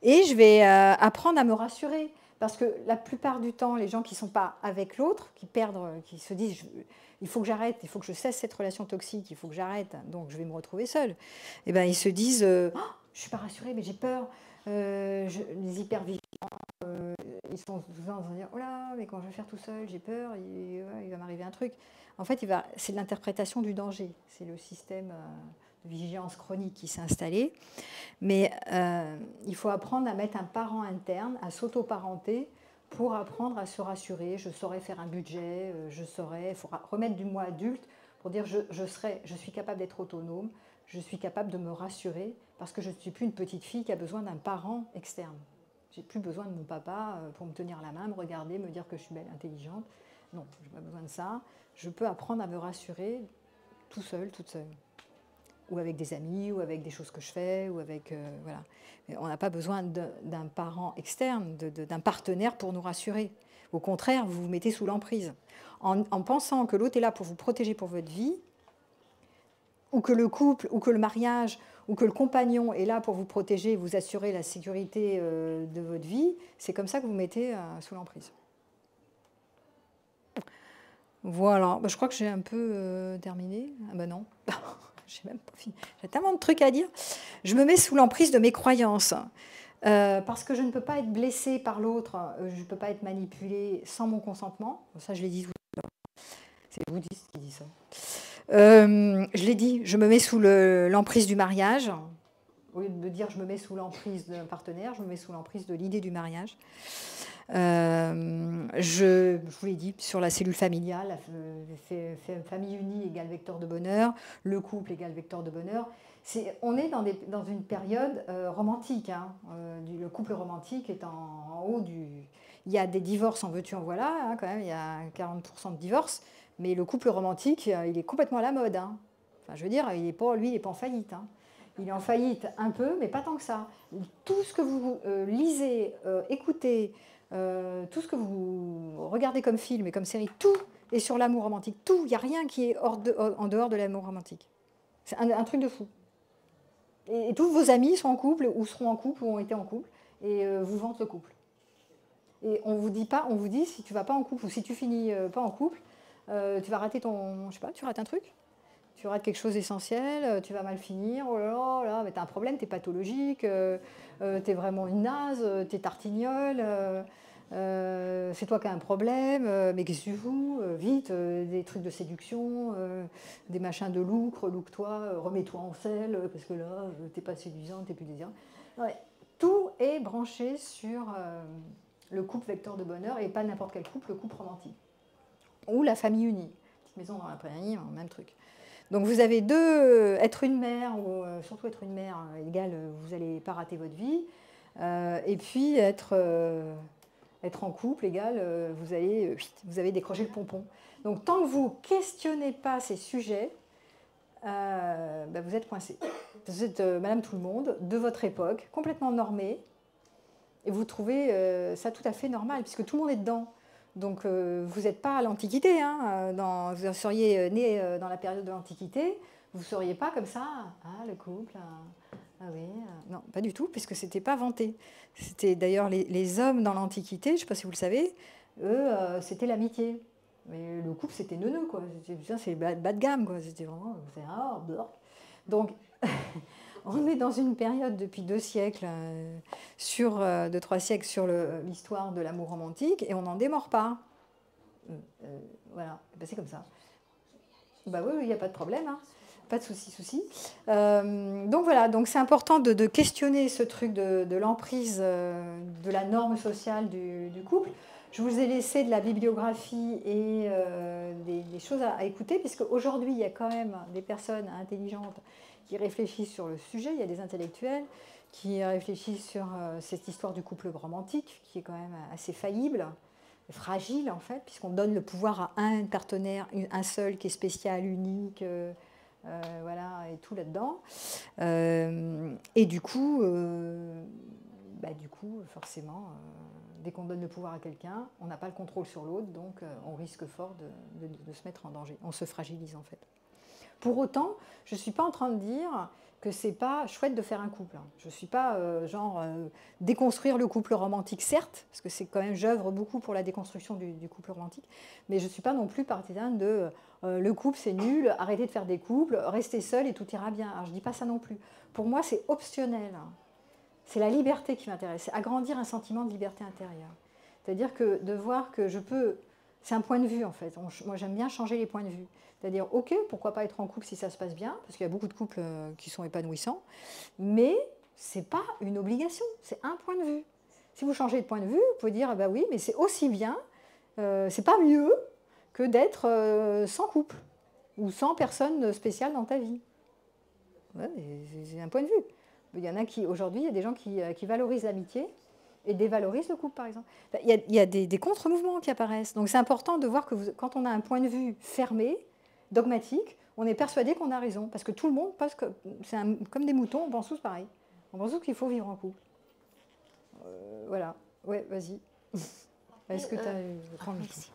Et je vais apprendre à me rassurer. Parce que la plupart du temps, les gens qui ne sont pas avec l'autre, qui se disent il faut que j'arrête, il faut que je cesse cette relation toxique, il faut que j'arrête, donc je vais me retrouver seule. Et ils se disent je ne suis pas rassurée, mais j'ai peur. Les hypervigilants, ils sont souvent en train de dire oh là, mais quand je vais faire tout seul, j'ai peur, il va m'arriver un truc. En fait, c'est de l'interprétation du danger. C'est le système de vigilance chronique qui s'est installé. Mais il faut apprendre à mettre un parent interne, à s'auto-parenter pour apprendre à se rassurer. Je saurais faire un budget, il faut remettre du moi adulte pour dire je suis capable d'être autonome, je suis capable de me rassurer parce que je ne suis plus une petite fille qui a besoin d'un parent externe. Je n'ai plus besoin de mon papa pour me tenir la main, me regarder, me dire que je suis belle, intelligente. Non, je n'ai pas besoin de ça. Je peux apprendre à me rassurer tout seul, toute seule. Ou avec des amis, ou avec des choses que je fais, ou avec... voilà. On n'a pas besoin d'un parent externe, d'un partenaire pour nous rassurer. Au contraire, vous vous mettez sous l'emprise. En pensant que l'autre est là pour vous protéger pour votre vie, ou que le couple, ou que le mariage, ou que le compagnon est là pour vous protéger, vous assurer la sécurité de votre vie, c'est comme ça que vous mettez sous l'emprise. Voilà, je crois que j'ai un peu terminé. Ah ben non, j'ai même pas fini. J'ai tellement de trucs à dire. Je me mets sous l'emprise de mes croyances. Parce que je ne peux pas être blessée par l'autre, je ne peux pas être manipulée sans mon consentement. Ça, je l'ai dit tout à l'heure. C'est le bouddhiste qui dit ça. Je l'ai dit, je me mets sous l'emprise du mariage. Au lieu de dire je me mets sous l'emprise d'un partenaire, je me mets sous l'emprise de l'idée du mariage. Je vous l'ai dit, sur la cellule familiale, famille unie égale vecteur de bonheur, le couple égale vecteur de bonheur. On est dans une période romantique. Hein. Le couple romantique est en haut du... Il y a des divorces, en veux-tu, en voilà, hein, quand même, il y a 40% de divorces, mais le couple romantique, il est complètement à la mode. Hein. Enfin, je veux dire, lui, il n'est pas en faillite. Hein. Il est en faillite un peu, mais pas tant que ça. Tout ce que vous lisez, écoutez, tout ce que vous regardez comme film et comme série, tout est sur l'amour romantique. Tout, il n'y a rien qui est en dehors de l'amour romantique. C'est un truc de fou. Et tous vos amis sont en couple, ou seront en couple, ou ont été en couple, et vous vantent le couple. Et on vous dit, si tu ne vas pas en couple, ou si tu finis pas en couple, tu vas rater je sais pas, tu rates un truc. Tu rates quelque chose d'essentiel, tu vas mal finir, oh là là, mais tu as un problème, tu es pathologique, tu es vraiment une naze, tu es tartignole, c'est toi qui as un problème, mais qu'est-ce que tu fous? Vite, des trucs de séduction, des machins de look-toi, remets-toi en selle, parce que là, t'es pas séduisant, t'es plus désirant. Ouais. Tout est branché sur le couple vecteur de bonheur, et pas n'importe quel couple, le couple romantique. Ou la famille unie. Petite maison dans la prairie, même truc. Donc vous avez être une mère, ou surtout être une mère, égale, vous n'allez pas rater votre vie. Et puis être en couple, égale, vous avez décroché le pompon. Donc tant que vous ne questionnez pas ces sujets, vous êtes coincé. Vous êtes Madame Tout-le-Monde, de votre époque, complètement normée, et vous trouvez ça tout à fait normal, puisque tout le monde est dedans. Donc vous n'êtes pas à l'Antiquité, hein, vous seriez né dans la période de l'Antiquité, vous ne seriez pas comme ça, le couple, ah oui, non, pas du tout, puisque ce n'était pas vanté. C'était d'ailleurs les hommes dans l'Antiquité, je ne sais pas si vous le savez, eux, c'était l'amitié. Mais le couple, c'était neuneux, quoi. C'est bas de gamme, quoi. C'était vraiment... Donc, on est dans une période depuis 2 siècles, 2-3 siècles, sur l'histoire de l'amour romantique, et on n'en démord pas. Voilà, c'est comme ça. Bah oui, il n'y a pas de problème, hein. Pas de souci. Donc voilà, donc c'est important de questionner ce truc de l'emprise de la norme sociale du couple. Je vous ai laissé de la bibliographie et des choses à écouter, puisque aujourd'hui, il y a quand même des personnes intelligentes qui réfléchissent sur le sujet. Il y a des intellectuels qui réfléchissent sur cette histoire du couple romantique, qui est quand même assez faillible, fragile en fait, puisqu'on donne le pouvoir à un partenaire, un seul qui est spécial, unique, voilà, et tout là-dedans. Et du coup, forcément, dès qu'on donne le pouvoir à quelqu'un, on n'a pas le contrôle sur l'autre, donc on risque fort de se mettre en danger. On se fragilise en fait. Pour autant, je ne suis pas en train de dire que c'est pas chouette de faire un couple. Je ne suis pas déconstruire le couple romantique, certes, parce que c'est quand même, j'œuvre beaucoup pour la déconstruction du couple romantique, mais je ne suis pas non plus partisane de le couple c'est nul, arrêtez de faire des couples, restez seul et tout ira bien. Alors je ne dis pas ça non plus. Pour moi, c'est optionnel. C'est la liberté qui m'intéresse, c'est agrandir un sentiment de liberté intérieure. C'est-à-dire que de voir que je peux... C'est un point de vue en fait. Moi j'aime bien changer les points de vue. C'est-à-dire, ok, pourquoi pas être en couple si ça se passe bien, parce qu'il y a beaucoup de couples qui sont épanouissants, mais ce n'est pas une obligation, c'est un point de vue. Si vous changez de point de vue, vous pouvez dire, bah oui, mais c'est aussi bien, c'est pas mieux que d'être sans couple, ou sans personne spéciale dans ta vie. Ouais, c'est un point de vue. Il y en a qui, aujourd'hui, il y a des gens qui valorisent l'amitié, et dévalorisent le couple, par exemple. Il y a des contre-mouvements qui apparaissent. Donc c'est important de voir que quand on a un point de vue fermé, dogmatique, on est persuadé qu'on a raison. Parce que tout le monde pense que c'est comme des moutons, on pense tous pareil. On pense tous qu'il faut vivre en couple. Voilà. Ouais, vas-y. Est-ce que tu as... Merci.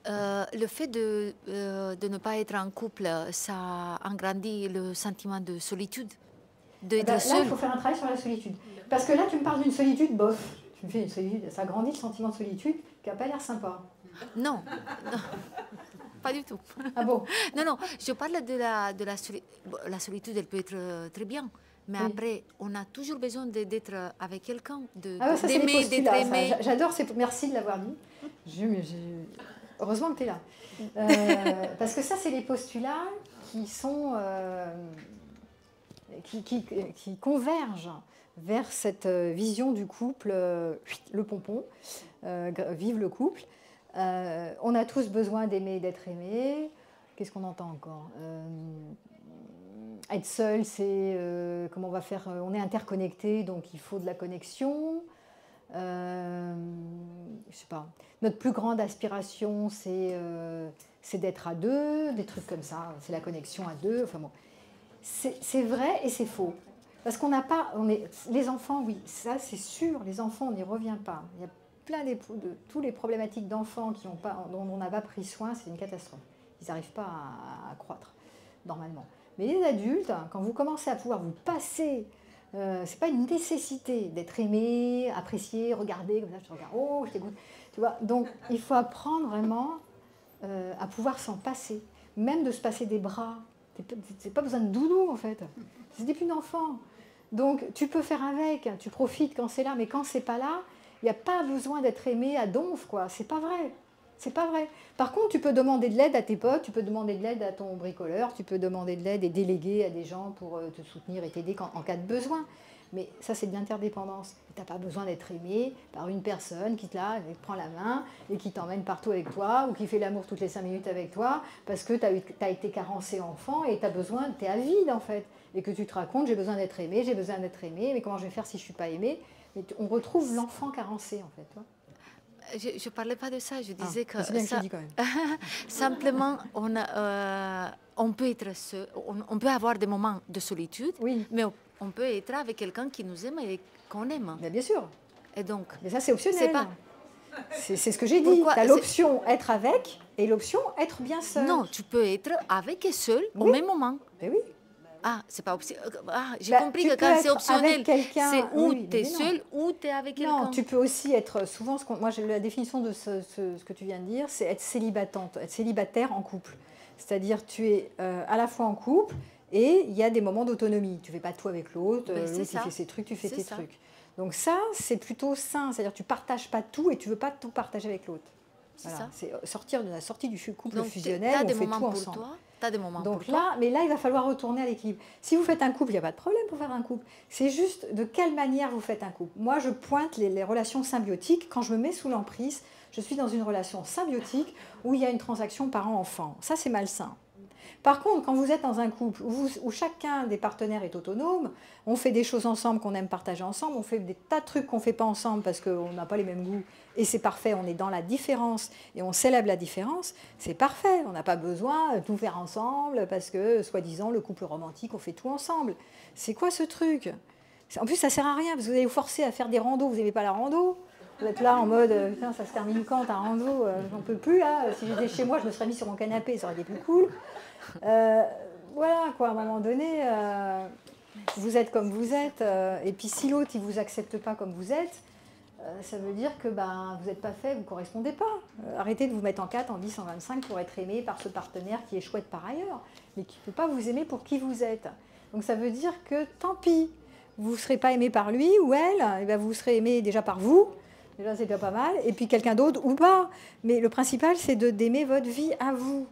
Le fait de ne pas être en couple, ça agrandit le sentiment de solitude, d'être seul. Là, il faut faire un travail sur la solitude. Parce que là, tu me parles d'une solitude bof. Tu me fais une solitude, ça agrandit le sentiment de solitude qui n'a pas l'air sympa. Non, non, pas du tout. Ah bon? Non, non, je parle de la solitude. La solitude, elle peut être très bien. Mais après, on a toujours besoin d'être avec quelqu'un, d'aimer, d'être aimé. J'adore, merci de l'avoir dit. Heureusement que tu es là. Parce que ça, c'est les postulats qui sont... qui convergent vers cette vision du couple, le pompon, vive le couple. On a tous besoin d'aimer et d'être aimé. Qu'est-ce qu'on entend encore? Être seul, c'est comment on va faire. On est interconnecté, donc il faut de la connexion. Je sais pas. Notre plus grande aspiration, c'est d'être à deux, des trucs comme ça. C'est la connexion à deux. Enfin bon, c'est vrai et c'est faux. Parce qu'on n'a pas, les enfants, oui, ça c'est sûr. Les enfants, on n'y revient pas. Il y a plein de tous les problématiques d'enfants dont on n'a pas pris soin, c'est une catastrophe. Ils n'arrivent pas à croître normalement. Mais les adultes, quand vous commencez à pouvoir vous passer, c'est pas une nécessité d'être aimé, apprécié, regardé, comme ça je te regarde, oh je t'écoute, tu vois. Donc il faut apprendre vraiment à pouvoir s'en passer, même de se passer des bras. C'est pas besoin de doudou en fait, c'est des plus d'enfants. Donc tu peux faire avec, tu profites quand c'est là, mais quand c'est pas là, il n'y a pas besoin d'être aimé à donf, quoi. C'est pas vrai. C'est pas vrai. Par contre, tu peux demander de l'aide à tes potes, tu peux demander de l'aide à ton bricoleur, tu peux demander de l'aide et déléguer à des gens pour te soutenir et t'aider en cas de besoin. Mais ça, c'est de l'interdépendance. Tu n'as pas besoin d'être aimé par une personne qui te prend la main et qui t'emmène partout avec toi ou qui fait l'amour toutes les 5 minutes avec toi parce que tu as été carencé enfant et tu as besoin, tu es à vide en fait. Et que tu te racontes, j'ai besoin d'être aimé, mais comment je vais faire si je ne suis pas aimée? Mais on retrouve l'enfant carencé en fait. Toi. Je ne parlais pas de ça, je disais que c'est bien que je dis quand même. Simplement, on peut être seul, on peut avoir des moments de solitude, oui. Mais on peut être avec quelqu'un qui nous aime et qu'on aime. Mais bien sûr. Et donc, mais ça, c'est optionnel. C'est ce que j'ai dit. Tu as l'option être avec et l'option être bien seul. Non, tu peux être avec et seul au même moment. Mais oui. Ah, c'est pas optionnel. Ah, j'ai compris que quand c'est optionnel, c'est où tu es seul ou tu es avec quelqu'un. Non, tu peux aussi être souvent, moi j'ai la définition de ce que tu viens de dire, c'est être célibatante, être célibataire en couple. C'est-à-dire tu es à la fois en couple et il y a des moments d'autonomie. Tu ne fais pas tout avec l'autre, l'autre il fait ses trucs, tu fais tes trucs. Donc ça, c'est plutôt sain, c'est-à-dire tu ne partages pas tout et tu ne veux pas tout partager avec l'autre. Voilà. C'est sortir de la sortie du couple fusionnel, on fait tout ensemble. Tu as des moments donc pour là, toi. Mais là, il va falloir retourner à l'équilibre. Si vous faites un couple, il n'y a pas de problème pour faire un couple. C'est juste de quelle manière vous faites un couple. Moi, je pointe les relations symbiotiques. Quand je me mets sous l'emprise, je suis dans une relation symbiotique où il y a une transaction parent-enfant. Ça, c'est malsain. Par contre, quand vous êtes dans un couple où chacun des partenaires est autonome, on fait des choses ensemble qu'on aime partager ensemble, on fait des tas de trucs qu'on ne fait pas ensemble parce qu'on n'a pas les mêmes goûts, et c'est parfait, on est dans la différence et on célèbre la différence, c'est parfait, on n'a pas besoin de tout faire ensemble parce que, soi-disant, le couple romantique, on fait tout ensemble. C'est quoi ce truc? En plus, ça ne sert à rien, parce que vous allez vous forcer à faire des randos, vous n'aimez pas la rando. Vous êtes là en mode, putain, ça se termine quand ta rando, j'en peux plus là. Si j'étais chez moi, je me serais mis sur mon canapé, ça aurait été plus cool. Voilà, quoi, à un moment donné, vous êtes comme vous êtes. Et puis si l'autre, il ne vous accepte pas comme vous êtes, ça veut dire que vous n'êtes pas fait, vous ne correspondez pas. Arrêtez de vous mettre en 4, en 10, en 25 pour être aimé par ce partenaire qui est chouette par ailleurs, mais qui ne peut pas vous aimer pour qui vous êtes. Donc ça veut dire que tant pis, vous ne serez pas aimé par lui ou elle, et bien vous serez aimé déjà par vous. Déjà, c'est déjà pas mal. Et puis quelqu'un d'autre ou pas. Mais le principal, c'est d'aimer votre vie à vous.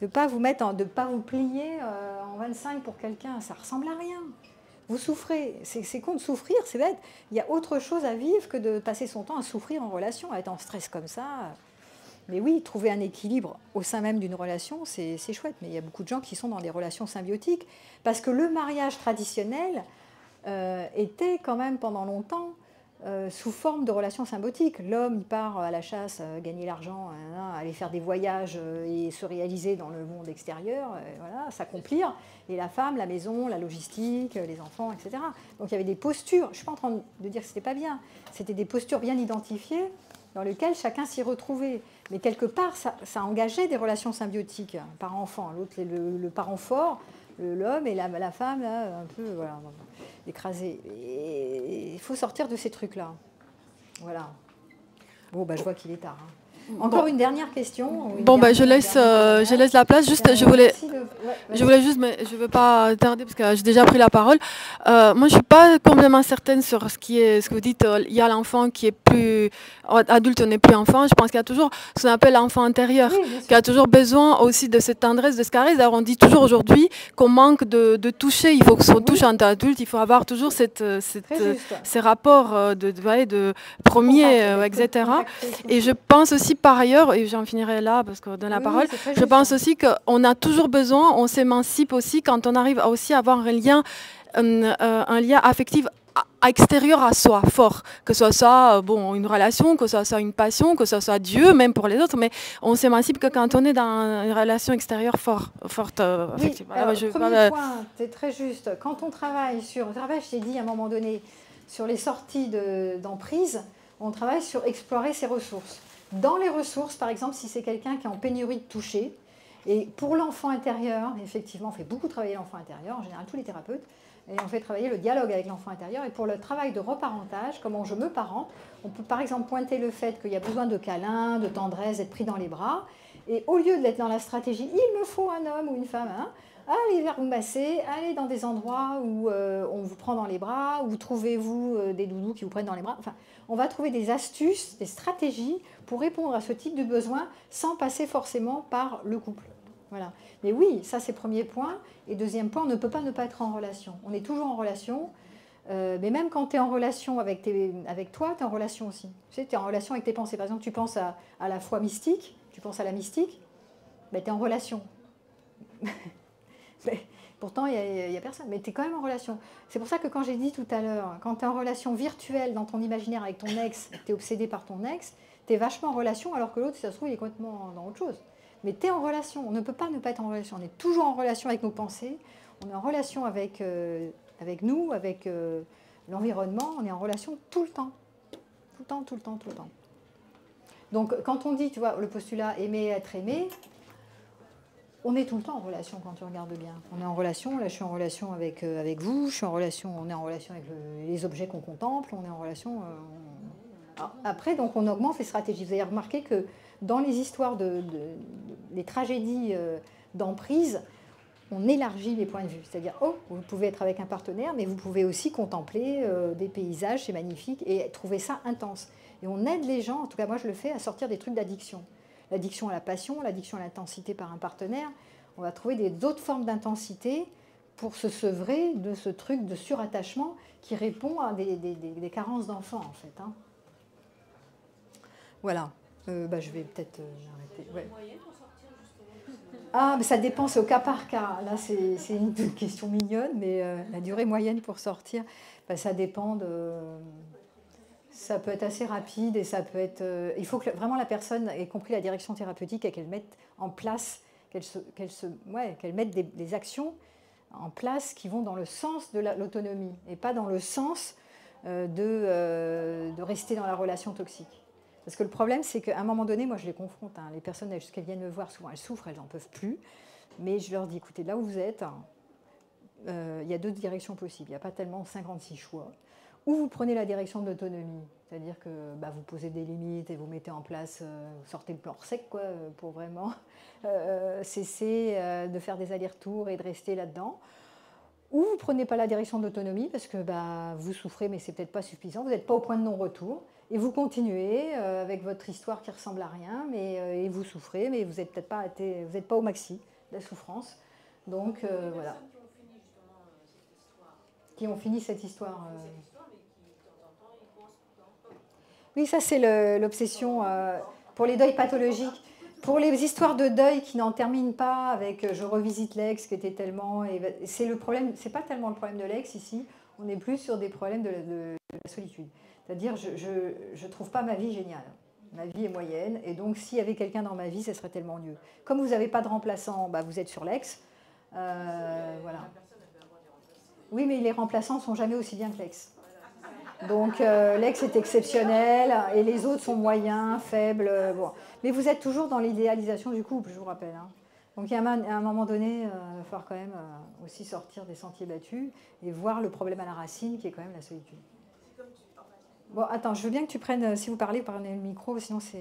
De ne pas vous mettre, de pas vous plier en 25 pour quelqu'un. Ça ressemble à rien. Vous souffrez. C'est con de souffrir, c'est bête. Il y a autre chose à vivre que de passer son temps à souffrir en relation, à être en stress comme ça. Mais oui, trouver un équilibre au sein même d'une relation, c'est chouette. Mais il y a beaucoup de gens qui sont dans des relations symbiotiques. Parce que le mariage traditionnel était quand même pendant longtemps sous forme de relations symbiotiques. L'homme, il part à la chasse, gagner l'argent, aller faire des voyages et se réaliser dans le monde extérieur, voilà, s'accomplir. Et la femme, la maison, la logistique, les enfants, etc. Donc il y avait des postures. Je ne suis pas en train de dire que ce n'était pas bien. C'était des postures bien identifiées dans lequel chacun s'y retrouvait. Mais quelque part, ça engageait des relations symbiotiques, parent-enfant. L'autre, le parent fort, l'homme, et la femme, là, un peu voilà, écrasée. Et il faut sortir de ces trucs-là. Voilà. Bon, bah, je vois qu'il est tard. Encore une dernière question. Bon, bah, je laisse la place. Juste, je voulais juste, mais je ne veux pas tarder parce que j'ai déjà pris la parole. Moi, je ne suis pas complètement certaine sur ce que vous dites. Il y a l'enfant qui est plus adulte, on n'est plus enfant. Je pense qu'il y a toujours ce qu'on appelle l'enfant intérieur, qui a toujours besoin aussi de cette tendresse, de ce caresse. D'ailleurs, on dit toujours aujourd'hui qu'on manque de toucher. Il faut que son touche en tant qu'adulte. Il faut avoir toujours ces rapports de premier, etc. Et je pense aussi par ailleurs, et j'en finirai là parce qu'on donne la parole, je pense aussi qu'on a toujours besoin, on s'émancipe aussi quand on arrive à aussi avoir un lien affectif extérieur à soi, fort. Que ce soit une relation, que ce soit une passion, que ce soit Dieu, même pour les autres, mais on s'émancipe que quand on est dans une relation extérieure forte. Oui, alors, premier point, c'est très juste. Quand on travaille je t'ai dit à un moment donné, sur les sorties d'emprise, on travaille sur explorer ses ressources. Dans les ressources, par exemple, si c'est quelqu'un qui est en pénurie de toucher, et pour l'enfant intérieur, effectivement, on fait beaucoup travailler l'enfant intérieur, en général tous les thérapeutes, et on fait travailler le dialogue avec l'enfant intérieur. Et pour le travail de reparentage, comment je me parente, on peut par exemple pointer le fait qu'il y a besoin de câlins, de tendresse, d'être pris dans les bras, et au lieu d'être dans la stratégie « il me faut un homme ou une femme », allez vers vous masser, allez dans des endroits où on vous prend dans les bras, où trouvez-vous des doudous qui vous prennent dans les bras. Enfin, on va trouver des astuces, des stratégies pour répondre à ce type de besoin sans passer forcément par le couple. Voilà. Mais oui, ça c'est premier point. Et deuxième point, on ne peut pas ne pas être en relation. On est toujours en relation. Mais même quand tu es en relation avec toi, tu es en relation aussi. Tu sais, tu es en relation avec tes pensées. Par exemple, tu penses à la foi mystique, tu penses à la mystique, ben, tu es en relation. Mais, pourtant, il n'y a personne, mais tu es quand même en relation. C'est pour ça que quand j'ai dit tout à l'heure, quand tu es en relation virtuelle dans ton imaginaire avec ton ex, tu es obsédé par ton ex, tu es vachement en relation, alors que l'autre, si ça se trouve, il est complètement dans autre chose. Mais tu es en relation, on ne peut pas ne pas être en relation. On est toujours en relation avec nos pensées, on est en relation avec nous, avec l'environnement, on est en relation tout le temps. Tout le temps, tout le temps, tout le temps. Donc, quand on dit, tu vois, le postulat aimer, être aimé, on est tout le temps en relation quand tu regardes bien. On est en relation, là je suis en relation avec vous, on est en relation avec les objets qu'on contemple, on est en relation... Après, donc, on augmente les stratégies. Vous avez remarqué que dans les histoires les tragédies d'emprise, on élargit les points de vue. C'est-à-dire, vous pouvez être avec un partenaire, mais vous pouvez aussi contempler des paysages, c'est magnifique, et trouver ça intense. Et on aide les gens, en tout cas moi je le fais, à sortir des trucs d'addiction. L'addiction à la passion, l'addiction à l'intensité par un partenaire. On va trouver d'autres formes d'intensité pour se sevrer de ce truc de surattachement qui répond à des carences d'enfants, en fait. Hein. Voilà. Je vais peut-être arrêter. Ouais. Ah, mais ça dépend, c'est au cas par cas. Là, c'est une question mignonne, mais la durée moyenne pour sortir, ça dépend de... Ça peut être assez rapide et ça peut être... il faut que vraiment la personne ait compris la direction thérapeutique et qu'elle mette en place, qu'elle mette des actions en place qui vont dans le sens de l'autonomie et pas dans le sens de rester dans la relation toxique. Parce que le problème, c'est qu'à un moment donné, moi je les confronte, hein, les personnes, qu'elles viennent me voir, souvent elles souffrent, elles n'en peuvent plus, mais je leur dis, écoutez, là où vous êtes, il y a 2 directions possibles, il n'y a pas tellement 56 choix. Ou vous prenez la direction de l'autonomie, c'est-à-dire que vous posez des limites et vous mettez en place, vous sortez le plan sec quoi, pour vraiment cesser de faire des allers-retours et de rester là-dedans. Ou vous ne prenez pas la direction de l'autonomie parce que vous souffrez mais c'est peut-être pas suffisant, vous n'êtes pas au point de non-retour et vous continuez avec votre histoire qui ressemble à rien et vous souffrez mais vous n'êtes peut-être pas, vous n'êtes pas au maxi de la souffrance. Donc voilà. Qui ont fini cette histoire. Oui, ça c'est l'obsession pour les deuils pathologiques. Pour les histoires de deuil qui n'en terminent pas avec je revisite l'ex qui était tellement... C'est le problème, c'est pas tellement le problème de l'ex ici, on est plus sur des problèmes de la solitude. C'est-à-dire je trouve pas ma vie géniale. Ma vie est moyenne et donc s'il y avait quelqu'un dans ma vie, ce serait tellement mieux. Comme vous n'avez pas de remplaçant, vous êtes sur l'ex. Voilà. Oui, mais les remplaçants ne sont jamais aussi bien que l'ex. Donc l'ex est exceptionnel et les autres sont moyens, faibles. Bon. Mais vous êtes toujours dans l'idéalisation du couple, je vous rappelle. Hein. Donc il y a un moment donné, il va falloir quand même aussi sortir des sentiers battus et voir le problème à la racine qui est quand même la solitude. Bon, attends, je veux bien que tu prennes, si vous parlez, prenez le micro, sinon ça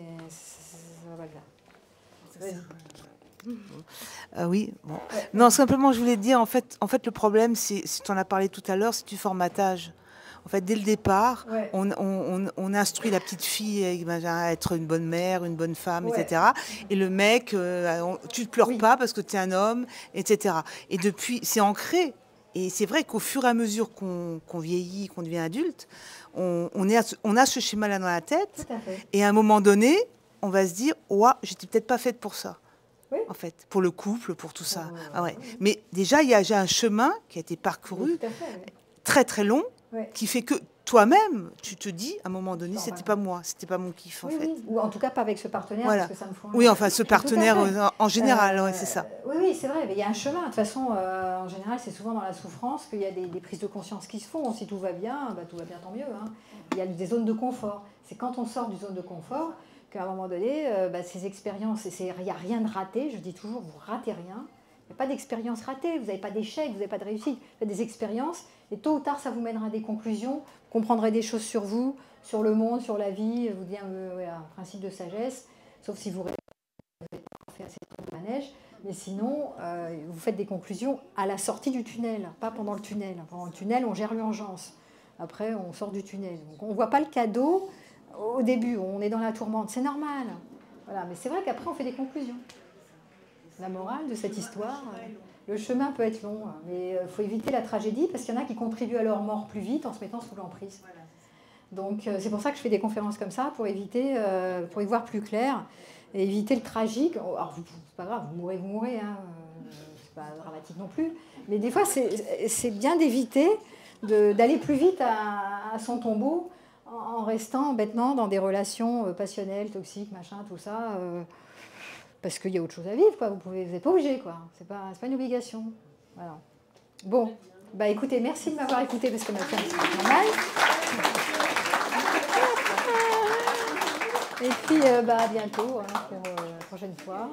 va pas le faire. Oui, bon. Ouais. Non, simplement, je voulais dire, en fait le problème, c'est, si tu en as parlé tout à l'heure, c'est du formatage. En fait, dès le départ, ouais. on instruit la petite fille à être une bonne mère, une bonne femme, ouais. etc. Et le mec, tu ne pleures oui. pas parce que tu es un homme, etc. Et depuis, c'est ancré. Et c'est vrai qu'au fur et à mesure qu'on vieillit, qu'on devient adulte, on a ce schéma-là dans la tête. Et à un moment donné, on va se dire, ouais, j'étais peut-être pas faite pour ça. Oui. En fait, pour le couple, pour tout ça. Ah ouais. Mais déjà, il y a un chemin qui a été parcouru, très très long, qui fait que toi-même, tu te dis, à un moment donné, c'était pas moi, c'était pas mon kiff, en fait. Oui. Ou en tout cas, pas avec ce partenaire, parce que ça me fout. Oui, enfin, ce partenaire en général, ouais, c'est ça. Oui, c'est vrai, mais il y a un chemin. De toute façon, en général, c'est souvent dans la souffrance qu'il y a des prises de conscience qui se font. Si tout va bien, tout va bien, tant mieux. Hein. Il y a des zones de confort. C'est quand on sort d'une zone de confort qu'à un moment donné, ces expériences, il n'y a rien de raté. Je dis toujours, vous ratez rien. Il n'y a pas d'expérience ratée, vous n'avez pas d'échec, vous n'avez pas de réussite. Vous faites des expériences et tôt ou tard, ça vous mènera à des conclusions. Vous comprendrez des choses sur vous, sur le monde, sur la vie. Vous dites un principe de sagesse, sauf si vous n'avez pas fait assez de manège. Mais sinon, vous faites des conclusions à la sortie du tunnel, pas pendant le tunnel. Pendant le tunnel, on gère l'urgence. Après, on sort du tunnel. Donc, on ne voit pas le cadeau au début. On est dans la tourmente. C'est normal. Voilà. Mais c'est vrai qu'après, on fait des conclusions. La morale de cette histoire, le chemin peut être long, mais il faut éviter la tragédie parce qu'il y en a qui contribuent à leur mort plus vite en se mettant sous l'emprise. Donc c'est pour ça que je fais des conférences comme ça, pour éviter, pour y voir plus clair et éviter le tragique. Alors c'est pas grave, vous mourrez, hein, c'est pas dramatique non plus, mais des fois c'est bien d'éviter d'aller plus vite à son tombeau en restant bêtement dans des relations passionnelles, toxiques, machin, tout ça. Parce qu'il y a autre chose à vivre, quoi. Vous n'êtes pas obligé, quoi. C'est pas une obligation. Voilà. Bon, écoutez, merci de m'avoir écouté parce que ma femme c'est normal. Et puis, à bientôt hein, pour la prochaine fois.